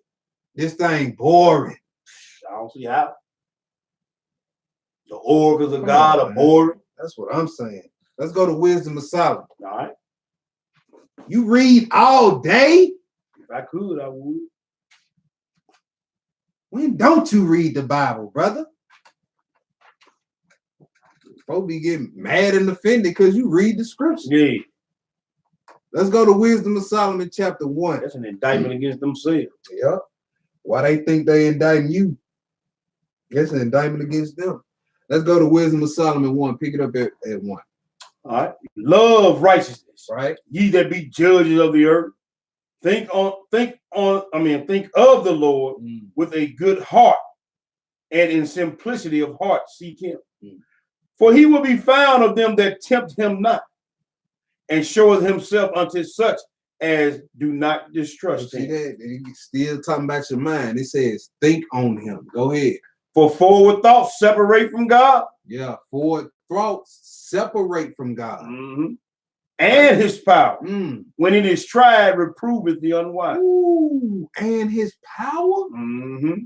This thing boring. I don't see how. The oracles of God are boring. That's what I'm saying. Let's go to Wisdom of Solomon. All right. You read all day? If I could, I would. When don't you read the Bible, brother? Folks be getting mad and offended because you read the scripture. Yeah. Let's go to Wisdom of Solomon, chapter 1. That's an indictment against themselves. Yeah. Why they think they indicting you? That's an indictment against them. Let's go to Wisdom of Solomon 1. Pick it up at 1. All right. Love righteousness. Right. Ye that be judges of the earth. Think of the Lord with a good heart, and in simplicity of heart seek him. For he will be found of them that tempt him not, and showeth himself unto such as do not distrust him. See that? He's still talking about your mind. It says, think on him. Go ahead. For forward thoughts separate from God. Yeah, forward thoughts separate from God. And his power. When it is tried, reproveth the unwise. Ooh, and his power?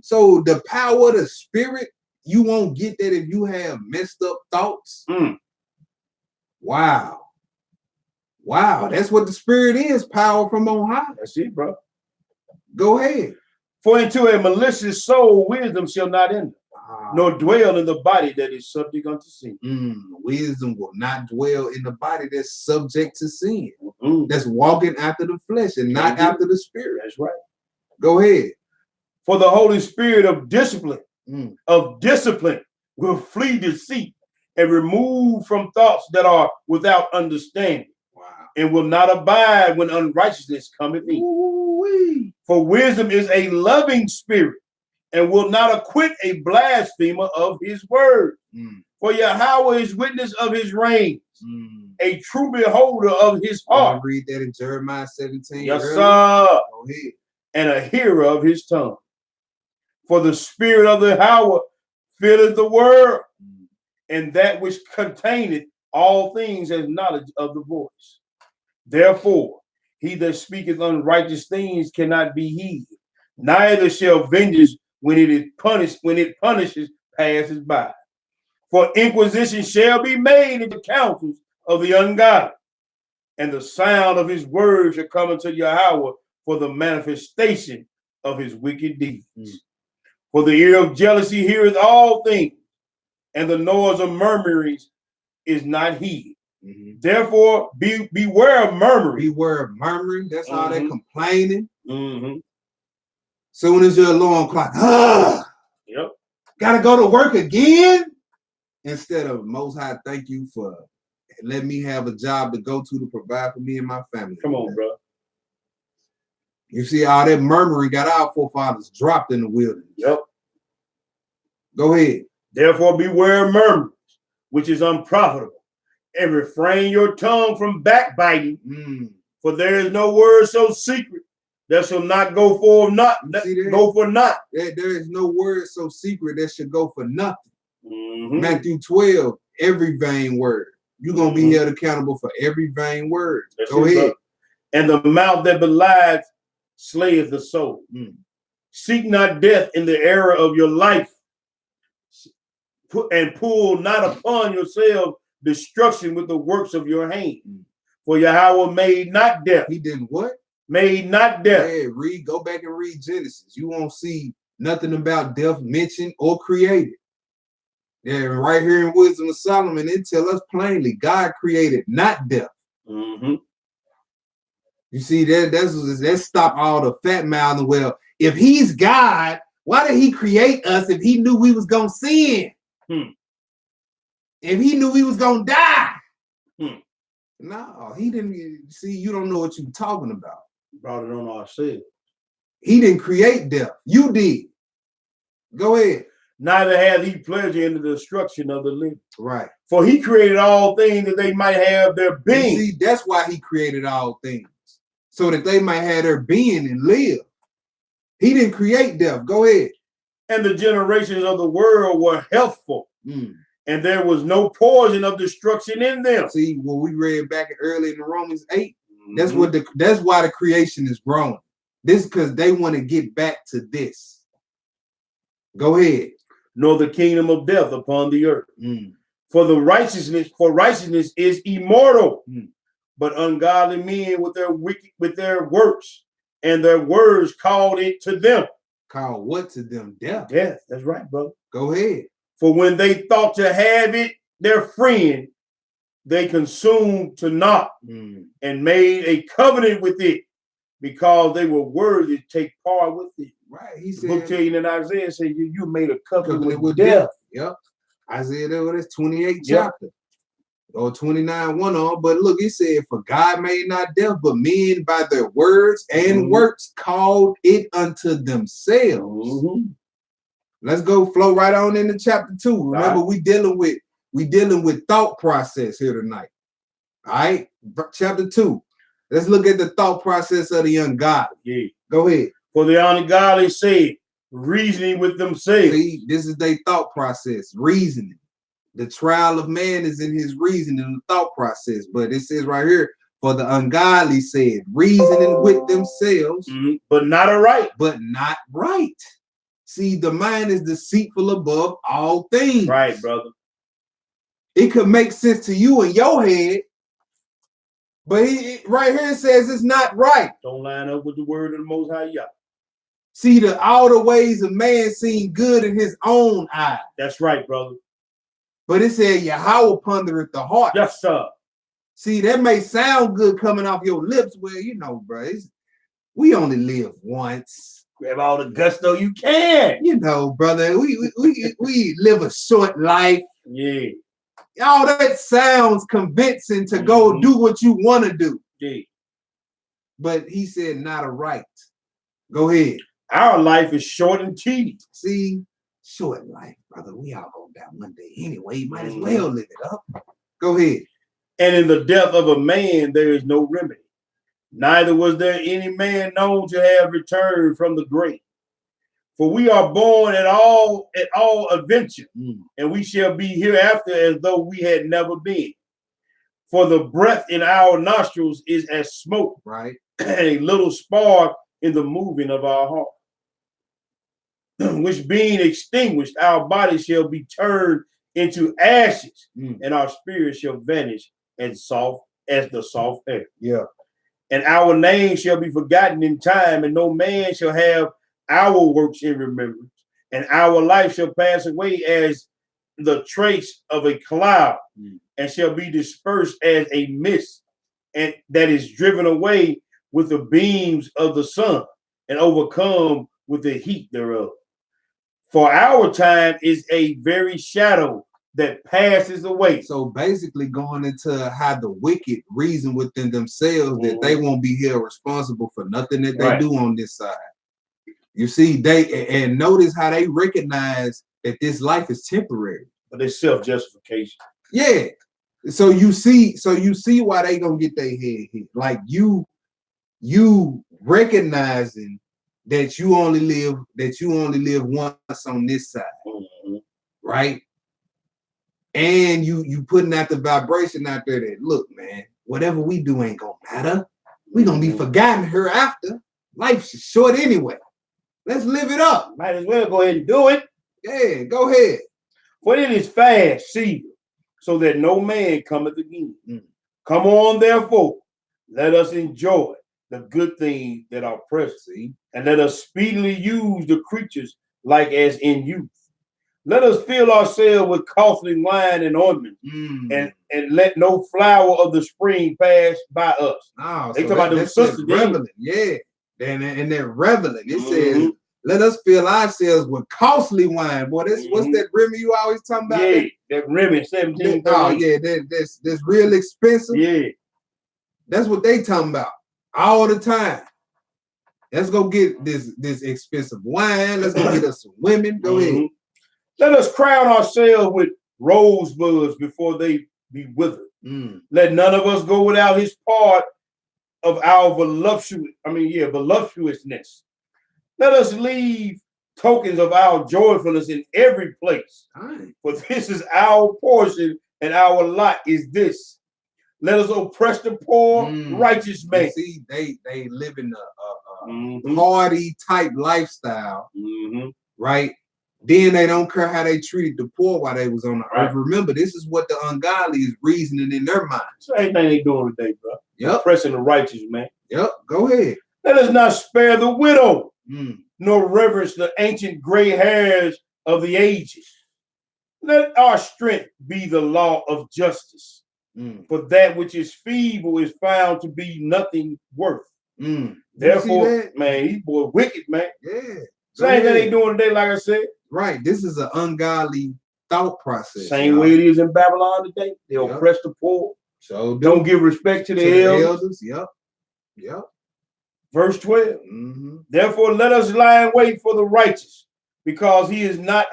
So the power of the spirit, you won't get that if you have messed up thoughts? Wow. Wow, that's what the spirit is, power from on high. That's it, bro. Go ahead. For into a malicious soul wisdom shall not enter, nor dwell in the body that is subject unto sin. Wisdom will not dwell in the body that's subject to sin. That's walking after the flesh and not after the spirit. That's right. Go ahead. For the Holy Spirit of discipline, will flee deceit and remove from thoughts that are without understanding. And will not abide when unrighteousness cometh in. For wisdom is a loving spirit, and will not acquit a blasphemer of his word. For Yahweh is witness of his reigns, a true beholder of his heart. Read that in Jeremiah 17. Yes, earlier. sir. Go ahead. And a hearer of his tongue. For the spirit of the Yahweh filleth the world, and that which containeth all things has knowledge of the voice. Therefore, he that speaketh unrighteous things cannot be heeded, neither shall vengeance when it punishes passes by. For inquisition shall be made in the counsels of the ungodly, and the sound of his words shall come unto Yahweh for the manifestation of his wicked deeds. For the ear of jealousy heareth all things, and the noise of murmurings is not heeded. Therefore, beware of murmuring. Beware of murmuring. That's how they're complaining. Soon as your alarm clock, gotta go to work again. Instead of Most High, thank you for letting me have a job to go to provide for me and my family. Come on, bro. You see, all that murmuring got our forefathers dropped in the wilderness. Go ahead. Therefore, beware of murmurings, which is unprofitable. And refrain your tongue from backbiting, for there is no word so secret that shall not go for naught. Go for naught. There is no word so secret that should go for nothing. Matthew 12, every vain word. You're gonna be held accountable for every vain word. Go ahead. Brother. And the mouth that belies slayeth the soul. Seek not death in the era of your life, and pull not upon yourself destruction with the works of your hand. For Yahweh made not death. He didn't what? Made not death. Yeah, go back and read Genesis. You won't see nothing about death mentioned or created. Yeah, right here in Wisdom of Solomon, it tells us plainly, God created not death. You see, that's stop all the fat mouthing. Well, if he's God, why did he create us if he knew we was gonna sin? If he knew we was gonna die? No, he didn't. See, you don't know what you're talking about. Brought it on ourselves. He didn't create death. You did. Go ahead. Neither hath he pleasure in the destruction of the living. Right. For he created all things that they might have their being. You see, that's why he created all things, so that they might have their being and live. He didn't create death. Go ahead. And the generations of the world were healthful, and there was no poison of destruction in them. See, what we read back early in Romans 8, that's why the creation is growing. This because they want to get back to this. Go ahead. Nor the kingdom of death upon the earth. For righteousness is immortal, but ungodly men with their works and their words called it to them. Called what to them? Death. Death. That's right, brother. Go ahead. For when they thought to have it their friend, they consumed to naught and made a covenant with it, because they were worthy to take part with it. Right. He The said, book telling in Isaiah said you made a covenant with death. Yep. Isaiah, that's 28 chapter. Or 29, one on. But look, he said, for God made not death, but men by their words and works called it unto themselves. Let's go flow right on into chapter 2. Remember, we dealing with thought process here tonight. All right, chapter 2. Let's look at the thought process of the ungodly. Yeah. Go ahead. For the ungodly say, reasoning with themselves. See, this is their thought process, reasoning. The trial of man is in his reasoning and thought process. But it says right here, for the ungodly said, reasoning with themselves, but not aright. But not right. See, the mind is deceitful above all things. Right, brother. It could make sense to you in your head, but right here it says it's not right. Don't line up with the word of the Most High Yah. See, all the ways of man seem good in his own eye. That's right, brother. But it said Yahweh pondereth the heart. Yes, sir. See, that may sound good coming off your lips. Well, you know, bro, we only live once. Grab all the gusto you can. You know, brother, we live a short life. Yeah. All that sounds convincing to go do what you want to do. Yeah. But he said not a right. Go ahead. Our life is short and tedious. See, short life, brother. We all gonna die one day anyway. You might as well live it up. Go ahead. And in the death of a man, there is no remedy. Neither was there any man known to have returned from the grave. For we are born at all adventure, and we shall be hereafter as though we had never been. For the breath in our nostrils is as smoke, right, and a little spark in the moving of our heart. Which being extinguished, our body shall be turned into ashes, and our spirit shall vanish as the soft air. Yeah. And our name shall be forgotten in time, and no man shall have our works in remembrance, and our life shall pass away as the trace of a cloud, and shall be dispersed as a mist, and that is driven away with the beams of the sun, and overcome with the heat thereof. For our time is a very shadow that passes away. So basically going into how the wicked reason within themselves that they won't be held responsible for nothing that they do on this side. You see, and notice how they recognize that this life is temporary. But it's self-justification. Yeah. So you see why they gonna get their head hit. Like you recognizing that you only live once on this side. Right? And you putting out the vibration out there that, look, man, whatever we do ain't gonna matter. We gonna be forgotten hereafter. Life's short anyway. Let's live it up. Might as well go ahead and do it. Yeah, go ahead. For it is fast season, so that no man cometh again. Come on, therefore, let us enjoy the good things that are present, and let us speedily use the creatures like as in youth. Let us fill ourselves with costly wine and ointment, and let no flower of the spring pass by us. They talk about the sisters reveling, yeah. And they're reveling. It says, let us fill ourselves with costly wine. Boy, what's that Remy you always talking about? Yeah, that Remy 17. Oh, yeah, that's real expensive. Yeah. That's what they talking about all the time. Let's go get this expensive wine. Let's go get us some women. Go ahead. Let us crown ourselves with rosebuds before they be withered. Let none of us go without his part of our voluptuousness. Let us leave tokens of our joyfulness in every place. For this is our portion and our lot is this. Let us oppress the poor, righteous man. You see, they live in a party type lifestyle, right? Then they don't care how they treated the poor while they was on the earth. Remember, this is what the ungodly is reasoning in their mind. Same thing they doing today, bro. Yep. Oppressing the righteous man. Yep. Go ahead. Let us not spare the widow, nor reverence the ancient gray hairs of the ages. Let our strength be the law of justice. For that which is feeble is found to be nothing worth. Therefore, man, these boys wicked, man. Yeah. Same thing they doing today, like I said. Right. This is an ungodly thought process. Same way it is in Babylon today. They oppress the poor. So don't give respect to the elders. Yep. Verse 12. Therefore, let us lie in wait for the righteous, because he is not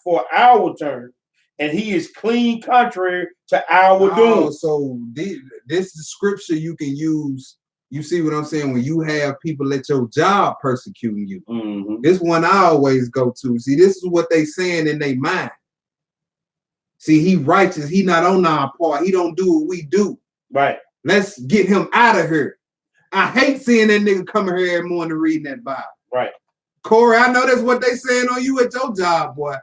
for our turn, and he is clean contrary to our doing. So this is scripture you can use. You see what I'm saying? When you have people at your job persecuting you, this one I always go to. See, this is what they saying in their mind. See, he righteous. He not on our part. He don't do what we do. Right. Let's get him out of here. I hate seeing that nigga coming here every morning reading that Bible. Right. Corey, I know that's what they saying on you at your job, boy.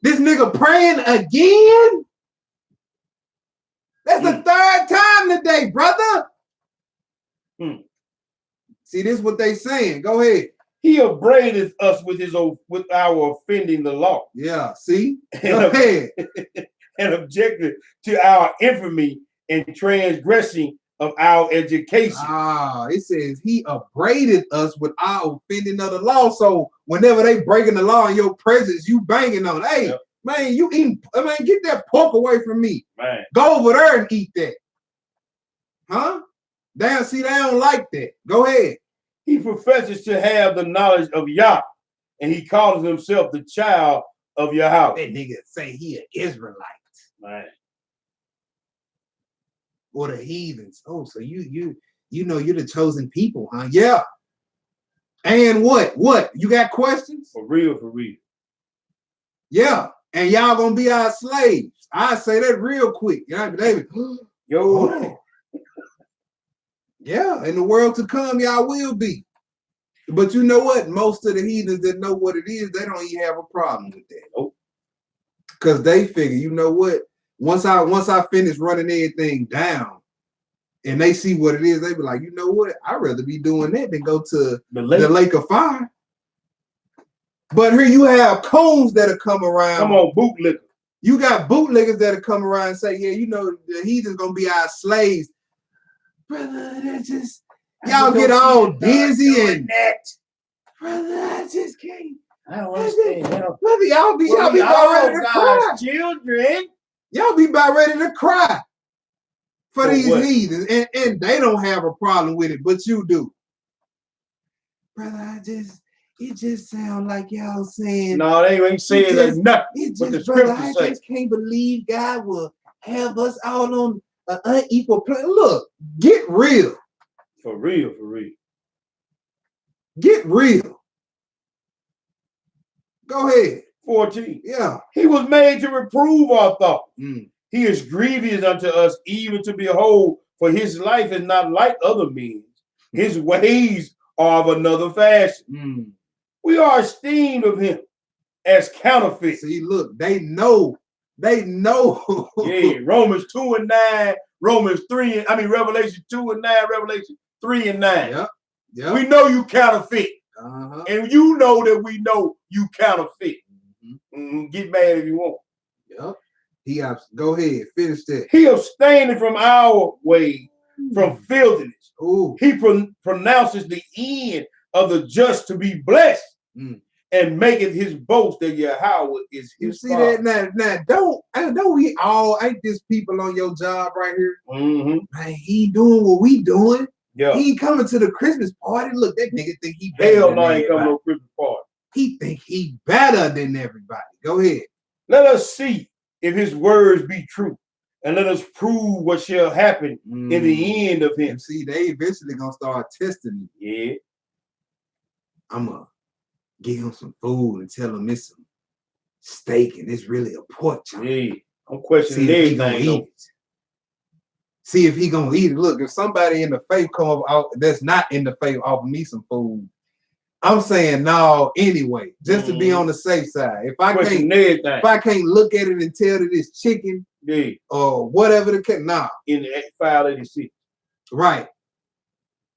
This nigga praying again? That's the third time today, brother. See, this is what they saying. Go ahead. He upbraideth us with our offending the law. Yeah, see? Go ahead. And objected to our infamy and transgressing of our education. It says he upbraided us with our offending of the law. So whenever they breaking the law in your presence, you banging on, hey, man, you eating, man, get that pork away from me. Man. Go over there and eat that. Huh? Damn, see, they don't like that. Go ahead. He professes to have the knowledge of Yah, and he calls himself the child of Yahweh. That nigga say he an Israelite. Man. Or the heathens. Oh, so you know you're the chosen people, huh? Yeah. And what? What? You got questions? For real, for real. Yeah. And y'all gonna be our slaves. I say that real quick. Yeah, David. Yo. Yeah, in the world to come, y'all will be. But you know what? Most of the heathens that know what it is, they don't even have a problem with that. Nope. Because they figure, you know what? Once I finish running everything down and they see what it is, they be like, you know what? I'd rather be doing that than go to the lake of fire. But here you have cones that are come around. Come on, bootlicker. You got bootlickers that are come around and say, yeah, you know, the heathens gonna be our slaves. Brother, that just y'all get all dizzy and that. Brother, I just can't. I don't understand. Brother, y'all be about ready to cry. Children. Y'all be about ready to cry for these what? heathens, and they don't have a problem with it, but you do. Brother, it just sounds like y'all saying. No, they ain't saying nothing. But the brother, I just can't believe God will have us all on an unequal plane. Look, get real. For real, for real. Get real. Go ahead. 14. Yeah. He was made to reprove our thoughts. He is grievous unto us, even to behold, for his life is not like other men's. His ways are of another fashion. We are esteemed of him as counterfeit. See, look, they know. Yeah, Romans 2 and 9, Revelation 2 and 9, Revelation 3 and 9. Yep. We know you counterfeit. And you know that we know you counterfeit. Get mad if you want. Yep. Go ahead, finish that. He abstaining from our way, from filthiness. Ooh. He pronounces the end of the just to be blessed, and maketh his boast that Yahweh is his. You see father. That now? Don't we all ain't this people on your job right here? Man, he doing what we doing. Yeah. He ain't coming to the Christmas party. Look, that nigga think he hell no, ain't coming to no Christmas party. He think he better than everybody. Go ahead. Let us see if his words be true, and let us prove what shall happen in the end of him. And see, they eventually gonna start testing me. Yeah. I'm gonna give him some food and tell him it's some steak and it's really a pork chop. Yeah. I'm questioning See if he gonna everything. eat it. See if he gonna eat it. Look, if somebody in the faith come up out that's not in the faith offer me some food, I'm saying no anyway, just to be on the safe side. If I can't look at it and tell that it's chicken, yeah, or whatever the case, nah. In the 586. Right.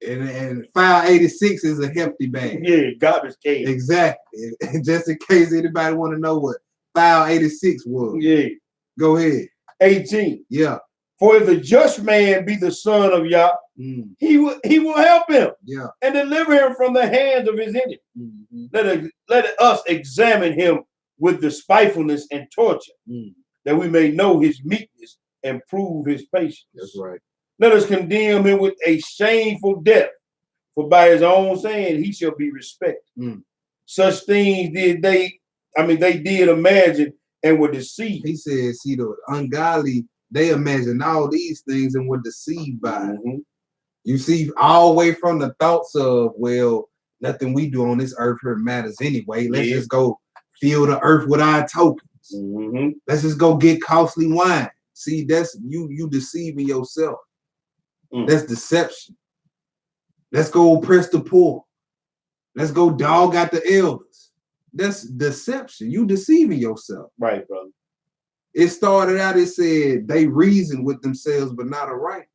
And 586 is a hefty bag. Yeah, garbage can. Exactly. Just in case anybody want to know what 586 was. Yeah. Go ahead. 18. Yeah. For if the just man be the son of Yah, he will help him, yeah, and deliver him from the hands of his enemy. Let us examine him with despitefulness and torture, that we may know his meekness and prove his patience. That's right. Let us condemn him with a shameful death, for by his own saying he shall be respected. Such things they did imagine and were deceived. He said, see, the ungodly, they imagine all these things and were deceived by it. You see, all the way from the thoughts of, well, nothing we do on this earth here matters anyway. Let's just go fill the earth with our tokens. Let's just go get costly wine. See, that's you deceiving yourself. That's deception. Let's go oppress the poor. Let's go dog out the elders. That's deception. You deceiving yourself. Right, brother. It started out, it said they reasoned with themselves, but not aright.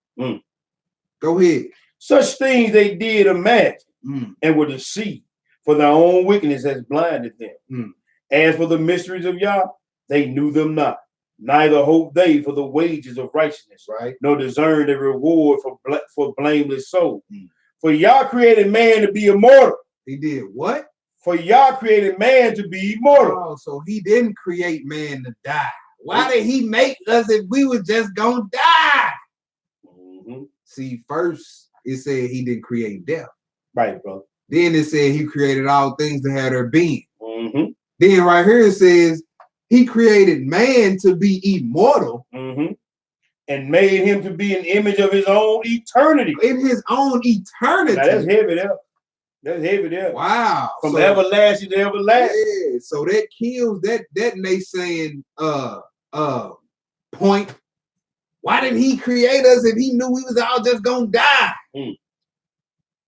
Go ahead. Such things they did imagine and were deceived, for their own wickedness has blinded them. As for the mysteries of Yah, they knew them not. Neither hope they for the wages of righteousness, right? Nor discern the reward for blameless souls. For Yah created man to be immortal. He did what? For Yah created man to be immortal. Oh, so he didn't create man to die. Why did he make us if we were just gonna die? See, first it said he didn't create death. Right, bro. Then it said he created all things to have their being. Then right here it says he created man to be immortal. And made him to be an image of his own eternity. In his own eternity. Now that's heavy there. That's heavy there. Wow. From everlasting to everlasting. Yeah, so that kills that naysaying point. Why didn't he create us if he knew we was all just gonna die?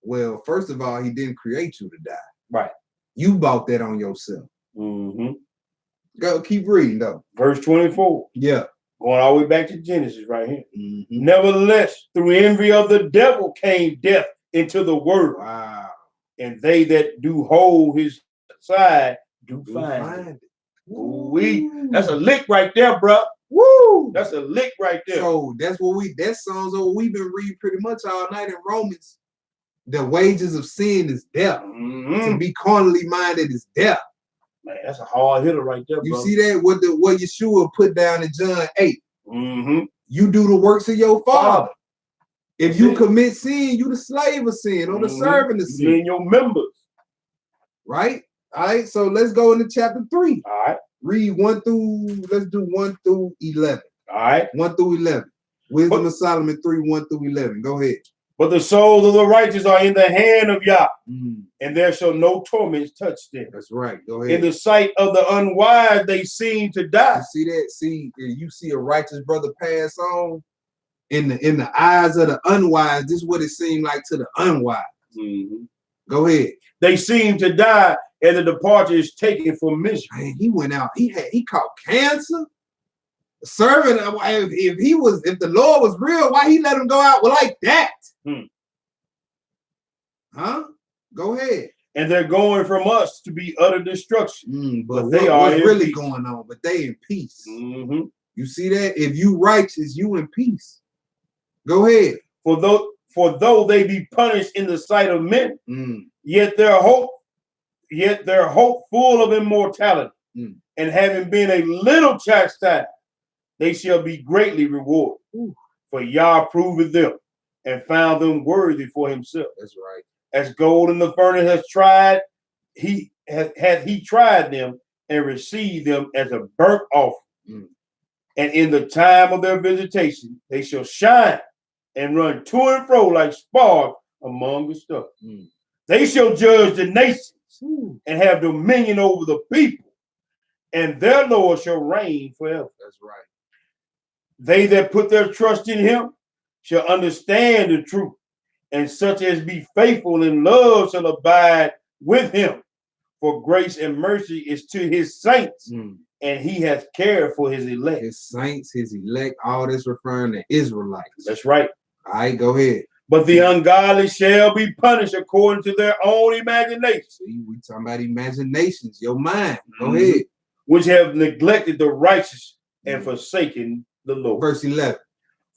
Well, first of all, he didn't create you to die. Right. You bought that on yourself. Go keep reading though. Verse 24. Yeah. Going all the way back to Genesis right here. Nevertheless, through envy of the devil came death into the world. Wow. And they that do hold his side do find it. That's a lick right there, bro. Woo! That's a lick right there. So that sounds what we've been reading pretty much all night in Romans. The wages of sin is death. To be carnally minded is death. Man, that's a hard hitter right there, you bro. See that? What Yeshua put down in John 8. You do the works of your father. If you commit sin, you the slave of sin or the servant of sin. You and your members. Right? All right. So let's go into chapter 3. All right. Read 1 through 11. All right. 1 through 11. Wisdom of Solomon 3, 1 through 11. Go ahead. But the souls of the righteous are in the hand of Yah, and there shall no torments touch them. That's right. Go ahead. In the sight of the unwise, they seem to die. You see that? See, you see a righteous brother pass on. In the eyes of the unwise, this is what it seemed like to the unwise. Go ahead. They seem to die, and the departure is taken for misery. Man, he went out. He caught cancer. Servant, if the Lord was real, why he let him go out like that? Huh? Go ahead. And they're going from us to be utter destruction. But they are really going on. But they in peace. You see that? If you righteous, you in peace. Go ahead. For though they be punished in the sight of men, yet their hope full of immortality, and having been a little chastised, they shall be greatly rewarded. For Yah proved them and found them worthy for himself. That's right. As gold in the furnace has tried hath he tried them and received them as a burnt offering. And in the time of their visitation, they shall shine and run to and fro like sparks among the stuff. They shall judge the nations and have dominion over the people, and their Lord shall reign forever. That's right. They that put their trust in him shall understand the truth, and such as be faithful in love shall abide with him. For grace and mercy is to his saints, and he hath cared for his elect. His saints, his elect, all this referring to Israelites. That's right. All right, go ahead. But the ungodly shall be punished according to their own imagination. See, we talking about imaginations, your mind. Go ahead. Which have neglected the righteous and forsaken the Lord. Verse 11.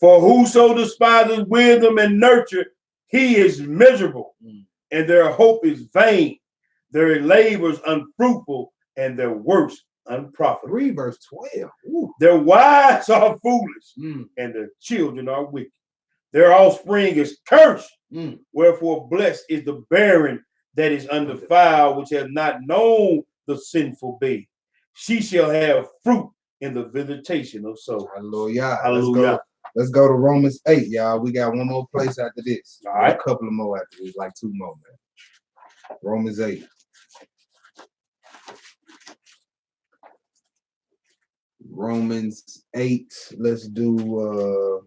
For whoso despises wisdom and nurture, he is miserable, and their hope is vain. Their labors unfruitful, and their works unprofitable. Read verse 12. Ooh. Their wives are foolish, and their children are wicked. Their offspring is cursed. Wherefore blessed is the barren that is undefiled, which has not known the sinful babe. She shall have fruit in the visitation of souls. Hallelujah. Hallelujah. Let's go to Romans 8, y'all. We got one more place after this. All right. A couple of more after this, like 2 more, man. Romans 8. Romans 8. Let's do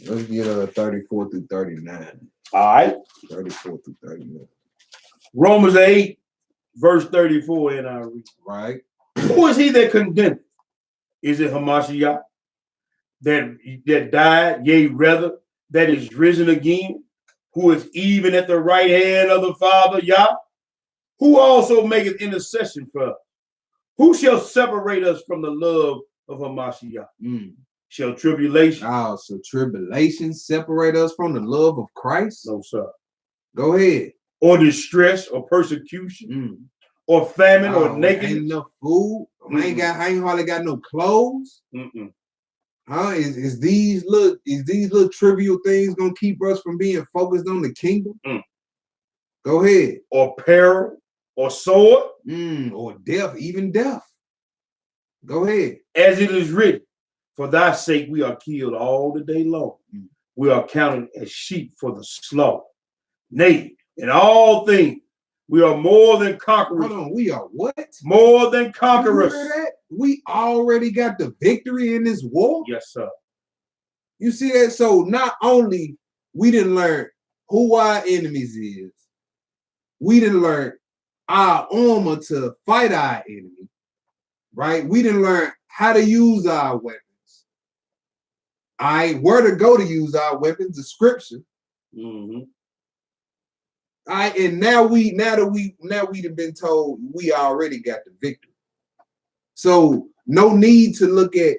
let's get 34 through 39. All right. 34 through 39. Romans 8, verse 34, and I read. Right. Who is he that condemneth? Is it Hamashiach that died, yea, rather, that is risen again, who is even at the right hand of the Father, Yah, who also maketh intercession for us? Who shall separate us from the love of Hamashiach? Shall tribulation? Oh, so tribulation separate us from the love of Christ? No, sir. Go ahead. Or distress, or persecution, or famine, or nakedness? Ain't enough food. I ain't hardly got no clothes. Huh? Is these little trivial things gonna keep us from being focused on the kingdom? Go ahead. Or peril, or sword, or death, even death. Go ahead. As it is written, for thy sake we are killed all the day long. We are counted as sheep for the slaughter. Nay, in all things we are more than conquerors. Hold on, we are what? More than conquerors. You hear that? We already got the victory in this war. Yes, sir. You see that? So not only we didn't learn who our enemies is, we didn't learn our armor to fight our enemy, right? We didn't learn how to use our weapons. Where to go to use our weapons, the scripture. And now we've been told we already got the victory. So no need to look at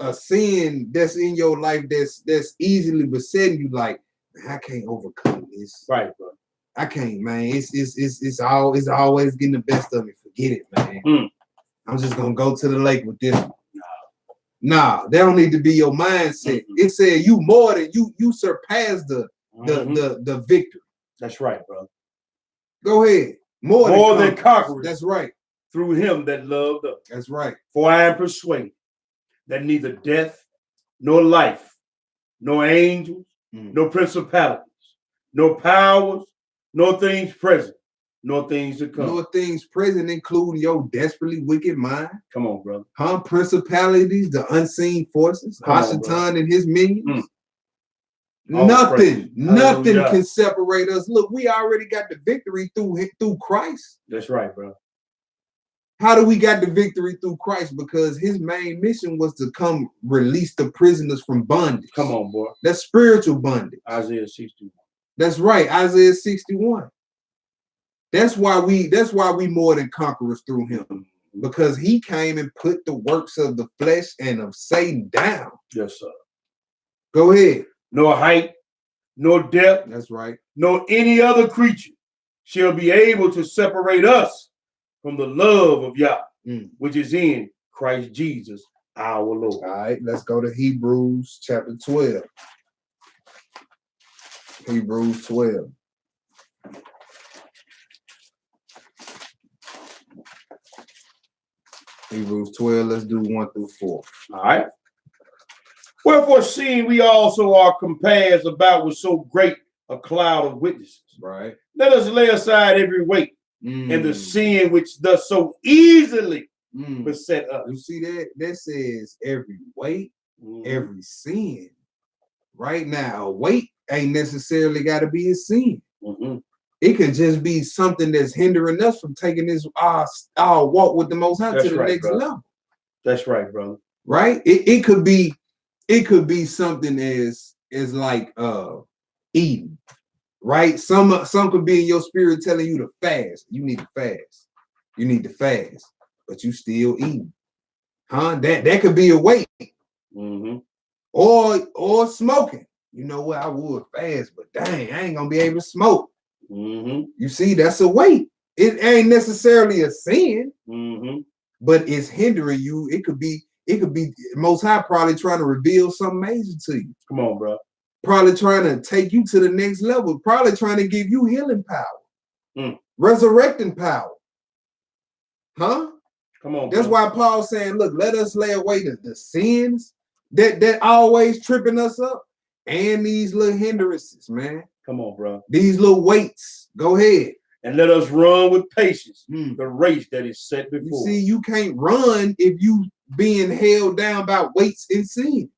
a sin that's in your life that's easily besetting you. Like, I can't overcome this. Right, bro. I can't, man. It's always getting the best of me. Forget it, man. I'm just gonna go to the lake with this one. Nah, that don't need to be your mindset. It said you more than you surpass the victory. That's right, bro. Go ahead. More than conquerors. That's right. Through him that loved us. That's right. For I am persuaded that neither death, nor life, nor angels, nor principalities, nor powers, nor things present, nor things to come. Nor things present, including your desperately wicked mind. Come on, brother. Huh? Principalities, the unseen forces, Hashatan and his minions. Nothing can separate us. Look, we already got the victory through Christ. That's right, bro. How do we got the victory through Christ? Because his main mission was to come release the prisoners from bondage. Come on, boy. That's spiritual bondage. Isaiah 61. That's right, Isaiah 61. That's why we more than conquerors through him. Because he came and put the works of the flesh and of Satan down. Yes, sir. Go ahead. Nor height, nor depth. That's right. Nor any other creature shall be able to separate us from the love of Yah, which is in Christ Jesus, our Lord. All right, let's go to Hebrews chapter 12. Hebrews 12. Hebrews 12, let's do 1 through 4. All right. Wherefore, seeing we also are compassed about with so great a cloud of witnesses, Right. let us lay aside every weight and the sin which does so easily beset us. You see that? That says every weight, every sin. Right now, a weight ain't necessarily got to be a sin. It could just be something that's hindering us from taking this our walk with the Most High to the next level. That's right, brother. Right? It could be something as like eating. Right? Some could be in your spirit telling you to fast. You need to fast. You need to fast, but you still eating. Huh? That could be a weight. Or smoking. You know what? I would fast, but dang, I ain't gonna be able to smoke. You see, that's a weight. It ain't necessarily a sin, but it's hindering you. It could be Most High probably trying to reveal something major to you. Come on, bro. Probably trying to take you to the next level. Probably trying to give you healing power, resurrecting power. Huh? Come on. That's why Paul's saying, look, let us lay away the sins that always tripping us up and these little hindrances, man. Come on, bro. These little weights. Go ahead. And let us run with patience the race that is set before. You see, you can't run if you being held down by weights and sin.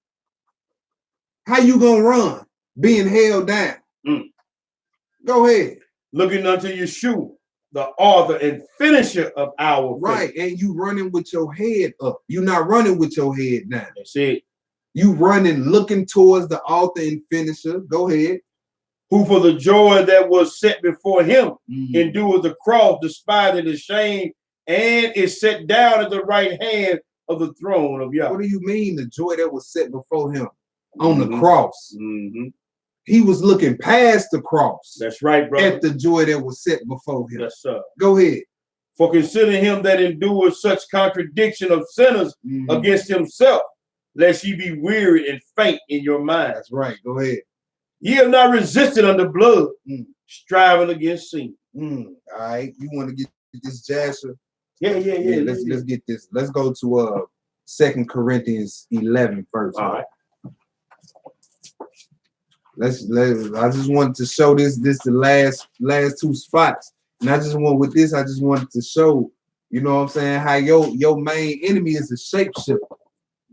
How you gonna run being held down? Go ahead. Looking unto Yeshua, the author and finisher of our faith. Right, and you running with your head up. You're not running with your head down. That's it. You running, looking towards the author and finisher. Go ahead. Who for the joy that was set before him endured the cross, despising the shame, and is set down at the right hand of the throne of Yahweh. What do you mean the joy that was set before him on the cross? He was looking past the cross. That's right, brother. At the joy that was set before him. Yes, sir. Go ahead. For consider him that endured such contradiction of sinners against himself, lest ye be wearied and faint in your mind. That's right. Go ahead. Ye have not resisted under blood, striving against sin. All right. You want to get this Jasher? Yeah. Let's get this. Let's go to 2 Corinthians 11 first. All right. I just wanted to show this the last two spots. And I just wanted to show, you know what I'm saying, how your main enemy is a shapeshifter.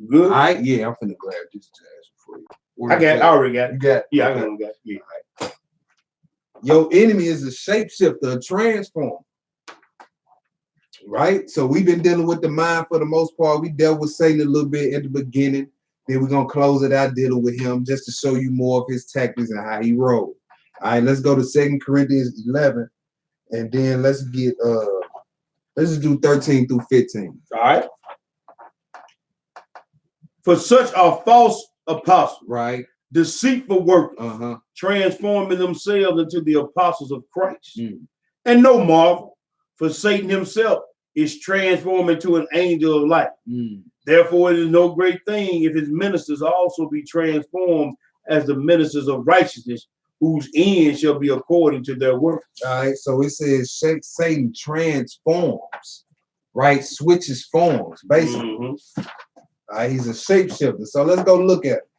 Good. All right, yeah, I'm finna grab this Jasher for you. I already got it. You got it? Yeah, okay. I got it. Yeah. Right. Your enemy is a shapeshifter, a transformer. Right? So we've been dealing with the mind for the most part. We dealt with Satan a little bit at the beginning. Then we're gonna close it out dealing with him just to show you more of his tactics and how he rolled. All right, let's go to 2 Corinthians 11, and then let's just do 13 through 15. All right. For such are false apostles, right? Deceitful workers, transforming themselves into the apostles of Christ. And no marvel, for Satan himself is transformed into an angel of light. Therefore, it is no great thing if his ministers also be transformed as the ministers of righteousness, whose end shall be according to their works. All right, so it says Satan transforms, right? Switches forms, basically. All right, he's a shapeshifter. So let's go look at it.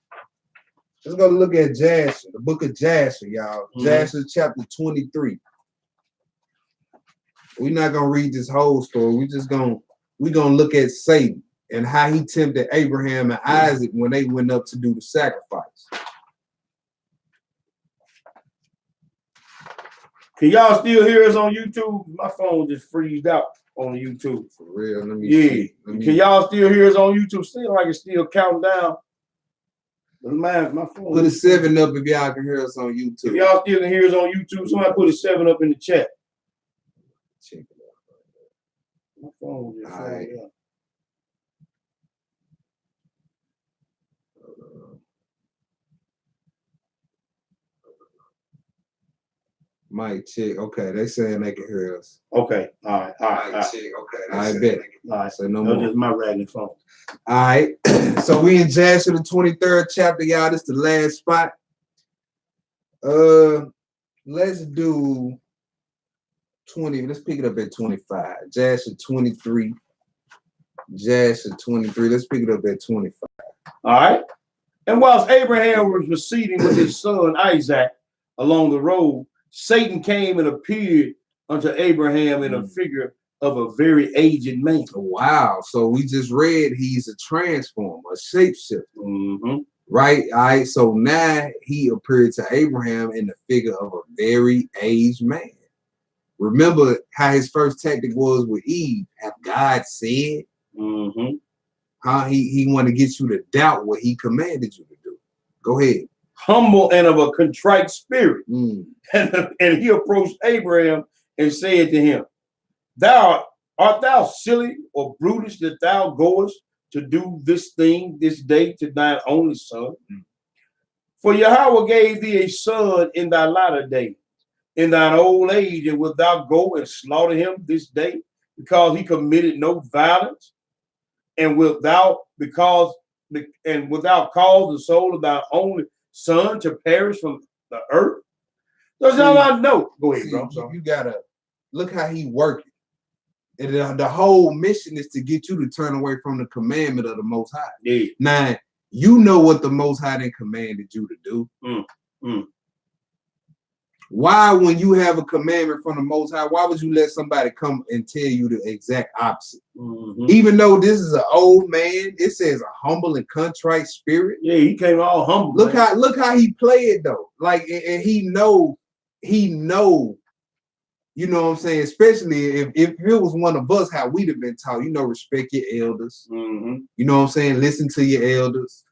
Let's go look at Jasher, the book of Jasher, y'all. Jasher chapter 23. We're not gonna read this whole story. We're gonna look at Satan and how he tempted Abraham and Isaac when they went up to do the sacrifice. Can y'all still hear us on YouTube? My phone just freezed out on YouTube. For real, let me see. Can y'all still hear us on YouTube? Seems like it's still counting down. But my phone. Put a 7 up if y'all can hear us on YouTube. If y'all still can hear us on YouTube, somebody put a 7 up in the chat. Check it out. My phone just freezed out. Mic check. Okay, they saying they can hear us. Okay, all right. Check. Okay, I bet. All right, so no more. Just my ragged phone. All right, so we in Jasher the 23rd chapter, y'all. This is the last spot. Let's do 20. Let's pick it up at 25. Jasher 23. Jasher 23. Let's pick it up at 25. All right. And whilst Abraham was receding with his son Isaac along the road, Satan came and appeared unto Abraham in a figure of a very aged man. Wow. So we just read he's a transformer, a shapeshifter. Mm-hmm. Right? All right. So now he appeared to Abraham in the figure of a very aged man. Remember how his first tactic was with Eve. Have God said? Mm-hmm. He wanted to get you to doubt what he commanded you to do. Go ahead. Humble and of a contrite spirit. Mm. And he approached Abraham and said to him, art thou silly or brutish that thou goest to do this thing this day to thine only son? Mm. For Yahweh gave thee a son in thy latter day, in thine old age, and wilt thou go and slaughter him this day, because he committed no violence? And wilt thou, without cause the soul of thy only son to perish from the earth? Does y'all not know? Go ahead, bro. You gotta look how he working. And the whole mission is to get you to turn away from the commandment of the Most High. Yeah. Now, you know what the Most High then commanded you to do. Why, when you have a commandment from the Most High, why would you let somebody come and tell you the exact opposite? Mm-hmm. Even though this is an old man, it says a humble and contrite spirit. Yeah, he came all humble. Look how he played though. Like, and he know, you know what I'm saying? Especially if it was one of us, how we'd have been taught, respect your elders. Mm-hmm. You know what I'm saying? Listen to your elders.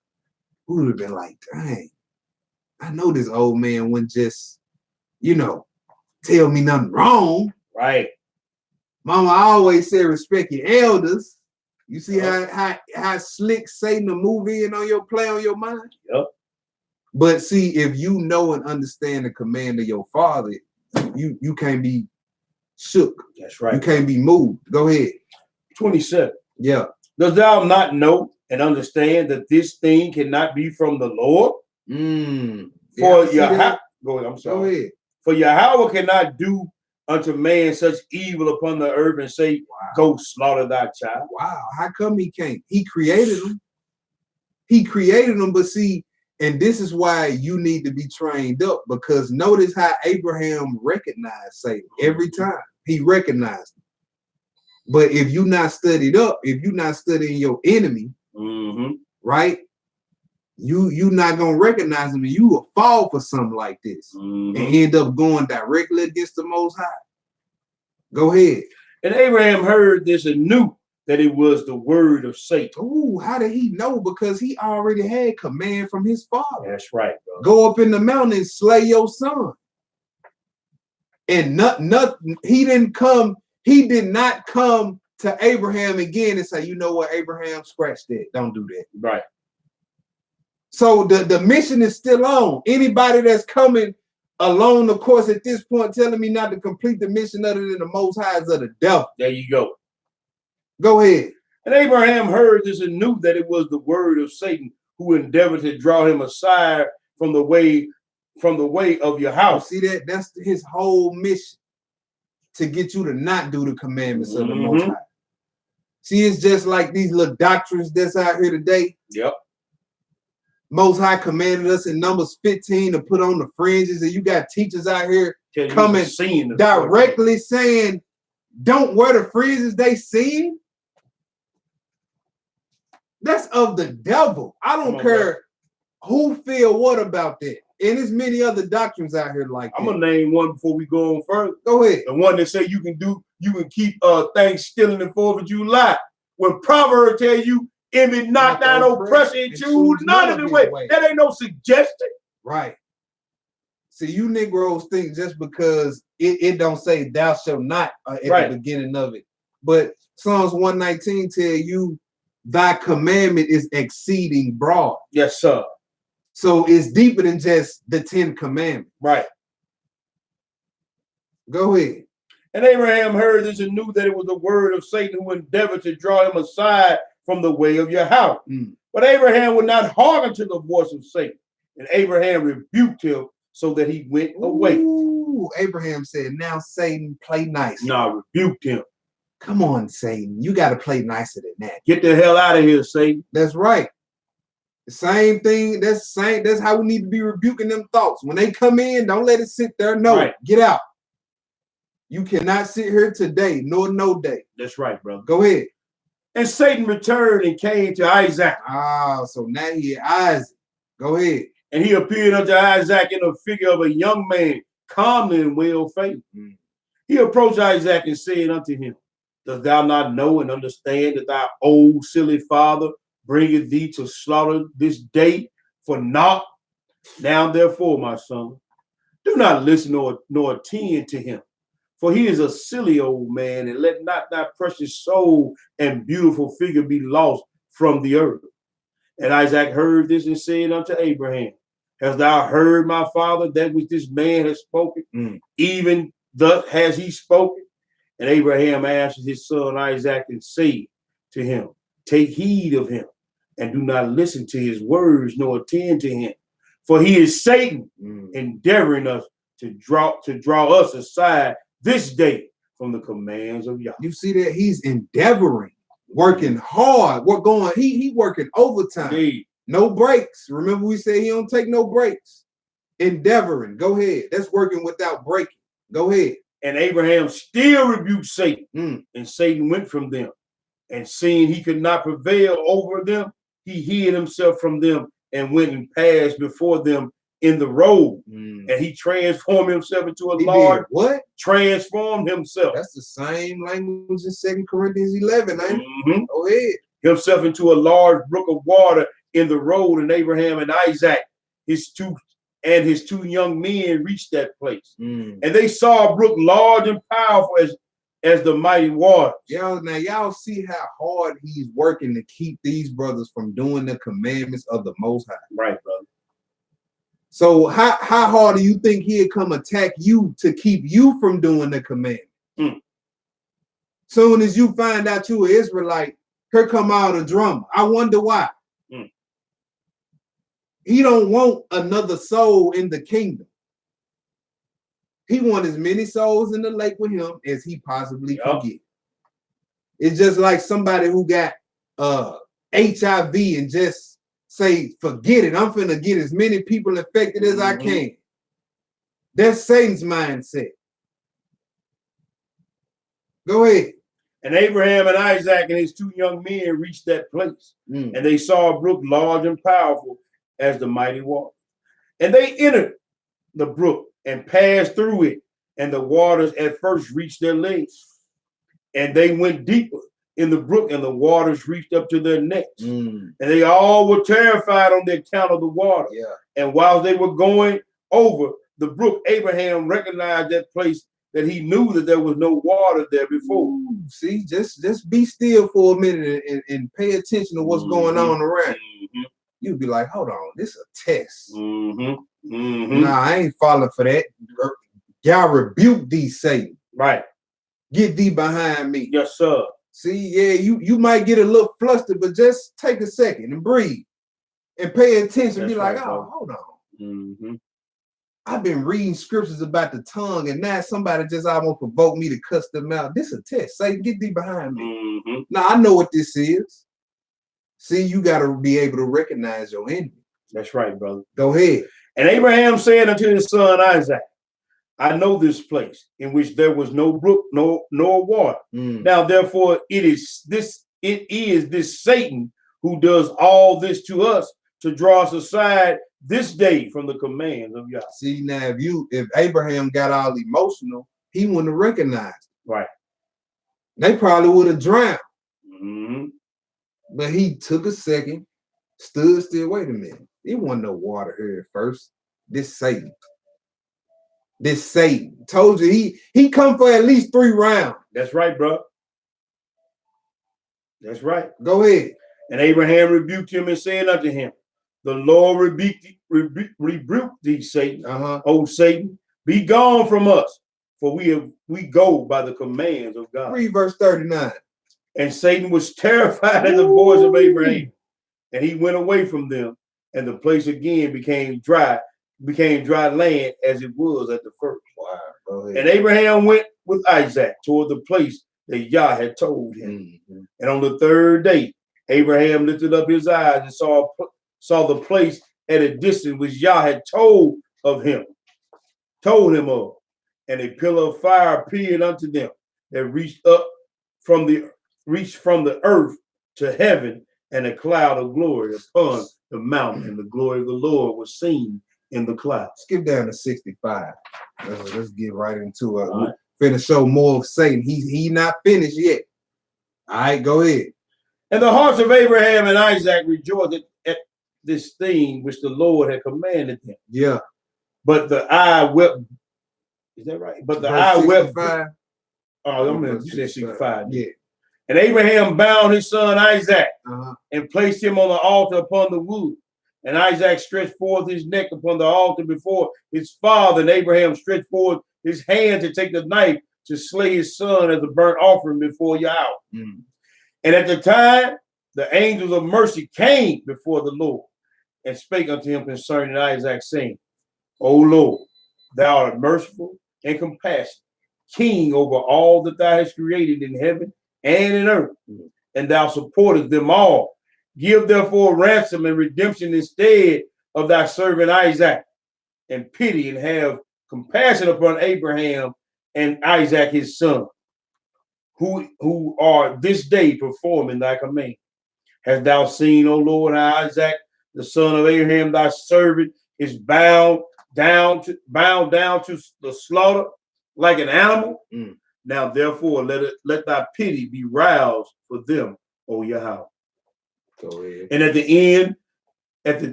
We would have been like, dang, I know this old man wouldn't just, tell me nothing wrong. Right. Mama always said respect your elders. You see how slick Satan to move in on your play on your mind? Yep. But see, if you know and understand the command of your father, you can't be shook. That's right. You can't be moved. Go ahead. 27. Yeah. Does thou not know and understand that this thing cannot be from the Lord? For Yahweh, go ahead. I'm sorry. Go ahead. For Yahweh cannot do unto man such evil upon the earth and say, go slaughter thy child. Wow. How come he can't? He created them. But see, and this is why you need to be trained up, because notice how Abraham recognized Satan every time. He recognized him. But if you not studied up, if you're not studying your enemy, right? You not gonna recognize him, and you will fall for something like this and end up going directly against the Most High. Go ahead. And Abraham heard this and knew that it was the word of Satan. Ooh, how did he know? Because he already had command from his father. That's right, bro. Go up in the mountain and slay your son. And he did not come to Abraham again and say, you know what, Abraham, scratch that. Don't do that. Right. So the mission is still on. Anybody that's coming along the course at this point telling me not to complete the mission other than the Most High is of the devil. There you go. Go ahead. And Abraham heard this and knew that it was the word of Satan, who endeavored to draw him aside from the way of your house. See that? That's his whole mission, to get you to not do the commandments of the Most High. See, it's just like these little doctrines that's out here today. Yep. Most High commanded us in Numbers 15 to put on the fringes, and you got teachers out here coming directly saying, don't wear the fringes they sin. That's of the devil. I don't care who feel what about that. And there's many other doctrines out here like that. I'm gonna name one before we go on further. Go ahead. The one that say you can keep Thanksgiving and 4th of July. When Proverbs tell you, envy not thine oppression and choose none of the way. That ain't no suggestion. Right. See, you Negroes think just because it don't say thou shalt not at the beginning of it. But Psalms 119 tell you thy commandment is exceeding broad. Yes, sir. So it's deeper than just the 10 commandments. Right. Go ahead. And Abraham heard this and knew that it was the word of Satan, who endeavored to draw him aside from the way of your house. But Abraham would not hearken to the voice of Satan. And Abraham rebuked him so that he went away. Abraham said, now Satan, play nice. No, rebuked him. Come on, Satan. You got to play nicer than that. Get the hell out of here, Satan. That's right. The same thing. That's how we need to be rebuking them thoughts. When they come in, don't let it sit there. No, Right. Get out. You cannot sit here today, nor no day. That's right, brother. Go ahead. And Satan returned and came to Isaac. So now he Isaac. Go ahead. And he appeared unto Isaac in the figure of a young man, calmly and well favored. He approached Isaac and said unto him, dost thou not know and understand that thy old silly father bringeth thee to slaughter this day for naught? Now therefore, my son, do not listen nor attend to him, for he is a silly old man, and let not thy precious soul and beautiful figure be lost from the earth. And Isaac heard this and said unto Abraham, hast thou heard, my father, that which this man has spoken? Even thus has he spoken. And Abraham answered his son Isaac and said to him, take heed of him, and do not listen to his words, nor attend to him. For he is Satan, endeavoring us to draw us aside this day from the commands of Yahweh. You see that he's endeavoring, working hard. What going? He working overtime. Indeed. No breaks. Remember we said he don't take no breaks. Endeavoring. Go ahead. That's working without breaking. Go ahead. And Abraham still rebuked Satan, and Satan went from them. And seeing he could not prevail over them, he hid himself from them and went and passed before them in the road. And he transformed himself into a large. What? Transformed himself. That's the same language in 2 Corinthians 11, ain't it? Go ahead. Himself into a large brook of water in the road, and Abraham and Isaac, his two young men, reached that place. And they saw a brook large and powerful as the mighty waters. Y'all see how hard he's working to keep these brothers from doing the commandments of the Most High. Right, brother. So how hard do you think he'd come attack you to keep you from doing the commandment? Soon as you find out you an Israelite, here come out a drummer. I wonder why. He don't want another soul in the kingdom. He wants as many souls in the lake with him as he possibly can get. It's just like somebody who got HIV and just say, forget it. I'm finna get as many people infected as I can. That's Satan's mindset. Go ahead. And Abraham and Isaac and his two young men reached that place. And they saw a brook large and powerful as the mighty water. And they entered the brook and passed through it. And the waters at first reached their legs. And they went deeper in the brook, and the waters reached up to their necks. And they all were terrified on the account of the water. And while they were going over the brook, Abraham recognized that place that he knew that there was no water there before. See, just be still for a minute and pay attention to what's going on around. You'd be like, hold on, this is a test. Nah, I ain't falling for that. Y'all rebuke thee, Satan. Right. Get thee behind me. Yes, sir. See, yeah, you might get a little flustered, but just take a second and breathe and pay attention. That's be like, right, oh, hold on. I've been reading scriptures about the tongue, and now somebody just almost provoked me to cuss them out. This is a test. Satan, get thee behind me. Now, I know what this is. See, you got to be able to recognize your enemy. That's right, brother. Go ahead. And Abraham said unto his son Isaac, I know this place in which there was no brook nor water. Now, therefore, it is this Satan who does all this to us to draw us aside this day from the commands of Yahweh. See, now if Abraham got all emotional, he wouldn't have recognized. Right. They probably would have drowned. But he took a second, stood still. Wait a minute. There wasn't no water here at first. This Satan. Told you he come for at least 3 rounds. That's right, bro. That's right. Go ahead. And Abraham rebuked him and said unto him, the Lord rebuked thee, Satan. O Satan, be gone from us, for we go by the commands of God. Read verse 39. And Satan was terrified at the voice of Abraham, and he went away from them, and the place again became dry land as it was at the first. Wow. Go ahead. And Abraham went with Isaac toward the place that Yah had told him. Mm-hmm. And on the third day, Abraham lifted up his eyes and saw the place at a distance which Yah had told him of. And a pillar of fire appeared unto them that reached from the earth to heaven, and a cloud of glory upon the mountain, and the glory of the Lord was seen in the cloud. Skip down to 65. Let's get right into it. All right. Finna show more of Satan. He not finished yet. All right, go ahead. And the hearts of Abraham and Isaac rejoiced at this thing which the Lord had commanded them. Yeah. But the eye wept. Is that right? But the eye wept. Oh, I'm going to say 65. Yeah. And Abraham bound his son Isaac and placed him on the altar upon the wood. And Isaac stretched forth his neck upon the altar before his father. And Abraham stretched forth his hand to take the knife to slay his son as a burnt offering before Yahweh. Mm. And at the time, the angels of mercy came before the Lord and spake unto him concerning Isaac, saying, O Lord, thou art merciful and compassionate, king over all that thou hast created in heaven and in earth, and thou supportest them all. Give therefore ransom and redemption instead of thy servant Isaac, and pity and have compassion upon Abraham and Isaac his son, who are this day performing thy command. Hast thou seen, O Lord, how Isaac, the son of Abraham, thy servant, is bound down to the slaughter like an animal? Mm. Now therefore let thy pity be roused for them, O Yahweh. Go ahead. And at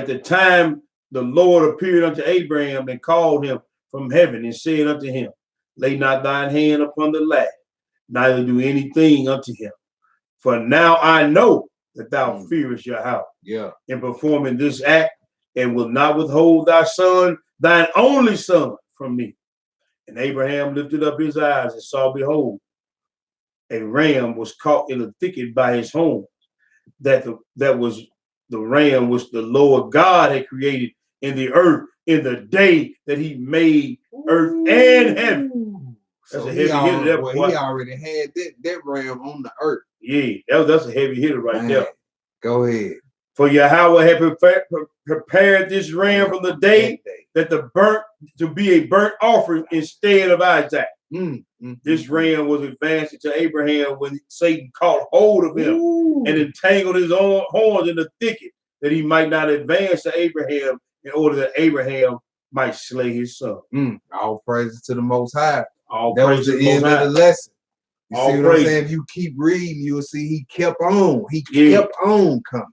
the time the Lord appeared unto Abraham and called him from heaven and said unto him, lay not thine hand upon the lad, neither do anything unto him. For now I know that thou fearest Yahweh in performing this act, and will not withhold thy son, thine only son, from me. And Abraham lifted up his eyes and saw, behold, a ram was caught in a thicket by his horns. That was the ram which the Lord God had created in the earth in the day that he made earth and heaven. That's So a heavy hitter. He already had that ram on the earth. Yeah, that's a heavy hitter right there. Go ahead. For Yahweh had prepared this ram from the day that to be a burnt offering instead of Isaac. This ram was advanced to Abraham when Satan caught hold of him and entangled his own horns in the thicket, that he might not advance to Abraham, in order that Abraham might slay his son. All praises to the Most High. That was the end of the lesson. You see what I'm saying? If you keep reading, you'll see he kept on. He kept on coming.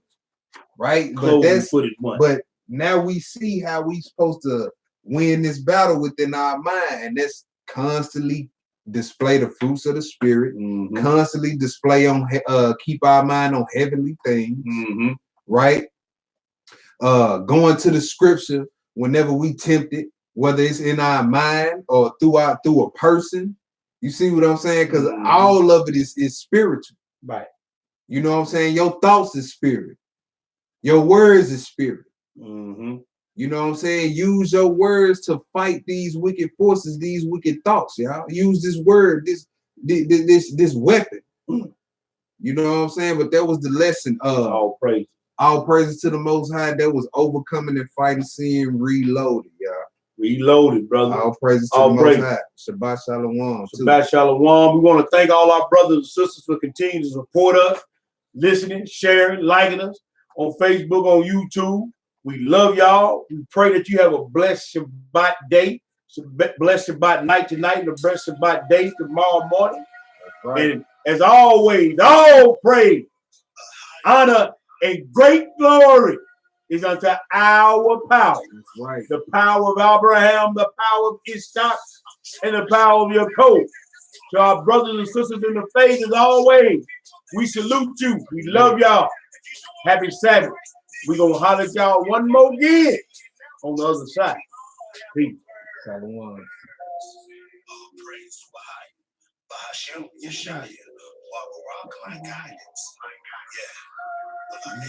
Right? But now we see how we supposed to win this battle within our mind. And that's constantly display the fruits of the spirit, constantly display on keep our mind on heavenly things, right? Going to the scripture whenever we tempted, whether it's in our mind or through a person. You see what I'm saying? Because all of it is spiritual. Right. You know what I'm saying? Your thoughts is spirit. Your words is spirit. You know what I'm saying? Use your words to fight these wicked forces, these wicked thoughts, y'all. Use this word, this weapon. You know what I'm saying? But that was the lesson of all praises to the Most High. That was overcoming and fighting sin reloaded, y'all. Reloaded, brother. All praises to the Most High. Shabbat Shalom. Shabbat Shalom. We want to thank all our brothers and sisters for continuing to support us, listening, sharing, liking us on Facebook, on YouTube. We love y'all. We pray that you have a blessed Shabbat day, blessed Shabbat night tonight, and a blessed Shabbat day tomorrow morning. Right. And as always, all praise, honor, and great glory is unto our power. That's right. The power of Abraham, the power of Ishaq, and the power of your coach. To our brothers and sisters in the faith, as always, we salute you. We love y'all. Happy Sabbath. We're going to holler at y'all one more again on the other side. Peace. Shalom. All praise to Bahashem Yeshaya. Walk like guidance. Yeah.